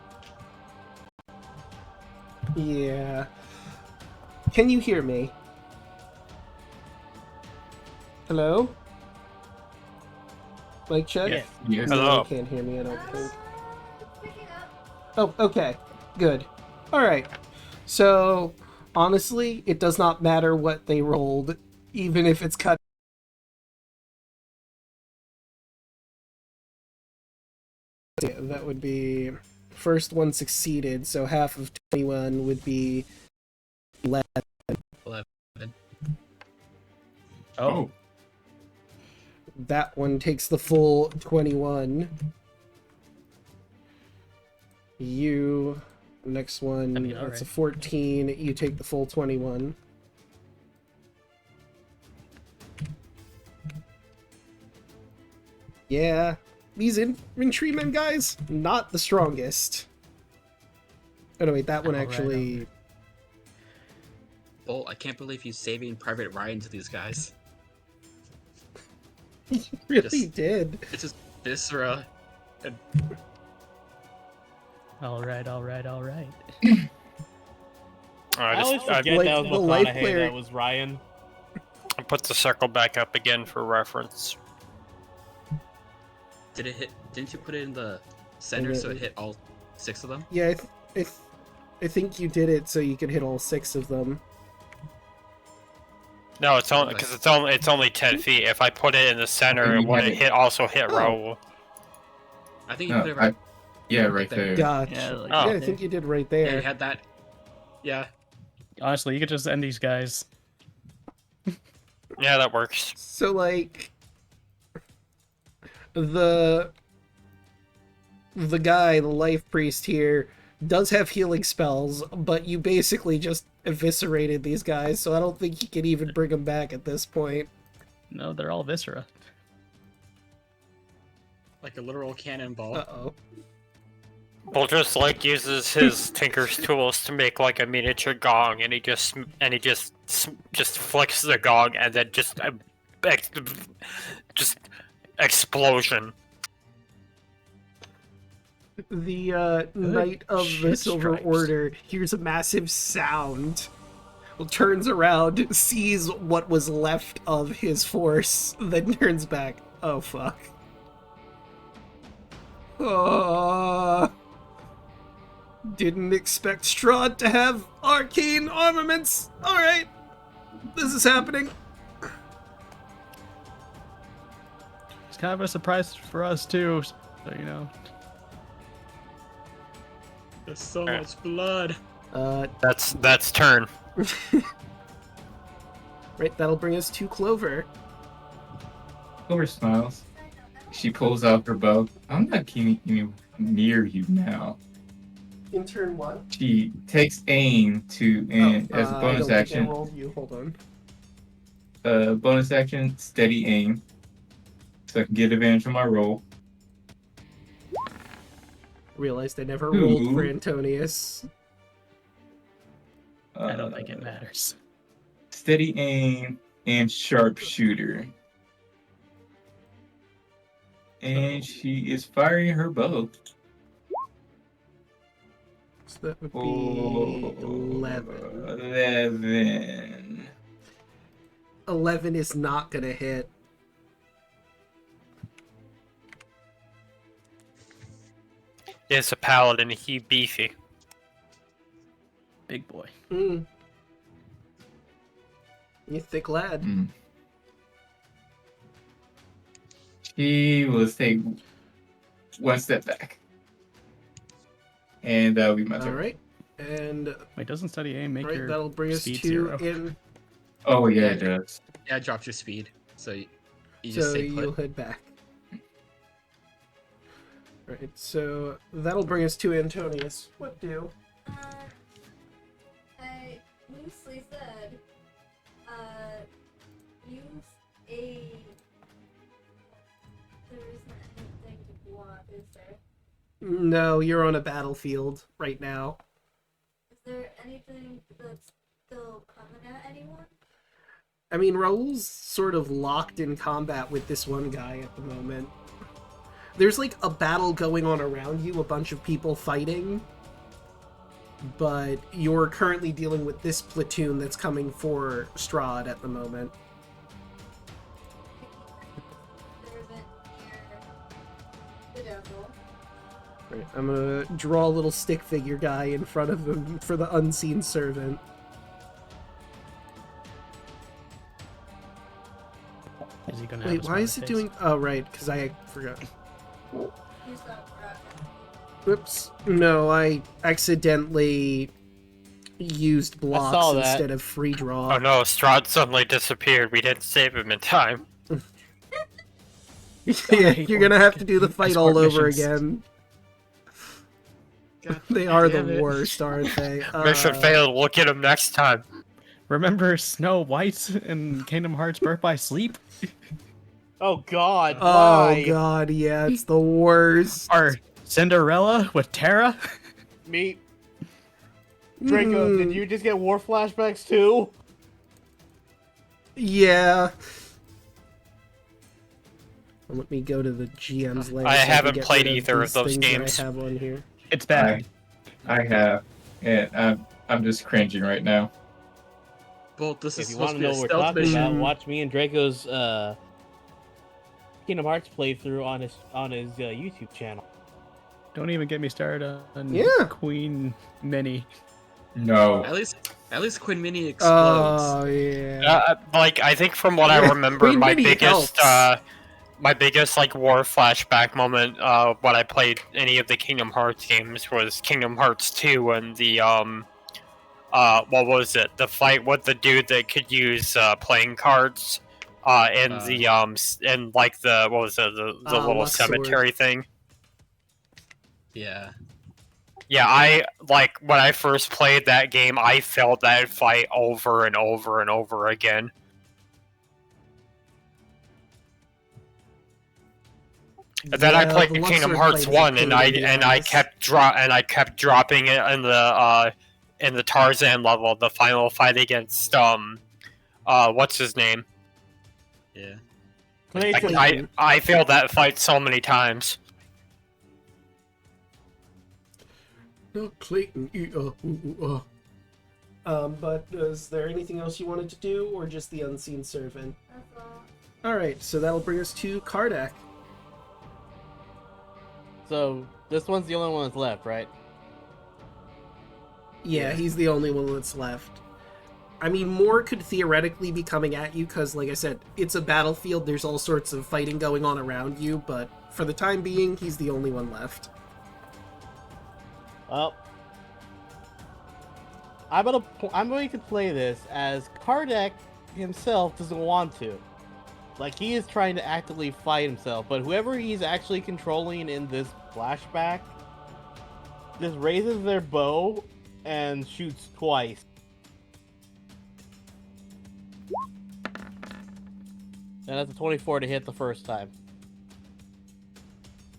S1: Yeah. Can you hear me? Hello? Mic check?
S3: Yeah.
S4: Yes.
S1: No,
S7: Hello.
S1: you can't hear me, I don't think.
S2: It's picking up.
S1: Oh, okay. Good. Alright. So, honestly, it does not matter what they rolled, even if it's cut. Yeah, that would be... First one succeeded, so half of 21 would be 11.
S5: 11.
S4: Oh.
S1: That one takes the full 21. You... Next one,
S3: I mean,
S1: that's a
S3: alright.
S1: 14. You take the full 21. Yeah, these infantrymen guys, not the strongest. Oh no, wait, that one
S3: Alright,
S1: actually...
S5: Bolt, I can't believe you saving Private Ryan to these guys.
S1: really
S5: Just-
S1: did.
S5: It's just Viscera and
S3: Alright.
S7: Alright,
S6: I always
S7: I
S6: forget
S1: like
S6: that was
S1: the life
S6: McConaughey,
S1: player-
S6: that was Ryan.
S7: put the circle back up again for reference.
S5: did it hit? Didn't you put it in the center so it hit all 6 of them?
S1: Yeah, I think you did it so you could hit all 6 of them.
S7: No, it's only because it's only 10 feet. If I put it in the center,
S4: And
S7: it
S4: you
S7: would
S4: have it-
S7: also hit
S1: Oh.
S7: Raoul.
S5: I think you
S4: No,
S5: put it right.
S4: yeah, right
S5: there.
S4: there.
S1: Gotcha.
S3: Yeah, like,
S7: Oh.
S1: Yeah, I think you did right
S5: Yeah,
S1: there.
S5: you had that. Yeah.
S3: honestly, you could just end these guys.
S7: Yeah, that works.
S1: So, like, the guy, the life priest here, does have healing spells, but you basically just eviscerated these guys, so I don't think you can even bring them back at this point.
S3: No, they're all viscera.
S5: Like a literal cannonball.
S1: Uh-oh.
S7: Well, just like uses his Tinker's tools to make like a miniature gong, and he just flicks the gong, and then just explosion.
S1: The Knight of the
S3: shit
S1: Silver
S3: stripes.
S1: Order hears a massive sound, turns around, sees what was left of his force, then turns back. Oh, fuck. Didn't expect Strahd to have arcane armaments. Alright, this is happening.
S3: It's kind of a surprise for us too, so you know.
S5: There's so much blood.
S7: That's turn.
S1: Right, that'll bring us to Clover.
S4: Clover smiles. She pulls out her bow. I'm not getting any near you now.
S1: In turn 1.
S4: She takes aim to, and as a
S1: I
S4: bonus
S1: don't think I
S4: action,
S1: rolled you. Hold on.
S4: bonus action, steady aim, so I can get advantage on my roll.
S1: Realized I never rolled for
S4: Ooh.
S1: Antonius.
S3: I don't think it matters.
S4: Steady aim and sharpshooter. And she is firing her bow.
S1: So that would be
S4: Oh,
S1: 11.
S4: 11.
S1: 11 is not gonna hit.
S7: It's a paladin. He beefy.
S3: Big boy.
S1: Mm. You thick lad.
S4: Mm. She will take one step back. And that'll be my turn.
S1: Alright. And
S3: Wait, doesn't steady aim make
S1: right,
S3: your
S1: that'll bring us
S3: speed
S1: to
S3: zero?
S1: in.
S4: Oh, yeah, it does.
S5: Yeah, it drops your speed, so you just
S1: So
S5: stay
S1: you'll
S5: put.
S1: head back. Right, so that'll bring us to Antonius. What do?
S2: I loosely said, use a. There isn't anything to block, is there?
S1: No, you're on a battlefield right now.
S2: Is there anything that's still coming at anyone?
S1: I mean, Raul's sort of locked in combat with this one guy at the moment. There's like a battle going on around you, a bunch of people fighting. But you're currently dealing with this platoon that's coming for Strahd at the moment.
S2: Servant near the devil.
S1: Right, I'm gonna draw a little stick figure guy in front of him for the unseen servant.
S3: Is he gonna have
S1: Wait,
S3: a
S1: why is
S3: smiley
S1: it
S3: face?
S1: doing... Oh, right, because I forgot.
S2: You stop rocking.
S1: Oops. No, I accidentally used blocks
S6: saw that.
S1: instead of free draw.
S7: Oh no, Strahd suddenly disappeared. We didn't save him in time.
S1: Yeah, you're gonna have to do the fight all
S3: Escort
S1: over
S3: missions.
S1: again.
S5: God
S1: They are the
S5: damn it.
S1: worst, aren't they?
S7: Mission failed. We'll get him next time.
S3: Remember Snow White in Kingdom Hearts Birth by Sleep?
S6: Oh God!
S1: Oh
S6: Why?
S1: god, yeah, it's the worst.
S3: Or Cinderella with Terra?
S6: Me, Draco, did
S1: Mm,
S6: you just get war flashbacks too?
S1: Yeah. Well, let me go to the GM's layer.
S7: I
S1: so can
S7: haven't
S1: get
S7: played
S1: rid
S7: either
S1: these
S7: of those
S1: things that
S7: games.
S1: I have on here.
S3: It's bad.
S4: I have. And I'm just cringing right now.
S5: Well, this
S6: If
S5: is
S6: you
S5: supposed
S6: want
S5: to
S6: to
S5: be
S6: know
S5: a
S6: what we're
S5: stealth
S6: talking
S5: mission.
S6: about, watch me and Draco's Kingdom Hearts playthrough on his YouTube channel.
S3: Don't even get me started on
S1: Yeah.
S3: Queen Minnie.
S4: No.
S5: At least Queen Mini explodes.
S1: Oh, yeah.
S7: Like I think from what I
S1: Yeah,
S7: remember,
S1: Queen
S7: my
S1: Minnie
S7: biggest,
S1: helps.
S7: my biggest like war flashback moment, when I played any of the Kingdom Hearts games was Kingdom Hearts 2 and the what was it? The fight with the dude that could use playing cards, in the in like the what was it? The little
S1: Luxord.
S7: cemetery thing.
S5: Yeah.
S7: Yeah, I like when I first played that game, I felt that fight over and over and over again. And then I
S1: Yeah,
S7: played
S1: the
S7: Kingdom
S1: Luxord
S7: Hearts
S1: fight is a
S7: 1
S1: pain
S7: and
S1: in the
S7: I
S1: ass.
S7: kept dropping it in the Tarzan level, the final fight against what's his name?
S5: Yeah.
S6: Clayton.
S7: I failed that fight so many times.
S1: No, Clayton. But is there anything else you wanted to do, or just the unseen servant?
S2: That's all.
S1: Alright, so that'll bring us to Kardak.
S6: So this one's the only one that's left, right?
S1: Yeah, he's the only one that's left. I mean, more could theoretically be coming at you, because, like I said, it's a battlefield, there's all sorts of fighting going on around you, but for the time being, he's the only one left.
S6: Well, I'm going to play this as Kardak himself doesn't want to. Like, he is trying to actively fight himself, but whoever he's actually controlling in this flashback just raises their bow and shoots twice. And that's a 24 to hit the first time.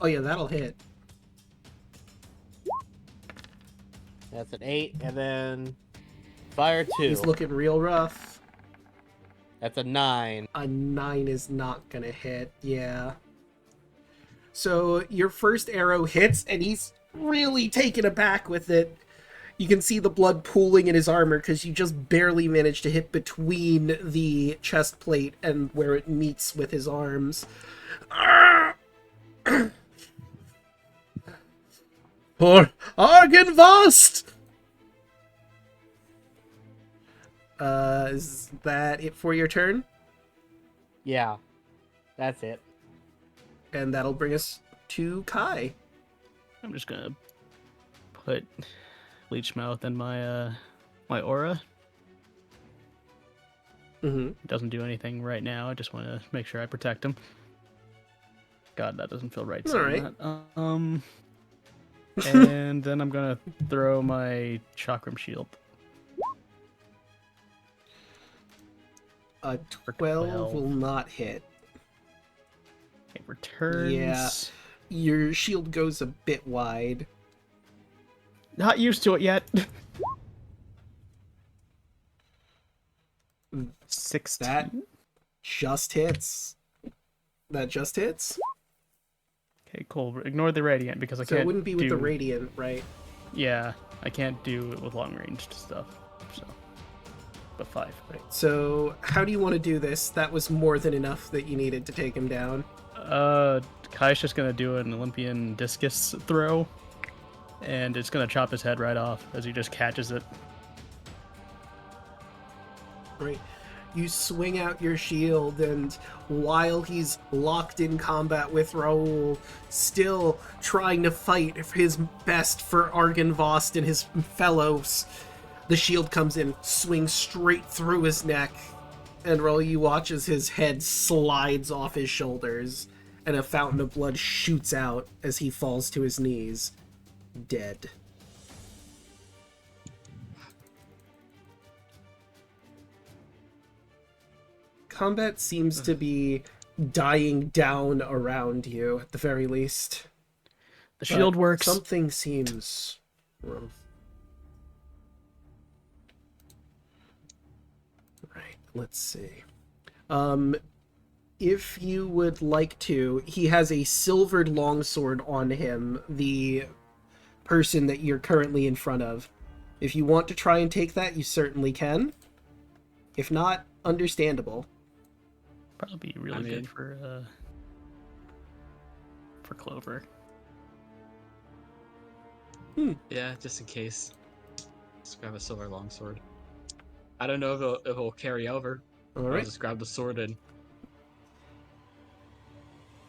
S1: Oh yeah, that'll hit.
S6: That's an 8, and then fire 2.
S1: He's looking real rough.
S6: That's a 9.
S1: A 9 is not gonna hit, yeah. So your first arrow hits, and he's really taken aback with it. You can see the blood pooling in his armor because you just barely managed to hit between the chest plate and where it meets with his arms. For Argynvost! Is that it for your turn?
S6: Yeah. That's it.
S1: And that'll bring us to Kai.
S3: I'm just gonna put Leech Mouth in my my aura.
S1: Mm-hmm.
S3: It doesn't do anything right now. I just want to make sure I protect him. God, that doesn't feel right. saying that. And then I'm gonna throw my Chakram Shield.
S1: A 12 will not hit.
S3: It returns.
S1: Yeah. Your shield goes a bit wide.
S3: Not used to it yet. 16.
S1: That just hits. That just hits.
S3: Okay, cool. Ignore the radiant because I
S1: So
S3: can't.
S1: it wouldn't be with
S3: do...
S1: the radiant, right?
S3: Yeah, I can't do it with long ranged stuff. So, but 5.
S1: Right. So how do you want to do this? That was more than enough that you needed to take him down.
S3: Kai's just gonna do an Olympian discus throw, and it's gonna chop his head right off as he just catches it.
S1: Right. You swing out your shield, and while he's locked in combat with Raoul, still trying to fight his best for Argynvost and his fellows, the shield comes in, swings straight through his neck, and Raoul, you watch as his head slides off his shoulders, and a fountain of blood shoots out as he falls to his knees, dead. Combat seems to be dying down around you, at the very least.
S3: The shield
S1: But
S3: works.
S1: Something seems wrong. Right, let's see. If you would like to, he has a silvered longsword on him, the person that you're currently in front of. If you want to try and take that, you certainly can. If not, understandable.
S3: Probably be really good for Clover.
S5: Yeah, just in case. Just grab a silver longsword. I don't know if it'll carry over.
S1: All
S5: I'll
S1: right.
S5: just grab the sword and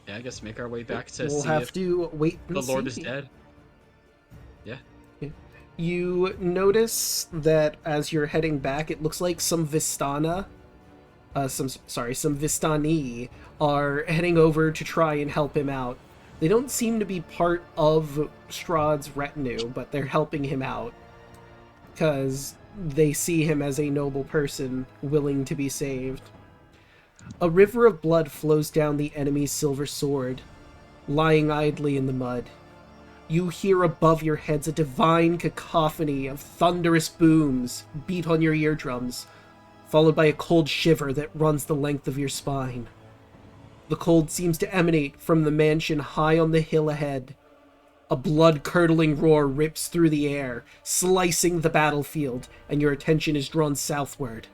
S5: yeah, I guess make our way back to
S1: We'll
S5: see
S1: have
S5: if
S1: to wait and
S5: the Lord
S1: see.
S5: is dead. Yeah.
S1: You notice that as you're heading back, it looks like some Vistani are heading over to try and help him out. They don't seem to be part of Strahd's retinue, but they're helping him out because they see him as a noble person willing to be saved. A river of blood flows down the enemy's silver sword, lying idly in the mud. You hear above your heads a divine cacophony of thunderous booms beat on your eardrums, followed by a cold shiver that runs the length of your spine. The cold seems to emanate from the mansion high on the hill ahead. A blood-curdling roar rips through the air, slicing the battlefield, and your attention is drawn southward.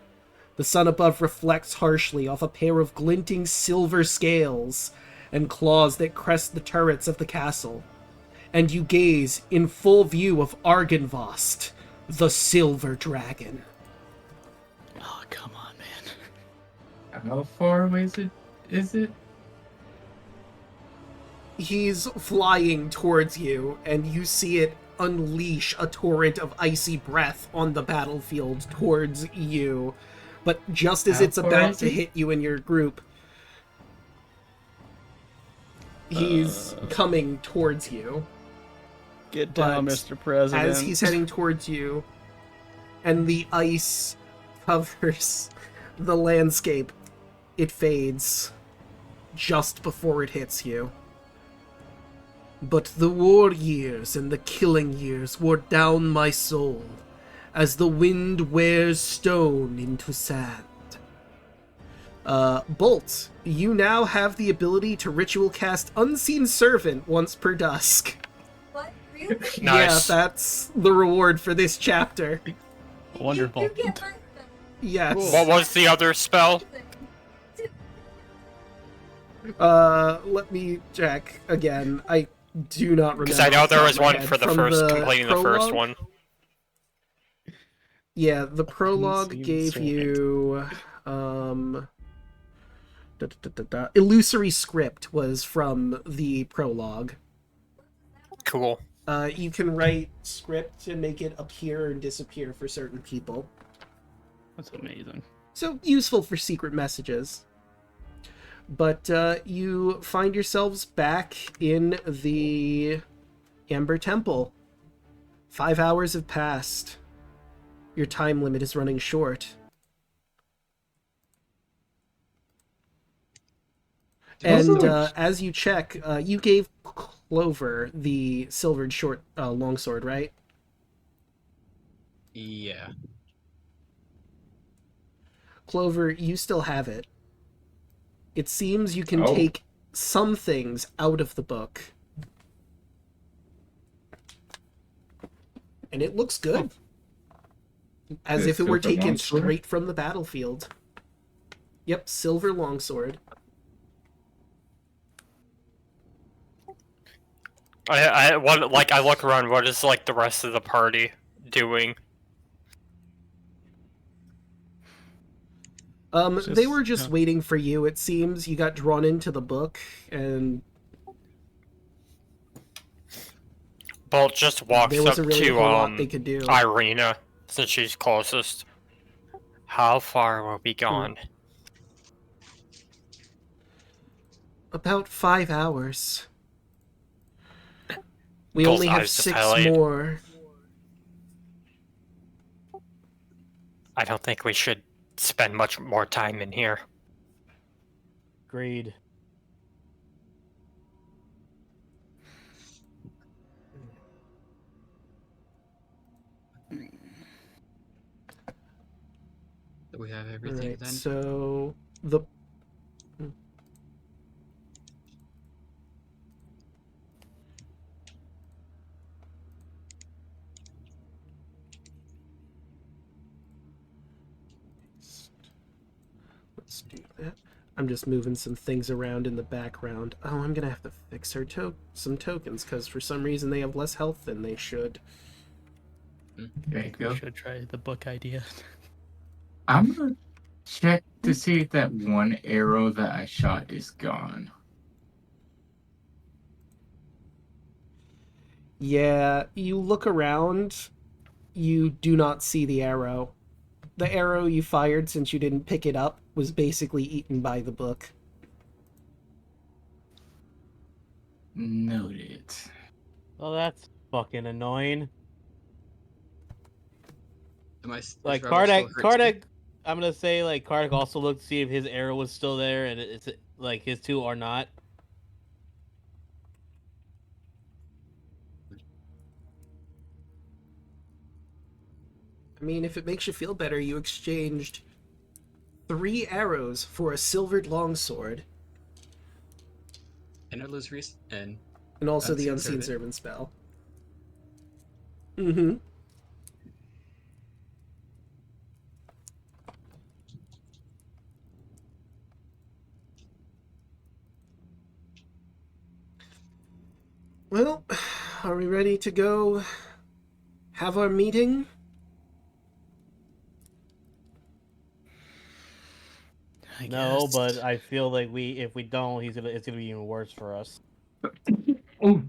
S1: The sun above reflects harshly off a pair of glinting silver scales and claws that crest the turrets of the castle. And you gaze in full view of Argynvost, the Silver Dragon.
S3: Oh, come on, man.
S4: How far away is it?
S1: He's flying towards you, and you see it unleash a torrent of icy breath on the battlefield towards you. But just as
S4: How
S1: it's
S4: far
S1: about
S4: is
S1: to
S4: he?
S1: hit you and your group, he's coming towards you.
S3: Get down,
S1: But
S3: Mr. President.
S1: As he's heading towards you, and the ice covers the landscape, it fades. just before it hits you. But the war years and the killing years wore down my soul, as the wind wears stone into sand. Bolt, you now have the ability to ritual cast Unseen Servant once per dusk.
S2: What? Really?
S7: Nice.
S1: Yeah, that's the reward for this chapter.
S3: Wonderful.
S2: You get my
S1: Yes.
S6: Cool.
S7: What was the other spell?
S1: Let me check again. I do not remember.
S7: Because I know
S1: off the
S7: there
S1: top
S7: was
S1: of my
S7: one
S1: head.
S7: for the
S1: From
S7: first, completing the first
S1: prologue?
S7: one.
S1: Yeah, the prologue
S3: Unseen
S1: gave
S3: Servant.
S1: you illusory script was from the prologue.
S7: Cool.
S1: You can write script and make it appear and disappear for certain people.
S3: That's amazing.
S1: So useful for secret messages. But you find yourselves back in the Amber Temple. 5 hours have passed. Your time limit is running short. And as you check, you gave Clover the silvered short longsword, right?
S5: Yeah.
S1: Clover, you still have it. It seems you can
S4: Oh.
S1: take some things out of the book. And it looks good. As
S4: The
S1: if it were
S4: silver
S1: taken
S4: longsword?
S1: straight from the battlefield. Yep, silver longsword.
S7: I look around. What is like the rest of the party doing?
S1: They were just
S3: yeah.
S1: waiting for you, it seems. You got drawn into the book, and
S7: Bolt just walks
S1: there
S7: up
S1: wasn't really a
S7: to
S1: whole lot they could do.
S7: Irina, since she's closest. How far will be gone?
S1: About 5 hours. We
S7: Both
S1: only have
S7: eyes
S1: 6
S7: dilated.
S1: more.
S7: I don't think we should spend much more time in here.
S6: Agreed.
S5: Do we have everything
S1: Alright,
S5: then?
S1: so the let's do that. I'm just moving some things around in the background. Oh, I'm gonna have to fix her some tokens because for some reason they have less health than they should.
S4: There you go.
S3: We should try the book idea.
S4: I'm gonna check to see if that one arrow that I shot is gone.
S1: Yeah, you look around, you do not see the arrow. The arrow you fired since you didn't pick it up was basically eaten by the book.
S4: Noted.
S6: Well, that's fucking annoying.
S5: Is
S6: Like
S5: Rebel still hurt too?
S6: Kardec, I'm gonna say like Kardec also looked to see if his arrow was still there, and it's like his two are not.
S1: I mean, if it makes you feel better, you exchanged 3 arrows for a silvered longsword,
S5: And illusories and
S1: and also the
S5: Unseen
S1: Unseen
S5: Servant.
S1: Servant spell. Mm-hmm. Well, are we ready to go have our meeting?
S3: I
S6: No,
S3: guess.
S6: but I feel like if we don't, it's gonna be even worse for us.
S4: Oh,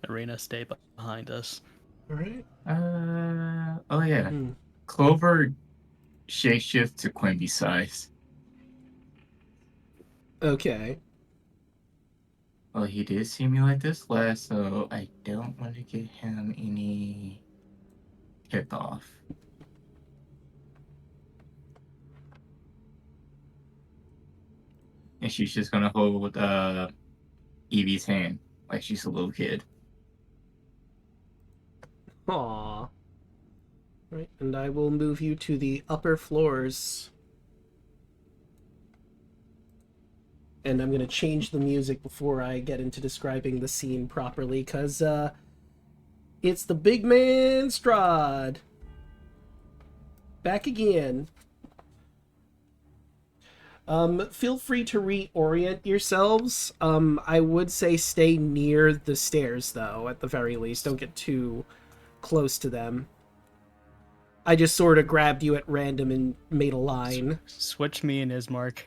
S3: Arena, stay behind us.
S1: Alright.
S4: oh yeah.
S1: Hmm.
S4: Clover shapeshift to Quimby size.
S1: Okay.
S4: Well, he did see me like this last, so I don't want to get him any tip off. and she's just gonna hold Evie's hand like she's a little kid.
S1: Aww. Right, and I will move you to the upper floors. And I'm gonna change the music before I get into describing the scene properly, because, it's the big man Strahd. Back again. Feel free to reorient yourselves. I would say stay near the stairs, though, at the very least. Don't get too close to them. I just sort of grabbed you at random and made a line.
S3: Switch me and Ismark.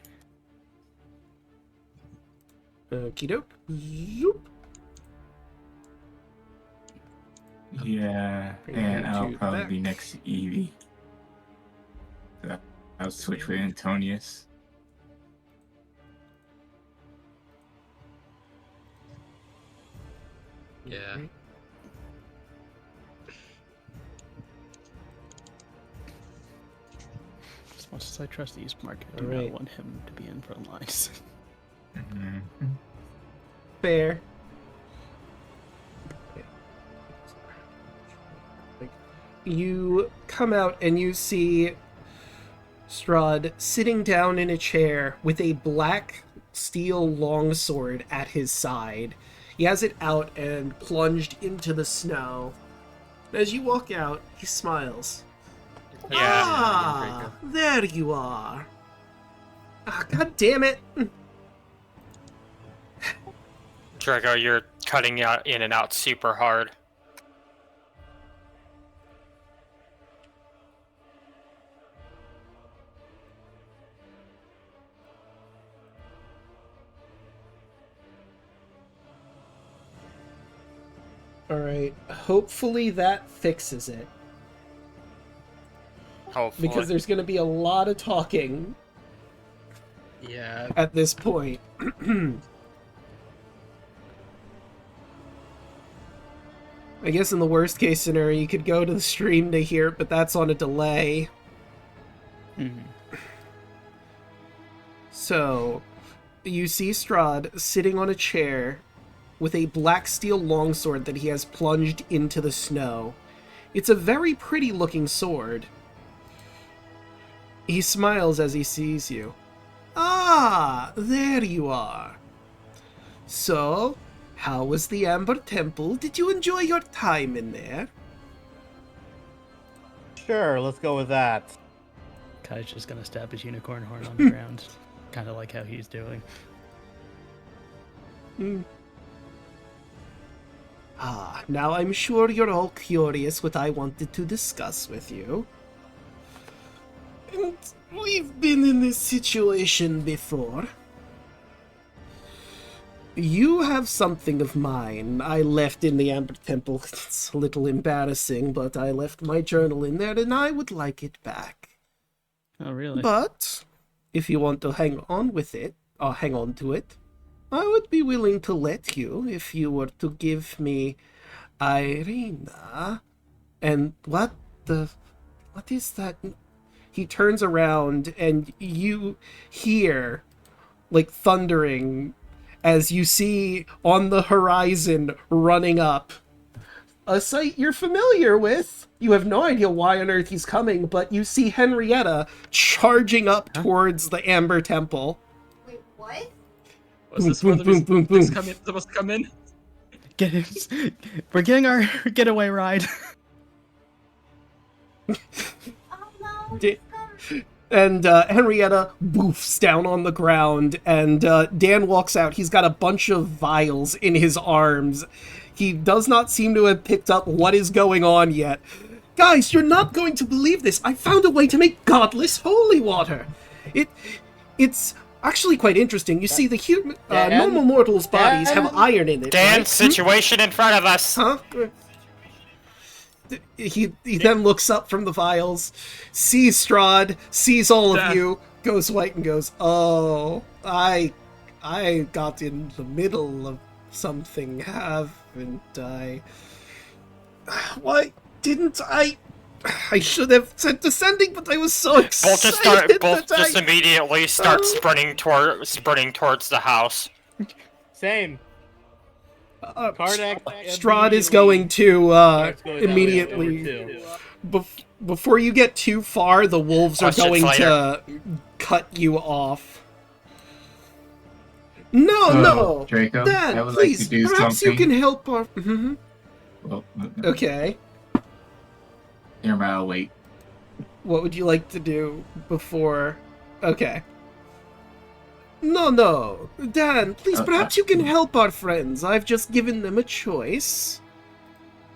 S1: Okie doke. Yoop.
S4: Yeah,
S1: Bring
S4: and
S1: you
S4: I'll
S1: to
S4: probably
S1: back.
S4: be next to Evie. So I'll switch with Antonius.
S5: Yeah.
S3: As much as I trust Ismark, I do
S1: Alright.
S3: not want him to be in front lines.
S4: Mhm.
S1: Fair. You come out and you see Strahd sitting down in a chair with a black steel longsword at his side. He has it out and plunged into the snow. As you walk out, he smiles.
S7: Yeah.
S1: Ah, there you are. Ah, God damn it.
S7: Draco, you're cutting out in and out super hard.
S1: Alright, hopefully that fixes it.
S7: Hopefully.
S1: Because there's going to be a lot of talking
S5: Yeah.
S1: at this point. I guess in the worst case scenario, you could go to the stream to hear it, but that's on a delay.
S3: Mhm.
S1: So, you see Strahd sitting on a chair with a black steel longsword that he has plunged into the snow. It's a very pretty looking sword. He smiles as he sees you. Ah, there you are. So, how was the Amber Temple? Did you enjoy your time in there?
S6: Sure, let's go with that.
S3: Kai's just gonna stab his unicorn horn on the ground. Kind of like how he's doing.
S1: Ah, now I'm sure you're all curious what I wanted to discuss with you. And we've been in this situation before. You have something of mine I left in the Amber Temple. It's a little embarrassing, but I left my journal in there and I would like it back.
S3: Oh, really?
S1: But if you want to hang on with it, or hang on to it, I would be willing to let you if you were to give me Irina. And what is that? He turns around and you hear, like, thundering as you see on the horizon running up a sight you're familiar with. You have no idea why on earth he's coming, but you see Henrietta charging up towards the Amber Temple.
S2: Wait, what?
S5: Was this
S1: Boom,
S5: where the
S1: boom, boom, boom,
S5: music's
S1: boom.
S5: supposed to come in?
S3: Get it? We're getting our getaway ride.
S2: Oh no,
S1: Di-
S2: it's coming.
S1: And Henrietta boofs down on the ground, and Dan walks out. He's got a bunch of vials in his arms. He does not seem to have picked up what is going on yet. Guys, you're not going to believe this. I found a way to make godless holy water. It's actually quite interesting. You see, the human,
S6: Dan?
S1: normal mortals' bodies have
S6: Dan?
S1: iron in it.
S7: Dan,
S1: right?
S7: situation in front of us.
S1: Huh? He then looks up from the vials, sees Strahd, sees all of
S5: Dad.
S1: you, goes white and goes, "Oh, I got in the middle of something, haven't I? Why didn't I I should have said descending, but I was so
S7: Both
S1: excited.
S7: just immediately start sprinting towards the house.
S6: Same. Kardec
S1: Strahd is
S6: immediately
S1: going to
S6: starts going that way
S1: immediately.
S6: over too.
S1: Before you get too far, the wolves are
S7: Questions
S1: going
S7: later.
S1: to cut you off. No,
S4: So,
S1: no,
S4: Draco,
S1: Dan,
S4: I would
S1: please,
S4: like to do
S1: perhaps
S4: something.
S1: you can help our. Mhm.
S4: Well,
S1: Okay,
S4: never mind, I'll wait.
S1: what would you like to do before? Okay. No, Dan, please, perhaps you can help our friends. I've just given them a choice.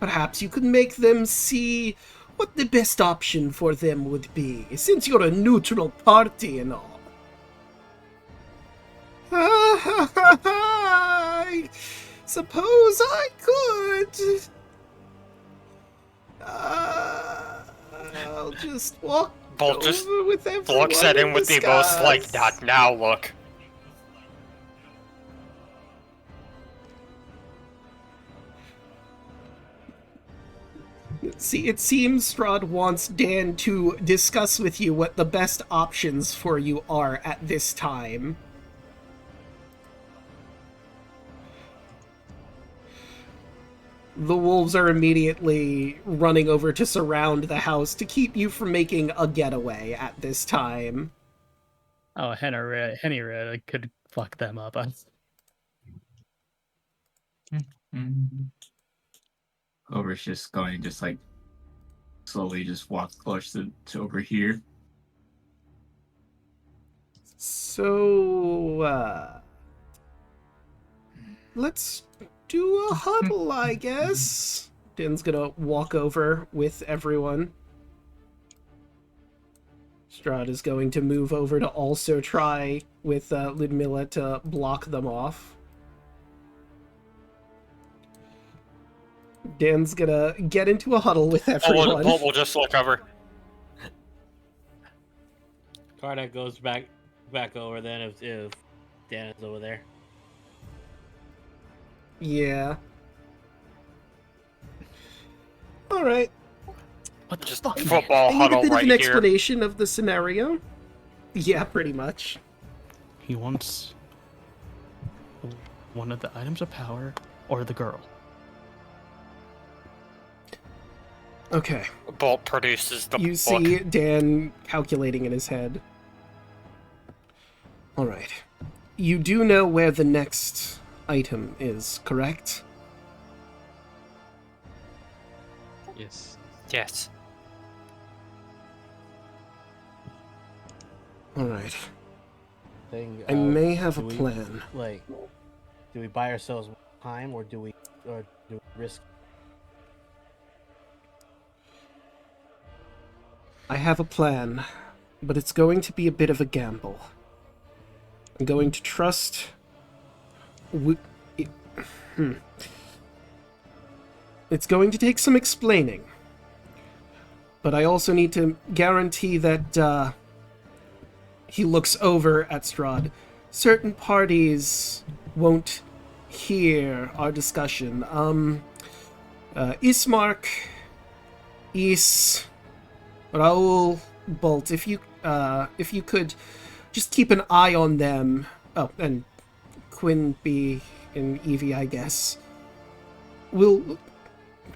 S1: Perhaps you could make them see what the best option for them would be, since you're a neutral party and all. I suppose I could. I'll just walk
S7: Bolt just
S1: over with everyone
S7: looks at him
S1: and
S7: with the most like
S1: discuss.
S7: not now look.
S1: See, it seems Strahd wants Dan to discuss with you what the best options for you are at this time. The wolves are immediately running over to surround the house to keep you from making a getaway at this time.
S3: Oh, Henny Red, I could fuck them up.
S4: Over's just going to just like slowly just walk close to over here.
S1: So, let's do a huddle, I guess. Din's gonna walk over with everyone. Strahd is going to move over to also try with Ludmilla to block them off. Dan's gonna get into a huddle with everyone.
S7: Bolt will just look over.
S6: Kardec goes back over then if Dan is over there.
S1: Yeah. Alright.
S3: What the
S7: Just
S3: fuck?
S7: football
S1: I need a
S7: huddle
S1: bit of
S7: right
S1: an
S7: here.
S1: explanation of the scenario. Yeah, pretty much.
S3: He wants one of the items of power or the girl.
S1: Okay.
S7: Bolt produces the
S1: You
S7: book.
S1: see Dan calculating in his head. Alright. You do know where the next item is, correct?
S5: Yes.
S7: Yes.
S1: Alright.
S6: Thing,
S1: I may have a
S6: do we-
S1: plan.
S6: Like, do we buy ourselves time or do we risk?
S1: I have a plan, but it's going to be a bit of a gamble. I'm going to trust... It's going to take some explaining. But I also need to guarantee that, he looks over at Strahd. Certain parties won't hear our discussion. Ismark, Is... Raoul, Bolt, if you could just keep an eye on them. Oh, and Quinby and Evie, I guess. We'll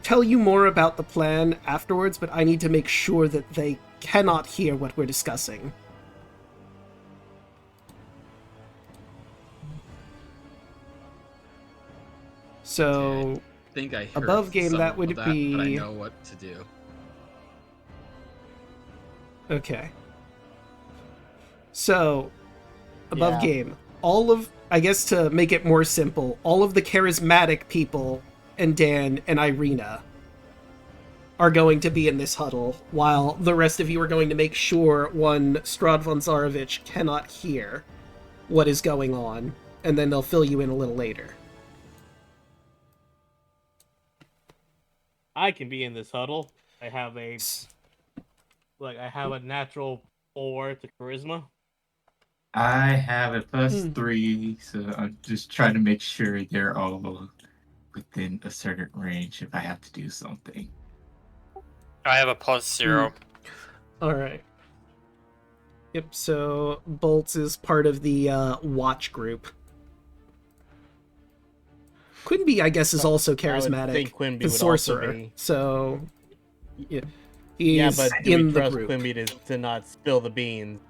S1: tell you more about the plan afterwards, but I need to make sure that they cannot hear what we're discussing. So,
S5: I think I heard
S1: above game,
S5: some
S1: that
S5: of
S1: would
S5: but I
S1: be-
S5: know what to do.
S1: okay. So, above
S6: Yeah.
S1: game, all of, I guess to make it more simple, all of the charismatic people and Dan and Irina are going to be in this huddle, while the rest of you are going to make sure one Strahd von Zarovich cannot hear what is going on, and then they'll fill you in a little later.
S6: I can be in this huddle. I have a natural 4 to charisma.
S4: I have a +3, so I'm just trying to make sure they're all within a certain range if I have to do something.
S7: I have a +0.
S1: All right. Yep. So Bolts is part of the watch group. Quinby, I guess, is also charismatic.
S6: I would think Quimby
S1: the
S6: would also
S1: sorcerer.
S6: be.
S1: So yeah,
S6: Yeah,
S1: he's
S6: but do
S1: in
S6: we
S1: the
S6: trust
S1: group.
S6: Quimby to not spill the beans?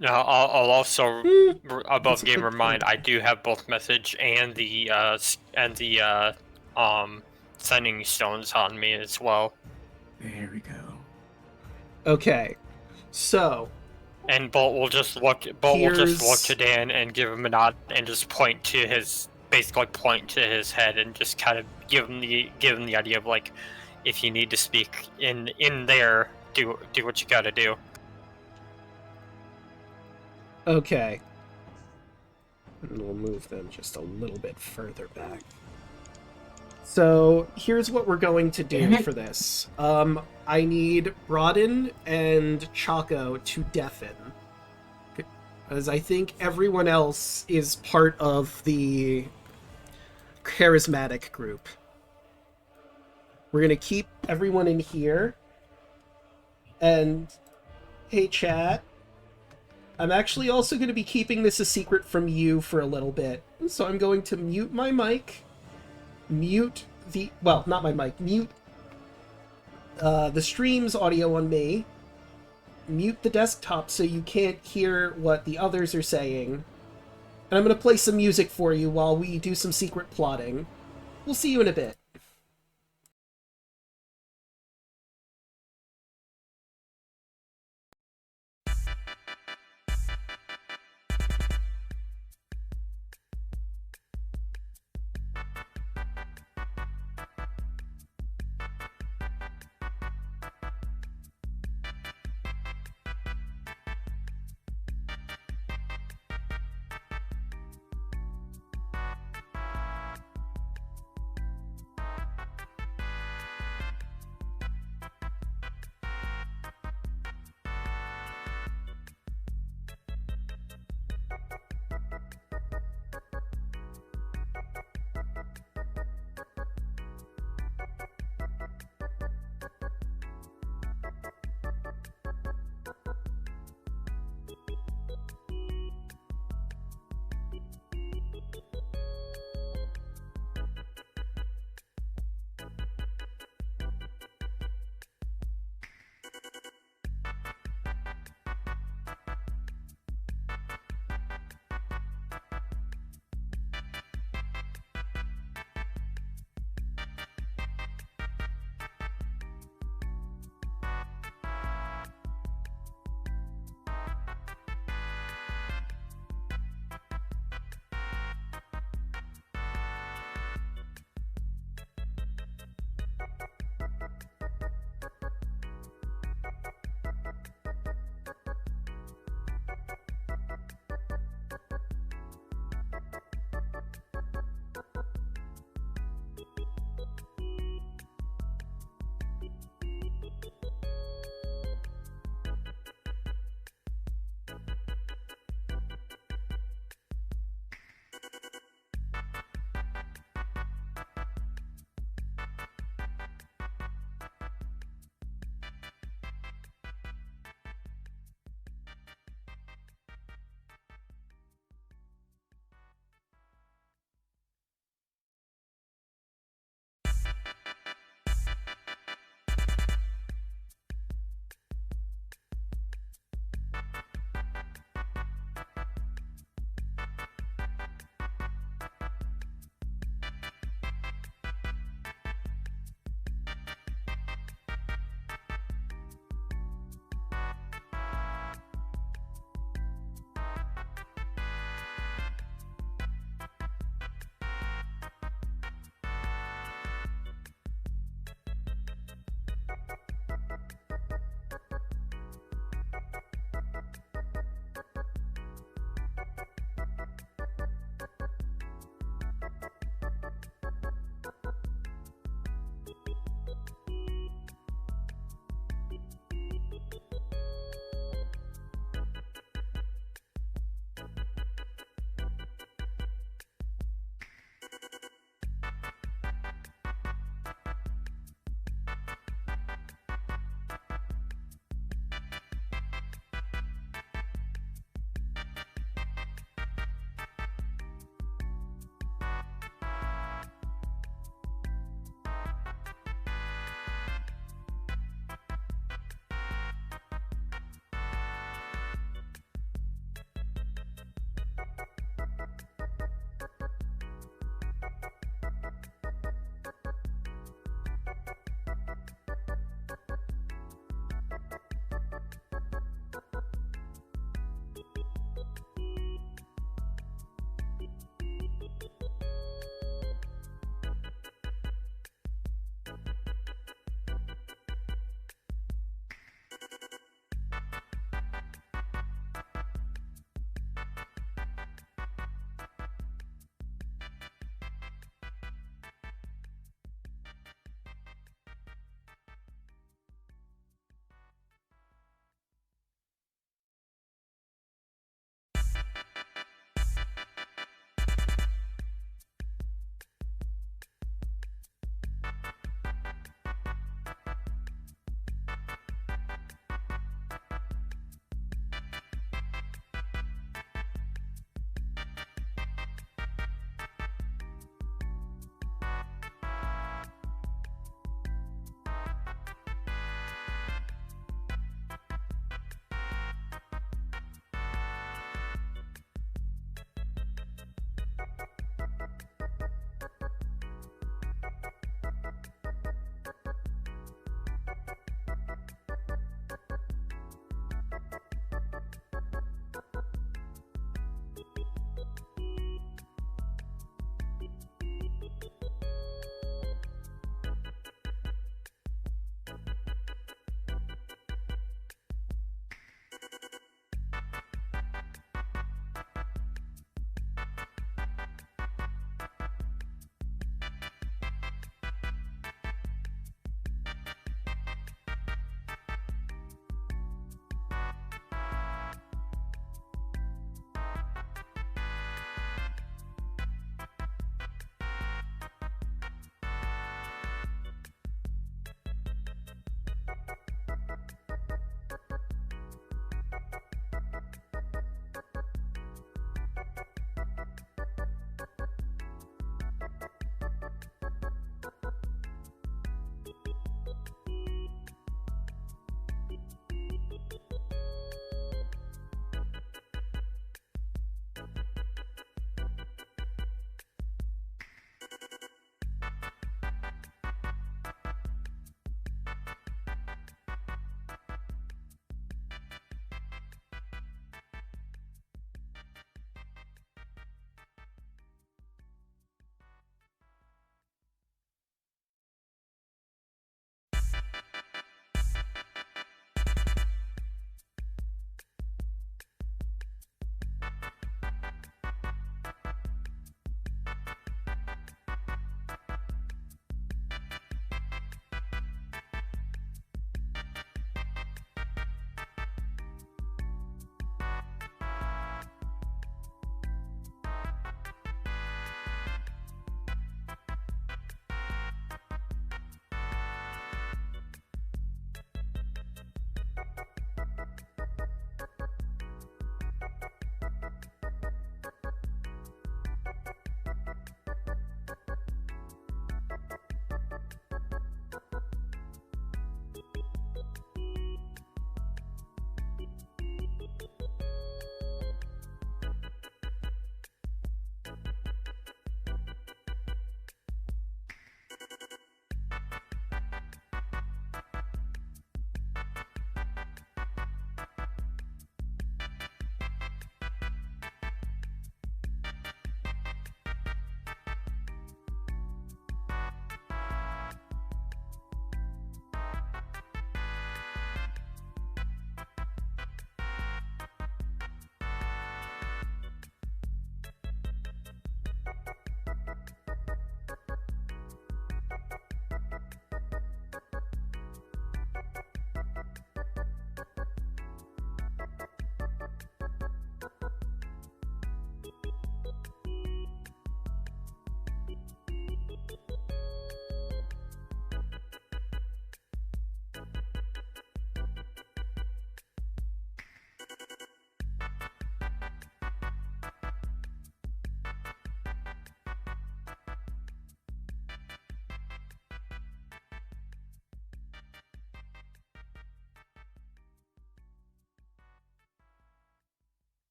S7: Now, I'll also
S1: that's
S7: above
S1: a
S7: game
S1: good
S7: remind
S1: point.
S7: I do have both message and the sending stones on me as well.
S4: There we go.
S1: Okay, so
S7: And Bolt will just look
S1: Here's-
S7: to Dan and give him a nod and just point to his head and just kind of give him the idea of like, if you need to speak in there, do what you gotta do.
S1: okay. And we'll move them just a little bit further back. So here's what we're going to do for this. I need Broaden and Chaco to deafen. As I think everyone else is part of the charismatic group. We're going to keep everyone in here. And, hey chat, I'm actually also going to be keeping this a secret from you for a little bit. So I'm going to mute my mic, mute the, well, not my mic, mute the stream's audio on me, mute the desktop so you can't hear what the others are saying, and I'm going to play some music for you while we do some secret plotting. We'll see you in a bit.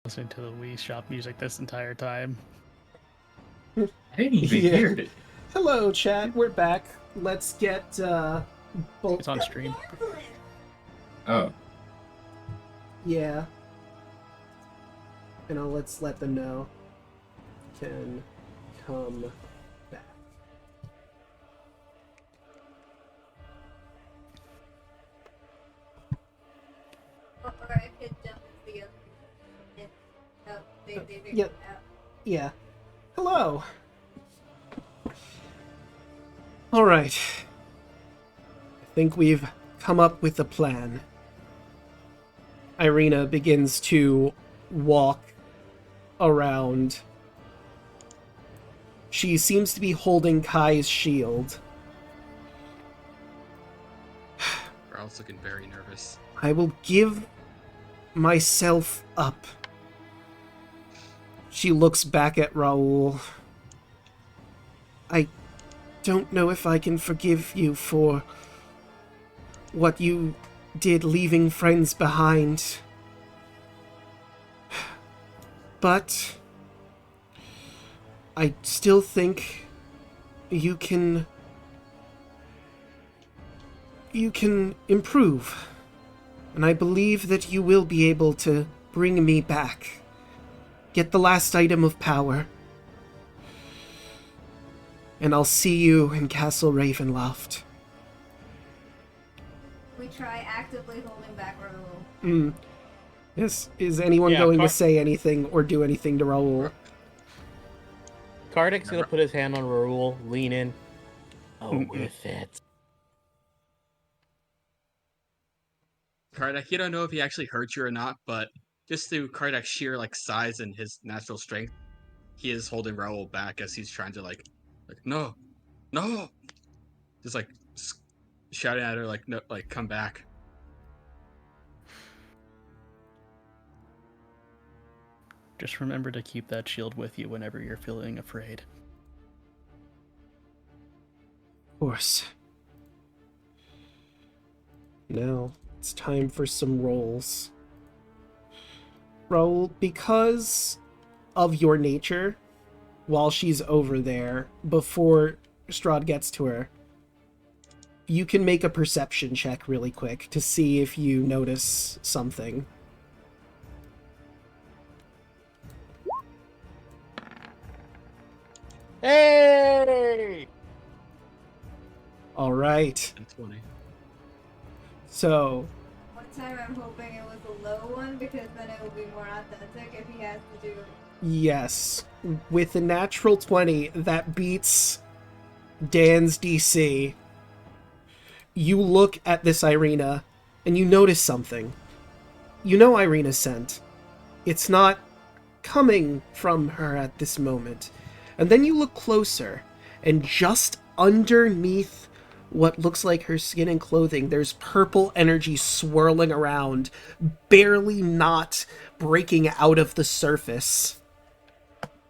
S3: Listening to the Wii Shop music this entire time.
S4: I didn't even
S1: Yeah.
S4: hear it.
S1: Hello, chat. We're back. Let's get both.
S3: It's on stream.
S4: Oh,
S1: Yeah. Let's let them know. Can come back.
S2: Or I could jump into the other. If, oh, they figured
S1: Yep.
S2: it out.
S1: Yeah. Hello. All right. I think we've come up with a plan. Irina begins to walk around. She seems to be holding Kai's shield.
S5: Raul's looking very nervous.
S1: I will give myself up. She looks back at Raoul. I don't know if I can forgive you for what you did leaving friends behind. But I still think you can improve. And I believe that you will be able to bring me back. Get the last item of power. And I'll see you in Castle Ravenloft.
S2: We try actively holding back Raoul.
S1: Is anyone
S6: Yeah,
S1: going to say anything or do anything to Raoul?
S6: Kardec's gonna put his hand on Raoul, lean in. Oh, with it.
S5: Kardec, you don't know if he actually hurt you or not, but just through Kardec's sheer size and his natural strength, he is holding Raoul back as he's trying to no, just shouting at her no, come back.
S3: Just remember to keep that shield with you whenever you're feeling afraid.
S1: Of course. Now, it's time for some rolls. Raoul, because of your nature, while she's over there, before Strahd gets to her, you can make a perception check really quick to see if you notice something.
S6: Hey!
S1: All right.
S5: And 20.
S1: So,
S2: One time I'm hoping it was a low one because then it will be more authentic if he has to do
S1: yes, with a natural 20, that beats Dan's DC. You look at this Irina, and you notice something. You know Irina's scent. It's not coming from her at this moment. And then you look closer, and just underneath what looks like her skin and clothing, there's purple energy swirling around, barely not breaking out of the surface.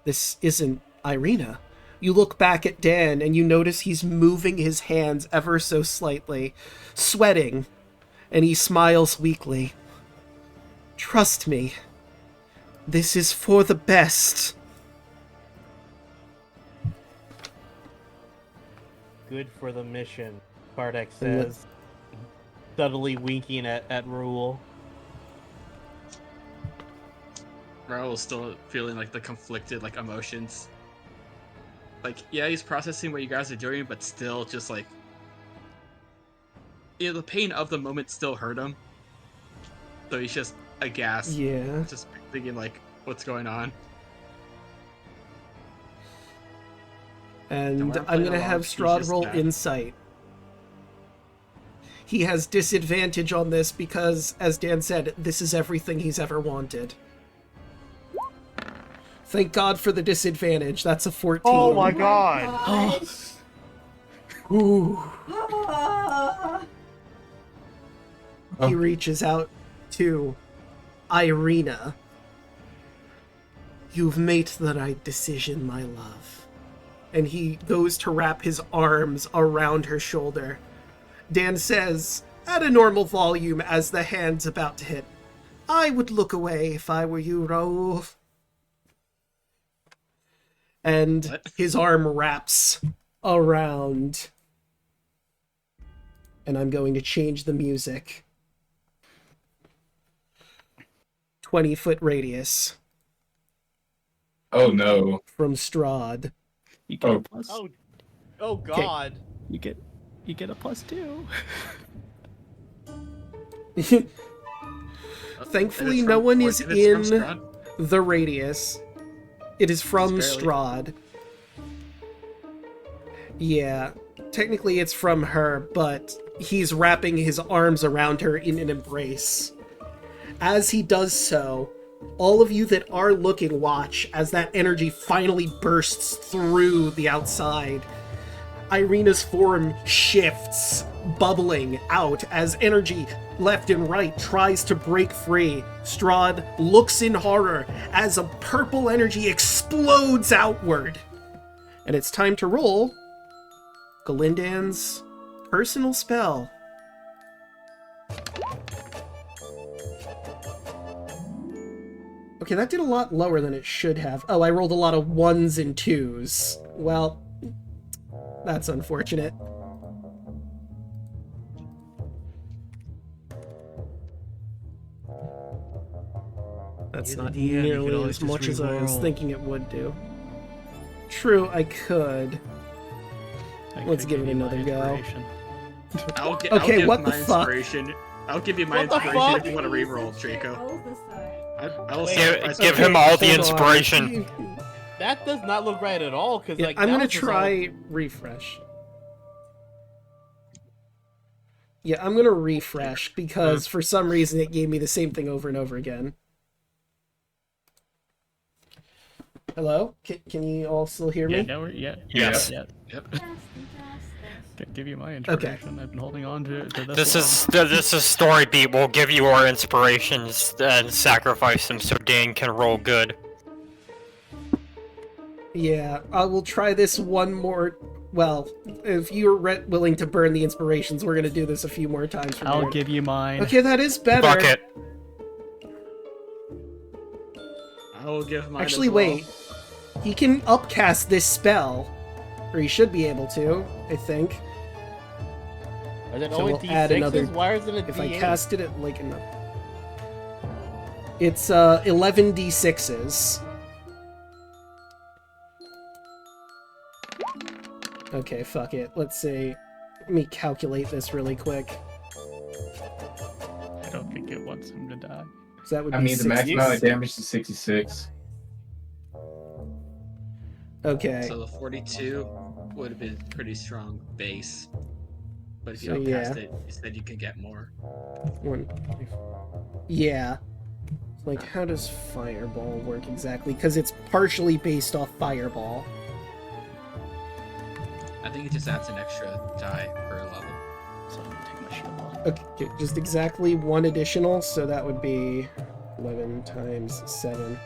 S1: This isn't Irina. You look back at Dan, and you notice he's moving his hands ever so slightly, sweating, and he smiles weakly. Trust me. This is for the best.
S6: Good for the mission, Kardec says, subtly winking at Raoul.
S5: Raoul's still feeling the conflicted emotions. Yeah, he's processing what you guys are doing, but still just the pain of the moment still hurt him. So he's just aghast.
S1: Yeah.
S5: Just thinking what's going on.
S1: And
S5: we're
S1: I'm
S5: playing
S1: gonna
S5: along,
S1: have
S5: he's
S1: Strahd
S5: just
S1: roll
S5: dead.
S1: insight. He has disadvantage on this because, as Dan said, this is everything he's ever wanted. Thank God for the disadvantage. That's a 14.
S6: Oh my god!
S2: Gosh.
S1: Ooh.
S2: Ah.
S1: He reaches out to Irina. You've made the right decision, my love. And he goes to wrap his arms around her shoulder. Dan says, at a normal volume as the hand's about to hit, I would look away if I were you, Raoul. And
S5: What?
S1: his arm wraps around. And I'm going to change the music. 20-foot radius
S4: Oh no.
S1: from Strahd.
S3: You get
S4: Oh.
S3: a plus.
S6: Oh God.
S3: You get a +2.
S1: Thankfully,
S5: If it's
S1: no
S5: from-
S1: one
S5: if
S1: is
S5: it's from
S1: in
S5: Strahd,
S1: the radius. It is from
S5: It's barely-
S1: Strahd. Yeah, technically it's from her, but he's wrapping his arms around her in an embrace. As he does so, all of you that are looking watch as that energy finally bursts through the outside. Irina's form shifts, bubbling out as energy left and right tries to break free. Strahd looks in horror as a purple energy explodes outward. And it's time to roll Galindan's personal spell. Okay, that did a lot lower than it should have. Oh, I rolled a lot of 1s and 2s. Well, that's unfortunate. That's
S3: You're the
S1: not
S3: DM, you could
S1: nearly
S3: always
S1: as much
S3: just
S1: as I was
S3: re-roll.
S1: thinking it would do. True, I could. Let's give it another go.
S5: I'll
S1: Okay,
S5: give
S1: what
S5: my
S1: the fuck?
S5: inspiration. I'll give you my
S6: What the
S5: inspiration
S6: fuck?
S5: if you want to reroll, Draco.
S2: Rolls this time.
S5: I will
S6: Wait,
S5: sacrifice
S7: give
S5: my-
S7: him all the
S1: Hold on.
S7: inspiration.
S6: That does not look right at all. Cause
S1: Yeah,
S6: like
S1: I'm
S6: that
S1: gonna
S6: was just all-
S1: try refresh. Yeah, I'm gonna refresh because for some reason it gave me the same thing over and over again. Hello? Can you all still hear
S3: Yeah,
S1: me?
S3: no, yeah.
S7: Yes.
S3: Yeah.
S5: Yep.
S3: Give you my inspiration. I've been holding on to this.
S7: This is story beat. We'll give you our inspirations and sacrifice them so Dan can roll good.
S1: Yeah, I will try this one more. Well, if you're willing to burn the inspirations, we're gonna do this a few more times. From
S3: I'll
S1: here.
S3: give you mine.
S1: Okay, that is better.
S7: Fuck it.
S5: I will give mine.
S1: Actually,
S5: as well.
S1: wait. He can upcast this spell, or he should be able to. I think.
S6: Are that
S1: So
S6: only
S1: we'll
S6: D6s?
S1: add another-
S6: Why isn't it
S1: If
S6: D8?
S1: I casted it like enough. It's 11 d6s. Okay, fuck it. Let's see. Let me calculate this really quick.
S3: I don't think it wants him to die.
S1: So that would
S4: I
S1: be
S4: mean, the
S1: 60.
S4: max amount of damage is 66.
S1: Okay.
S5: So the 42 would have been pretty strong base. But if you
S1: So,
S5: upcast
S1: yeah.
S5: it, you said you can get more.
S1: One. Yeah. Like, how does Fireball work exactly? Because it's partially based off Fireball.
S5: I think it just adds an extra die per level.
S3: So I'm gonna take my shield off.
S1: Okay, just exactly one additional, so that would be 11 times 7.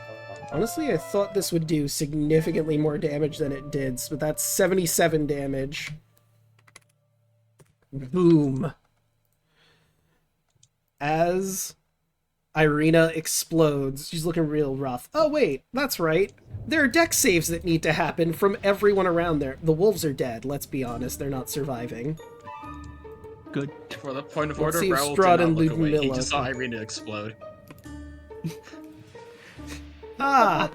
S1: Honestly, I thought this would do significantly more damage than it did, but that's 77 damage. Boom. As Irina explodes, she's looking real rough. Oh wait, that's right. There are dex saves that need to happen from everyone around there. The wolves are dead, let's be honest, they're not surviving.
S3: Good.
S5: For the point of
S1: Let's
S5: order,
S1: see if
S5: Raoul
S1: Strahd
S5: did
S1: and
S5: not look away. He
S1: Ludmilla
S5: just saw
S1: can-
S5: Irina explode.
S1: Ah!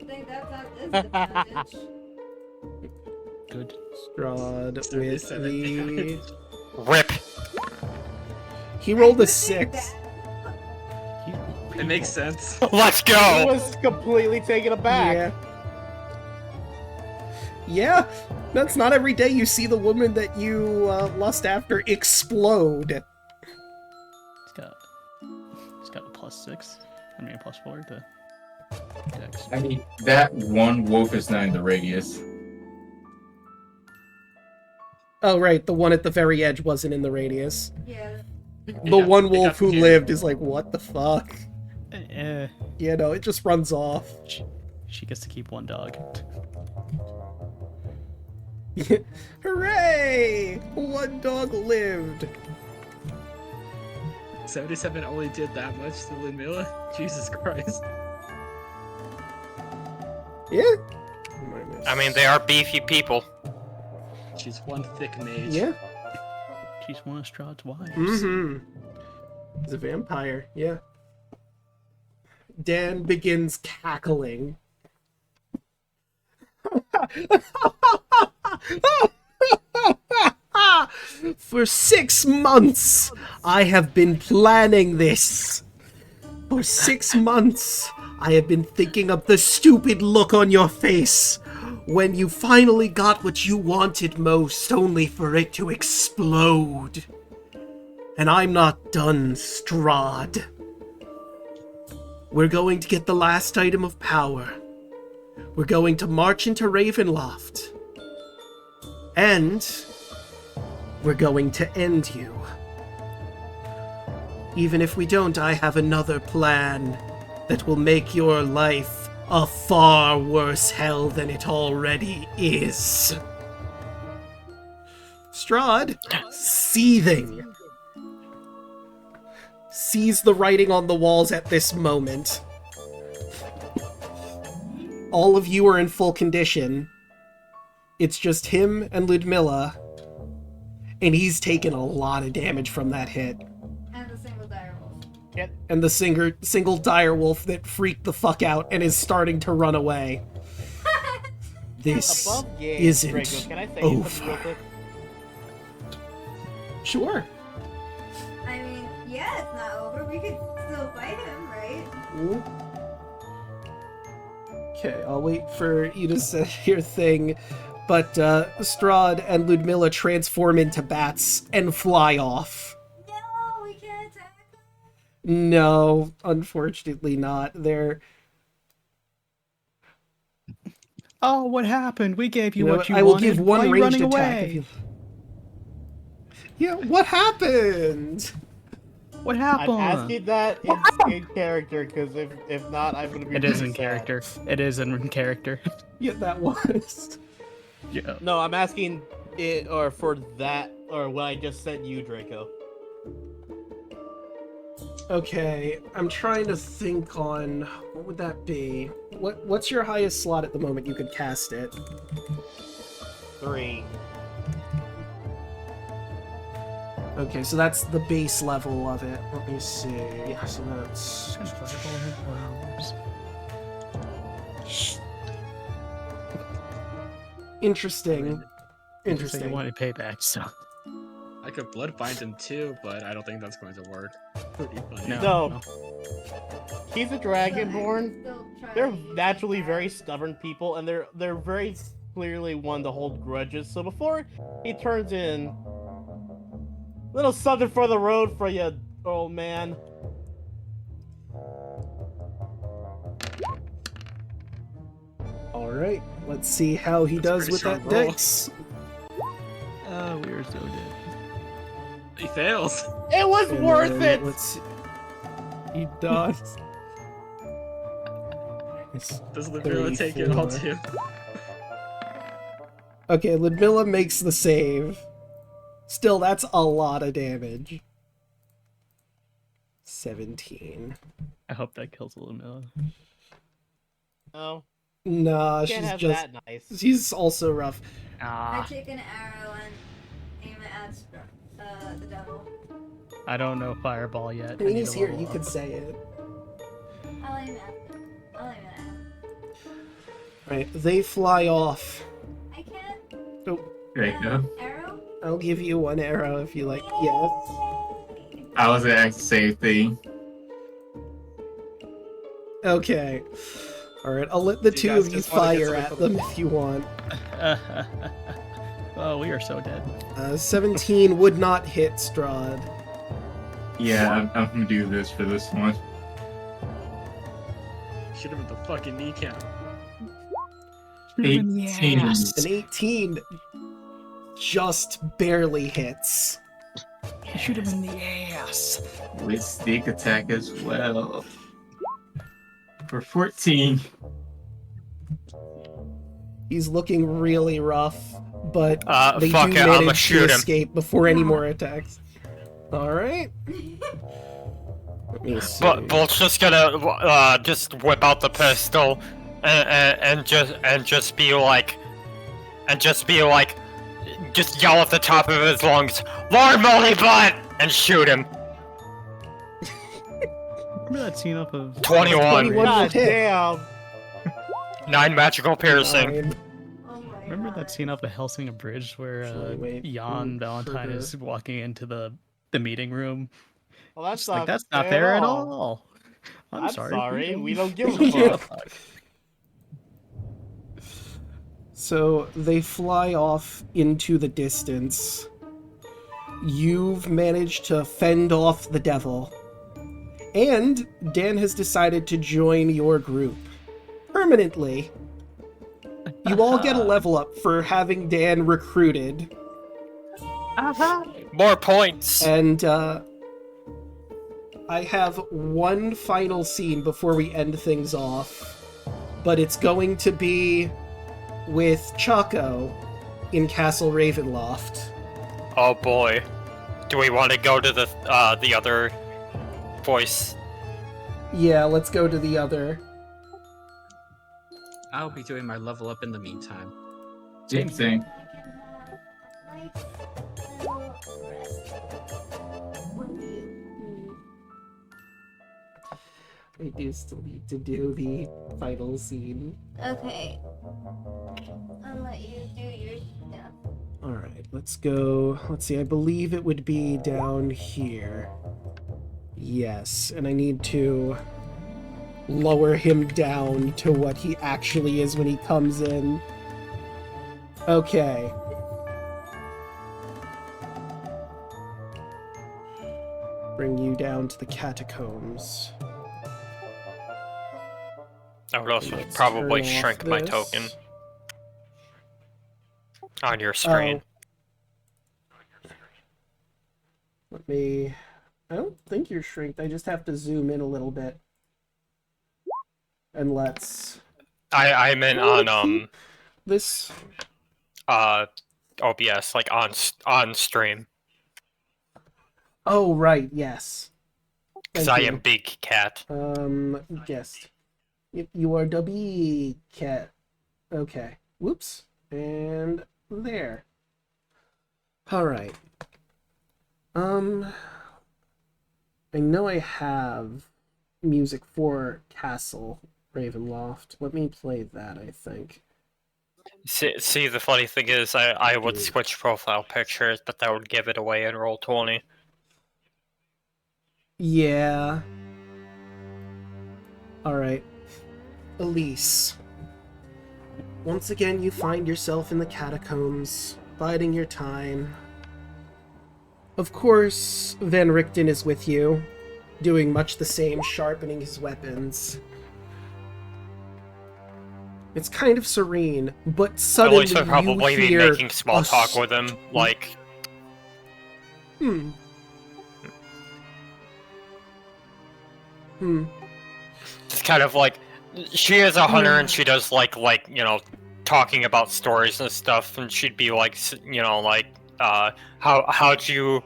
S2: I think that's not disadvantage.
S3: Good.
S1: Strahd with
S5: 77
S1: the...
S5: damage.
S7: Rip.
S1: He rolled a
S2: I think
S1: 6.
S5: It makes sense.
S7: Let's
S6: I
S7: go.
S6: was completely taken aback.
S1: Yeah. Yeah, that's not every day you see the woman that you lust after explode.
S3: He's got a +6. I mean, a +4 to dex.
S4: I mean, that one wolf is not in the radius.
S1: Oh, right, the one at the very edge wasn't in the radius.
S2: Yeah.
S1: The one
S5: It got
S1: wolf who
S5: confused.
S1: lived is like, what the fuck?
S3: Eh,
S1: Yeah, no, it just runs off.
S3: she gets to keep one dog.
S1: Hooray! One dog lived.
S5: 77 only did that much to Ludmilla? Jesus Christ.
S1: Yeah.
S7: I mean, they are beefy people.
S5: She's one thick mage.
S1: Yeah.
S3: She's one of Strahd's wives.
S1: Mm-hmm. He's a vampire. Yeah. Dan begins cackling. For 6 months, I have been planning this. For 6 months, I have been thinking of the stupid look on your face when you finally got what you wanted most, only for it to explode. And I'm not done, Strahd. We're going to get the last item of power. We're going to march into Ravenloft. And we're going to end you. Even if we don't, I have another plan that will make your life a far worse hell than it already is. Strahd, seething, sees the writing on the walls at this moment. All of you are in full condition. It's just him and Ludmilla, and he's taken a lot of damage from that hit.
S2: And the single direwolf.
S6: Yep.
S1: And the single direwolf that freaked the fuck out and is starting to run away. This
S6: Above game,
S1: isn't
S6: Draco, can I say something real
S1: over.
S6: quick?
S1: Sure.
S2: I mean, yeah, it's not over. We could still fight him, right?
S1: Okay, I'll wait for you to say your thing. But Strahd and Ludmilla transform into bats and fly off.
S2: No, we can't attack him.
S1: No, unfortunately not. They're...
S3: Oh, what happened? We gave you
S1: You know
S3: what you
S1: I will
S3: wanted.
S1: give
S3: Why
S1: one
S3: are you
S1: ranged
S3: running
S1: attack
S3: away?
S1: if you... Yeah, what happened?
S3: What
S6: I'm
S3: happened?
S6: asking that in character, because if not, I'm gonna be
S3: It is
S6: really
S3: in
S6: sad.
S3: character. It is in character.
S1: Yeah, that was...
S3: Yeah.
S6: No, I'm asking it, or for that, or what I just sent you, Draco.
S1: Okay, I'm trying to think on... What would that be? What's your highest slot at the moment you could cast it?
S6: 3.
S1: Okay, so that's the base level of it. Let me see. Yeah, so that's... Interesting.
S3: So
S1: Interesting.
S3: you wanted payback, so
S5: I could bloodbind him too, but I don't think that's going to work. Pretty funny.
S6: No. He's a
S2: But
S6: dragonborn.
S2: I still try
S6: They're
S2: to use
S6: naturally
S2: that.
S6: very stubborn people, and they're very clearly one to hold grudges. So before he turns in, little something for the road for you, old man.
S1: Alright, let's see how he
S5: That's a
S1: does
S5: pretty
S1: with that
S5: strong roll.
S1: dex.
S3: oh, we are so dead.
S5: He fails.
S6: It was
S1: And
S6: worth
S1: then
S6: it.
S1: Let's see. He does. It's
S5: Does Ludmilla take it all
S1: 34.
S5: too?
S1: Okay, Ludmilla makes the save. Still, that's a lot of damage. 17.
S3: I hope that kills Ludmilla.
S6: Oh,
S1: Nah,
S6: can't
S1: she's
S6: have
S1: just...
S6: that nice.
S1: She's also rough.
S2: I
S3: Ah,
S2: take an arrow and aim it at the devil.
S3: I don't know Fireball yet.
S1: I mean,
S3: need
S1: he's
S3: to
S1: here,
S3: level
S1: you
S3: up.
S1: could say it.
S2: I'll aim it at him. I'll aim it at him.
S1: Right, they fly off.
S2: I can't.
S1: Oh,
S4: Draco.
S2: Arrow?
S1: I'll give you one arrow if you like. Yes.
S2: Yay!
S4: I was gonna ask the same thing.
S1: Okay. Alright, I'll let the
S5: You
S1: two
S5: guys
S1: of you
S5: just wanna get
S1: fire
S5: something
S1: at
S5: for the
S1: them
S5: ball.
S1: if you want.
S3: Oh, we are so dead.
S1: 17 would not hit Strahd.
S4: Yeah, I'm gonna do this for this one.
S5: Should have been the fucking kneecap.
S4: 18.
S1: An 18 just barely hits.
S3: Shoot him in the ass.
S4: With sneak attack as well. For 14.
S1: He's looking really rough, but they
S7: fuck
S1: do
S7: it, I'ma
S1: manage to
S7: shoot him.
S1: escape before any more attacks. Alright. Let me see.
S7: But Bolt's just gonna just whip out the pistol and just be like, just yell at the top of his lungs, "Lord Molly Butt!" and shoot him.
S3: Remember that scene off of
S7: 21.
S1: 21 will
S6: God
S1: hit.
S6: damn.
S7: 9 magical piercing.
S1: Nine.
S2: Oh my
S3: Remember
S2: God.
S3: that scene off the Helsing Bridge where
S1: Actually, wait,
S3: Jan Valentine
S1: trigger.
S3: is walking into the meeting room?
S6: Well, that's
S3: Just
S6: not
S3: like, that's not fair at all. I'm sorry.
S6: We don't give a fuck.
S1: So they fly off into the distance. You've managed to fend off the devil. And Dan has decided to join your group. Permanently. You all get a level up for having Dan recruited.
S7: More points.
S1: And I have one final scene before we end things off. But it's going to be with Chaco in Castle Ravenloft.
S7: Oh boy. Do we want to go to the other voice?
S1: Yeah, let's go to the other.
S5: I'll be doing my level up in the meantime.
S4: Same thing.
S1: I do still need to do the final scene.
S2: Okay. I'll let you do your stuff.
S1: Alright, let's go. Let's see, I believe it would be down here. Yes, and I need to lower him down to what he actually is when he comes in. Okay. Bring you down to the catacombs.
S7: I would also
S1: Let's
S7: probably
S1: turn off
S7: shrink my
S1: this.
S7: token on your screen.
S1: Let me... I don't think you're shrinked. I just have to zoom in a little bit. And let's...
S7: I meant on
S1: This...
S7: OBS, like on stream,
S1: Oh, right, yes.
S7: because
S1: Thank
S7: I
S1: you.
S7: am big cat.
S1: Guessed. You are the big cat. Okay. Whoops. And there. Alright. I know I have music for Castle Ravenloft. Let me play that, I think.
S7: See, the funny thing is, I would switch profile pictures, but that would give it away in Roll20.
S1: Yeah. Alright. Elise. Once again, you find yourself in the catacombs, biding your time. Of course, Van Richten is with you, doing much the same, sharpening his weapons. It's kind of serene, but
S7: At
S1: suddenly
S7: least I'd probably
S1: you
S7: be
S1: hear
S7: making small
S1: a
S7: talk with him, like,
S1: Hmm.
S7: it's kind of like, she is a hunter and she does like, talking about stories and stuff, and she'd be like, how'd you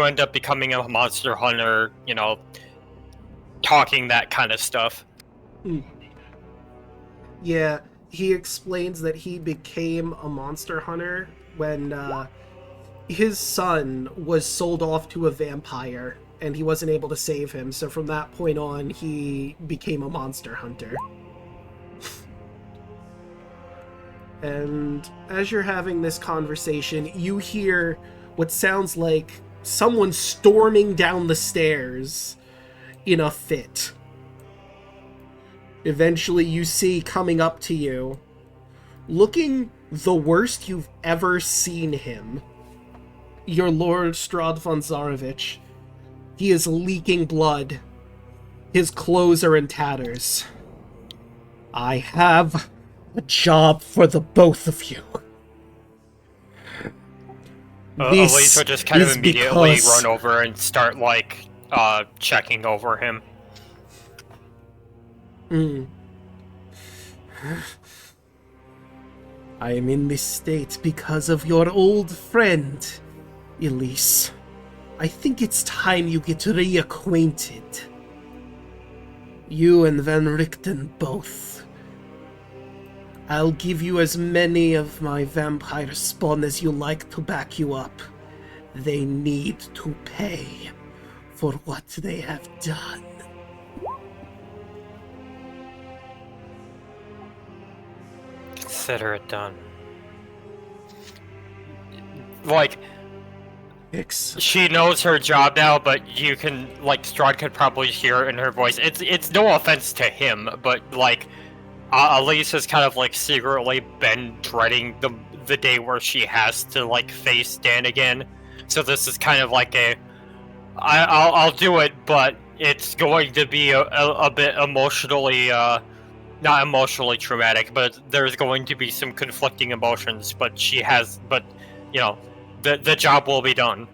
S7: end up becoming a monster hunter, talking that kind of stuff.
S1: Yeah, he explains that he became a monster hunter when his son was sold off to a vampire and he wasn't able to save him, so from that point on he became a monster hunter. And as you're having this conversation, you hear what sounds like someone storming down the stairs in a fit. Eventually you see coming up to you, looking the worst you've ever seen him, your Lord Strahd von Zarovich. He is leaking blood. His clothes are in tatters. I have a job for the both of you.
S7: Elise would just kind of
S1: is
S7: immediately
S1: because-
S7: run over and start, checking over him.
S1: I am in this state because of your old friend, Elise. I think it's time you get reacquainted. You and Van Richten both. I'll give you as many of my vampire spawn as you like to back you up. They need to pay for what they have done.
S7: Consider it done. Like, she knows her job now, but you can, like, Strahd could probably hear it in her voice. It's no offense to him, but, like, Elise has kind of, like, secretly been dreading the day where she has to, like, face Dan again. So this is kind of like I'll do it, but it's going to be a bit emotionally, not emotionally traumatic, but there's going to be some conflicting emotions, but you know, the job will be done.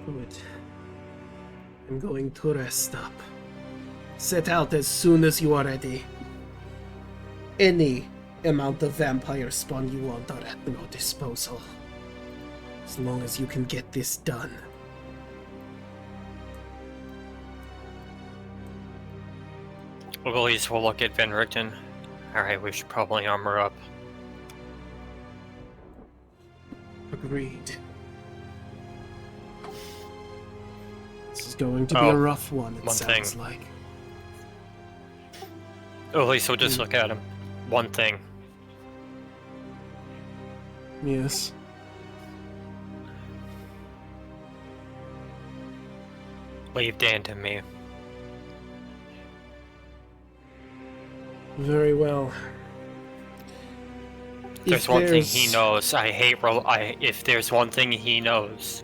S1: Good. I'm going to rest up. Set out as soon as you are ready. Any amount of vampire spawn you want are at your disposal. As long as you can get this done.
S7: Elise will look at Van Richten. Alright, we should probably armor up.
S1: Agreed. This is going to be a rough one, it sounds like.
S7: Elise will just look at him. One thing.
S1: Yes.
S7: Leave Dan to me.
S1: Very well.
S7: There's one thing he knows. If there's one thing he knows,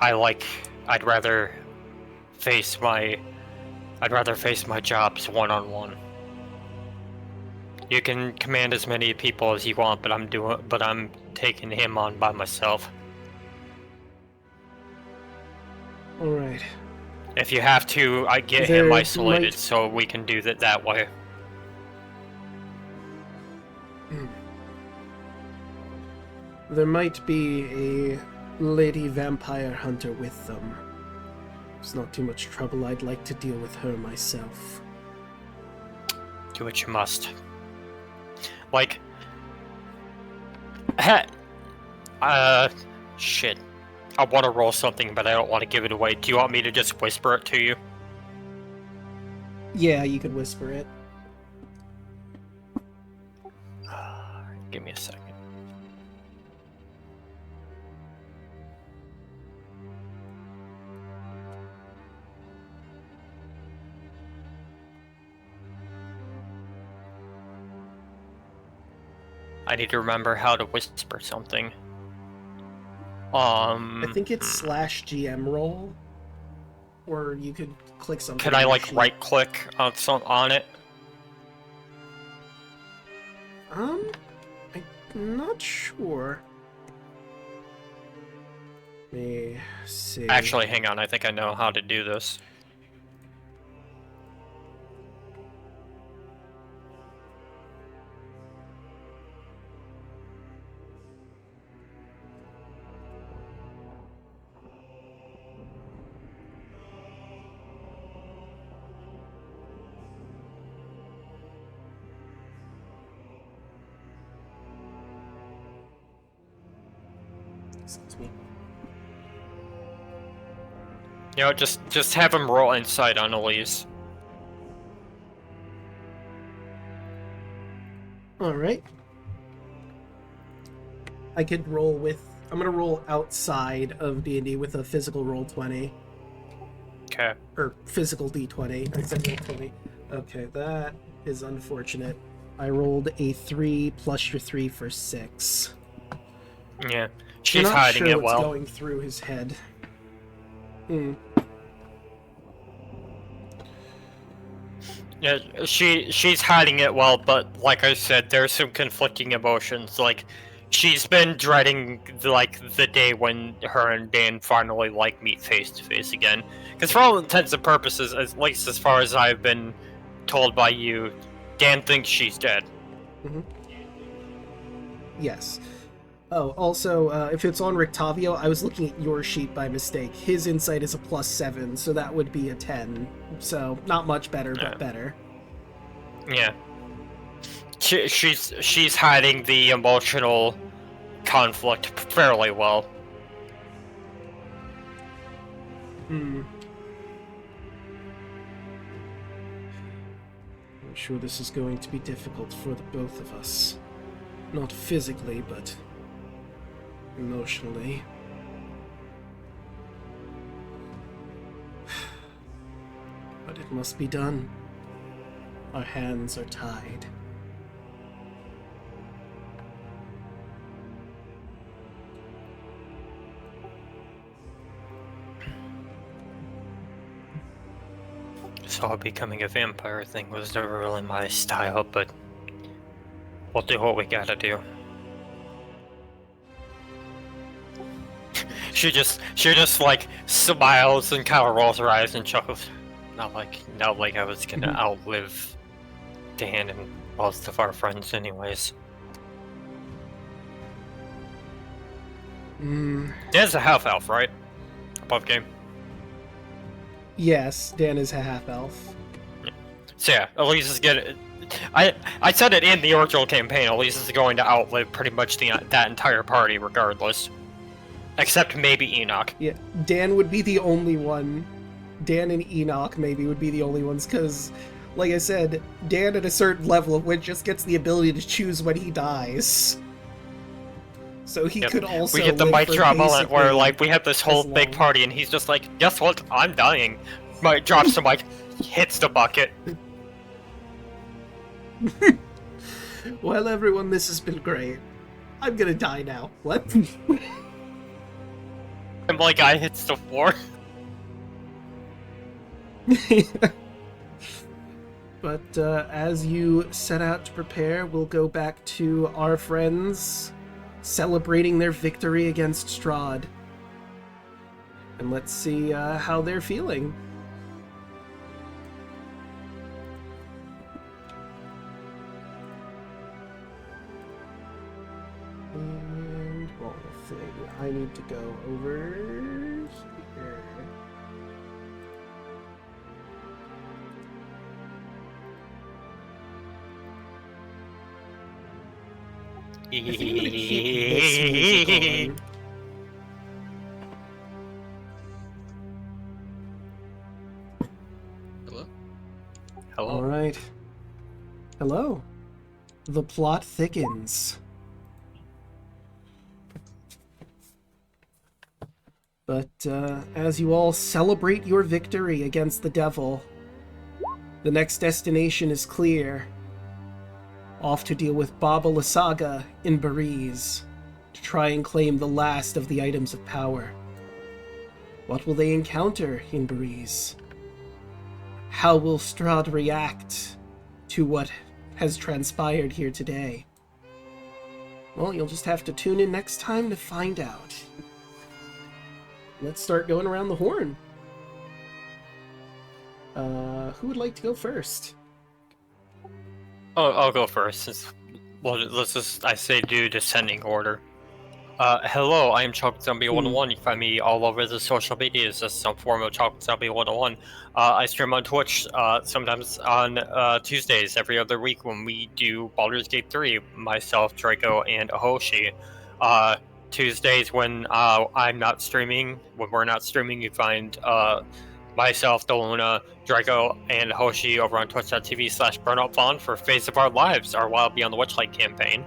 S7: I'd rather face my jobs one-on-one. You can command as many people as you want, but I'm taking him on by myself.
S1: Alright.
S7: If you have to, I get him isolated so we can do that way.
S1: There might be a lady vampire hunter with them. It's not too much trouble. I'd like to deal with her myself.
S7: Do what you must. Like... shit. I want to roll something, but I don't want to give it away. Do you want me to just whisper it to you?
S1: Yeah, you could whisper it.
S7: Give me a second. I need to remember how to whisper something.
S1: I think it's /GM roll, or you could click something.
S7: Could I like right click on it?
S1: I'm not sure. Let me see.
S7: Actually, hang on. I think I know how to do this.
S1: Excuse me.
S7: You know, just have him roll insight on Elise.
S1: Alright. I could roll with... I'm gonna roll outside of D&D with a physical roll 20.
S7: Okay.
S1: Or physical D20. I said roll 20. Okay, that is unfortunate. I rolled a 3 plus your 3 for 6.
S7: Yeah. She's hiding it well.
S1: What's going through his head.
S7: Yeah, she's hiding it well, but like I said, there's some conflicting emotions. Like, she's been dreading the day when her and Dan finally meet face to face again. Because for all intents and purposes, at least as far as I've been told by you, Dan thinks she's dead.
S1: Yes. Oh, also, if it's on Rictavio, I was looking at your sheet by mistake. His insight is a +7, so that would be a 10. So, not much better, but better.
S7: Yeah. She's hiding the emotional conflict fairly well.
S1: I'm sure this is going to be difficult for the both of us. Not physically, but emotionally. But it must be done. Our hands are tied.
S7: So becoming a vampire thing was never really my style, but we'll do what we gotta do. She just like smiles and kind of rolls her eyes and chuckles. Not like I was gonna outlive Dan and most of our friends, anyways. Dan's a half elf, right? Above game.
S1: Yes, Dan is a half-elf.
S7: So yeah, Elise is gonna. I said it in the original campaign. Elise is going to outlive pretty much that entire party, regardless. Except maybe Enoch.
S1: Yeah, Dan would be the only one. Dan and Enoch maybe would be the only ones, because, like I said, Dan at a certain level of wit just gets the ability to choose when he dies. So he could also.
S7: We get the mic drop moment where, like, we have this whole big
S1: long.
S7: party, and he's just like, "Guess what? I'm dying." Mic drops the mic, hits the bucket.
S1: Well, everyone, this has been great. I'm gonna die now. What?
S7: And like, guy hits the floor.
S1: But as you set out to prepare, we'll go back to our friends celebrating their victory against Strahd. And let's see how they're feeling. And one thing, I need to go over here. I think I'm gonna keep this music on.
S5: Hello?
S7: Hello.
S1: All right. Hello. The plot thickens. But as you all celebrate your victory against the devil, the next destination is clear. Off to deal with Baba Lysaga in Bariz, to try and claim the last of the items of power. What will they encounter in Bariz? How will Strahd react to what has transpired here today? Well, you'll just have to tune in next time to find out. Let's start going around the horn. Who would like to go first?
S7: Oh, I'll go first. Let's just, I say, do descending order. Hello, I am Chocolate Zombie 101. You can find me all over the social medias as some form of Chocolate Zombie 101. I stream on Twitch sometimes on Tuesdays every other week when we do Baldur's Gate 3, myself, Draco, and Hoshi. Tuesdays when I'm not streaming, when we're not streaming, you find myself, Daluna, Draco, and Hoshi over on twitch.tv/burnoutfawn for Face of Our Lives, our Wild Beyond the Witchlight campaign.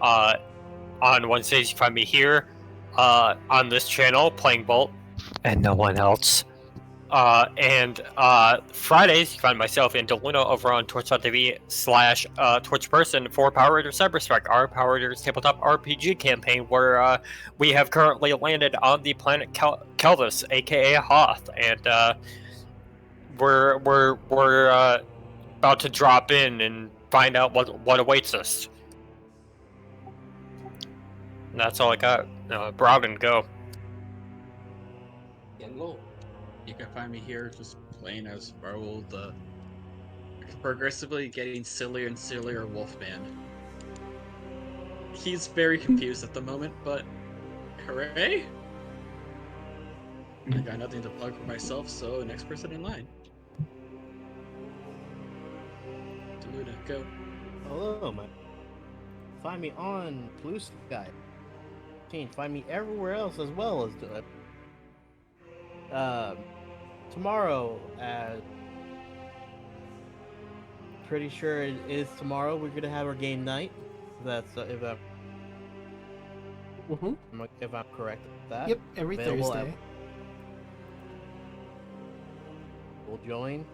S7: On Wednesdays, you find me here on this channel playing Bolt and no one else. And Fridays, you find myself and Daluna over on twitch.tv/twitchperson for Power Rangers Cyberstrike, our Power Rangers Tabletop RPG campaign, where we have currently landed on the planet Kelvis, aka Hoth, and we're about to drop in and find out what awaits us. And that's all I got. Brogdon, go.
S5: Hello. You can find me here just playing as Raoul, the progressively getting sillier and sillier Wolfman. He's very confused at the moment, but hooray! I got nothing to plug for myself, so next person in line. Daluna, go.
S6: Hello, man. Find me on Blue Sky. Find me everywhere else as well as tomorrow. Pretty sure it is tomorrow. We're gonna have our game night. That's if I'm correct with that.
S1: Yep, every
S6: Available
S1: Thursday.
S6: Will join.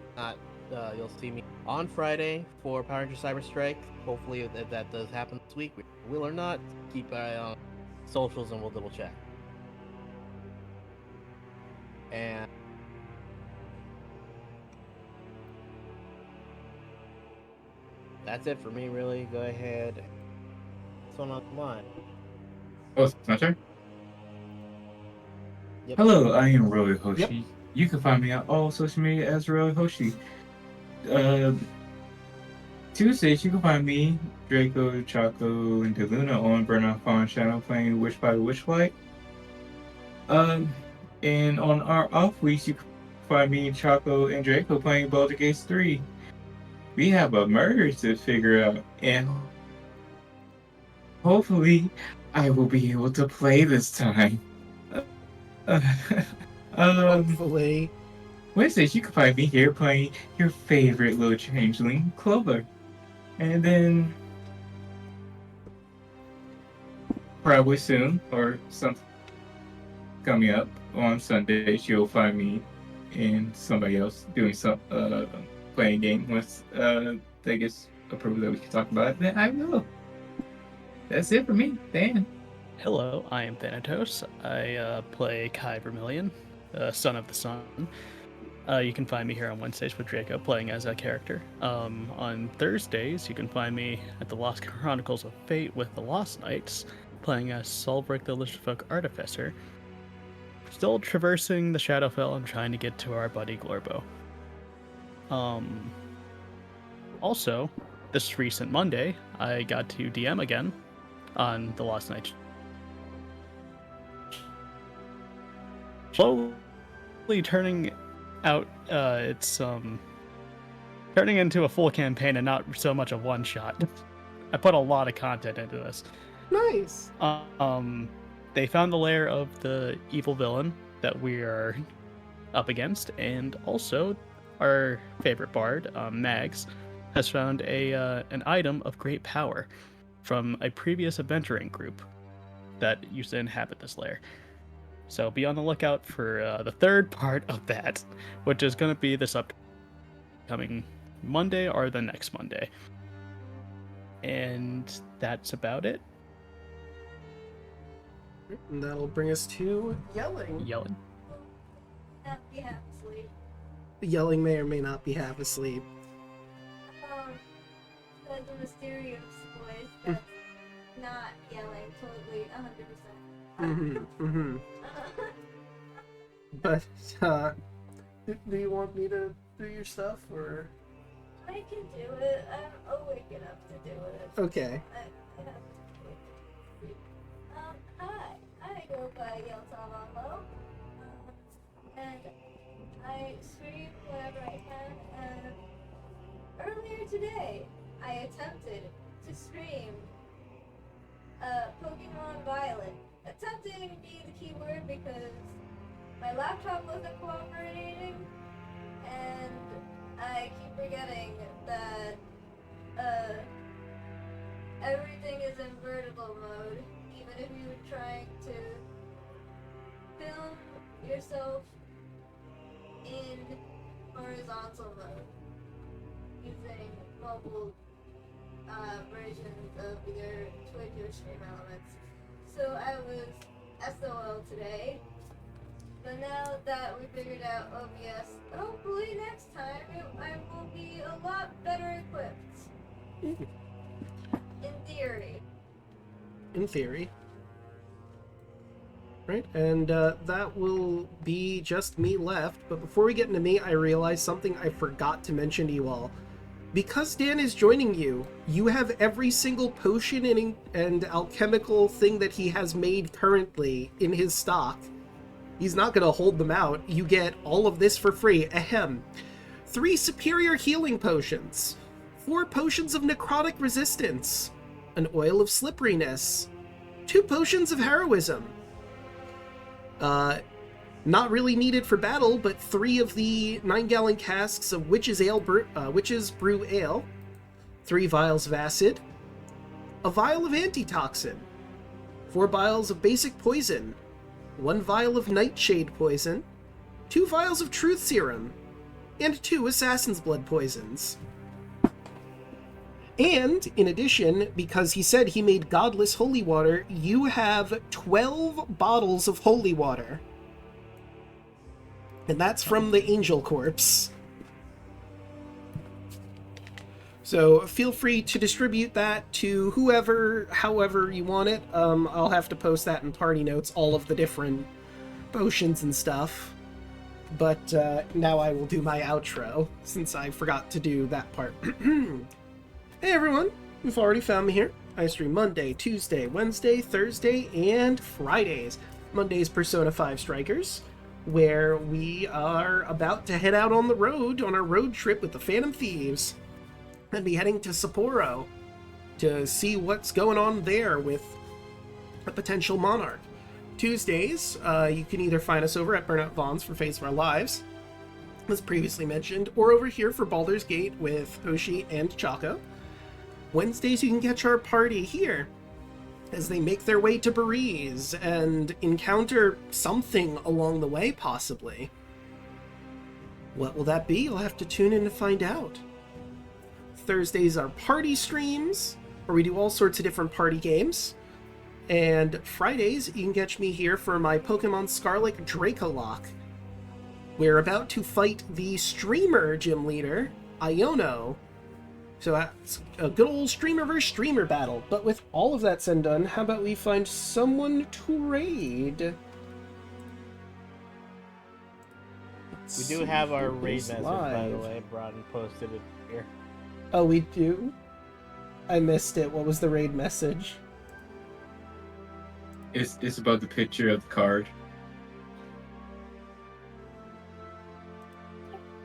S6: You'll see me on Friday for Power Ranger Cyber Strike. Hopefully, if that does happen this week, we will or not. Keep an eye on socials and we'll double check. And that's it for me, really. Go ahead. What's on the line?
S4: Oh, it's my turn?
S6: Yep.
S4: Hello, I am Roy Hoshi.
S1: Yep.
S4: You can find me on all social media as Roy Hoshi. Tuesdays, you can find me, Draco, Choco, and Daluna on Burnout Fawn channel playing Witch by Witchlight. And on our off weeks, you can find me, Choco, and Draco playing Baldur's Gate 3. We have a murder to figure out, and hopefully, I will be able to play this time.
S1: Hopefully.
S4: Wednesdays, you can find me here playing your favorite little changeling, Clover. And then, probably soon, or something coming up on Sundays, you'll find me and somebody else doing some playing a game once that gets approved that we can talk about it. Then I will. That's it for me, Dan.
S3: Hello, I am Thanatos. I play Kai Vermilion, Son of the Sun. You can find me here on Wednesdays with Draco, playing as that character. On Thursdays, you can find me at the Lost Chronicles of Fate with the Lost Knights, playing as Solbrick the Lishfolk Artificer. Still traversing the Shadowfell and trying to get to our buddy Glorbo. Also, this recent Monday, I got to DM again on the Lost Knights. Slowly turning out, it's turning into a full campaign and not so much a one shot. I put a lot of content into this.
S1: Nice.
S3: They found the lair of the evil villain that we are up against, and also our favorite bard, Mags, has found an item of great power from a previous adventuring group that used to inhabit this lair. So be on the lookout for the third part of that, which is going to be this upcoming Monday or the next Monday. And that's about it.
S1: And that'll bring us to yelling.
S3: Yelling.
S2: Not be half asleep.
S1: The yelling may or may not be half asleep.
S2: That's a mysterious voice that's not yelling totally 100%.
S1: But, do you want me to do your stuff, or?
S2: I can do it. I'm awake enough to do it.
S1: Okay.
S2: I have to wake up. Hi. I go by Yeltavallo. And I stream whenever I can. And earlier today, I attempted to stream Pokemon Violet. Attempting being the key word because my laptop wasn't cooperating, and I keep forgetting that everything is in vertical mode, even if you're trying to film yourself in horizontal mode using mobile versions of your Twitch or Stream Elements. So I was SOL today, but now that we figured out OBS, hopefully next time I will be a lot better equipped. In theory.
S1: In theory. Right, and that will be just me left. But before we get into me, I realized something I forgot to mention to you all. because Dan is joining you, you have every single potion and alchemical thing that he has made currently in his stock. He's not going to hold them out. You get all of this for free. Ahem. 3 superior healing potions. 4 potions of necrotic resistance. An oil of slipperiness. 2 potions of heroism. Not really needed for battle, but 3 of the 9-gallon casks of Witch's Brew Ale. 3 vials of acid. A vial of antitoxin. 4 vials of basic poison. 1 vial of nightshade poison, 2 vials of truth serum, and 2 assassin's blood poisons. And, in addition, because he said he made godless holy water, you have 12 bottles of holy water. And that's from the Angel Corpse. So feel free to distribute that to whoever, however you want it. I'll have to post that in party notes, all of the different potions and stuff. But now I will do my outro, since I forgot to do that part. Hey everyone, you've already found me here. I stream Monday, Tuesday, Wednesday, Thursday, and Fridays. Monday's Persona 5 Strikers, where we are about to head out on the road on our road trip with the Phantom Thieves. And be heading to Sapporo to see what's going on there with a potential monarch. Tuesdays, you can either find us over at Burnout Vaughn's for Fates of Our Lives, as previously mentioned, or over here for Baldur's Gate with Hoshi and Chaco. Wednesdays, you can catch our party here as they make their way to Bariz and encounter something along the way, possibly. What will that be? You'll have to tune in to find out. Thursdays are party streams, where we do all sorts of different party games. And Fridays, you can catch me here for my Pokemon Scarlet Draco Lock. We're about to fight the streamer gym leader, Iono. So that's a good old streamer versus streamer battle. But with all of that said and done, how about we find someone to raid?
S6: We do have our raid message, by the way. Broden posted it here.
S1: Oh, we do? I missed it. What was the raid message?
S4: It's about the picture of the card.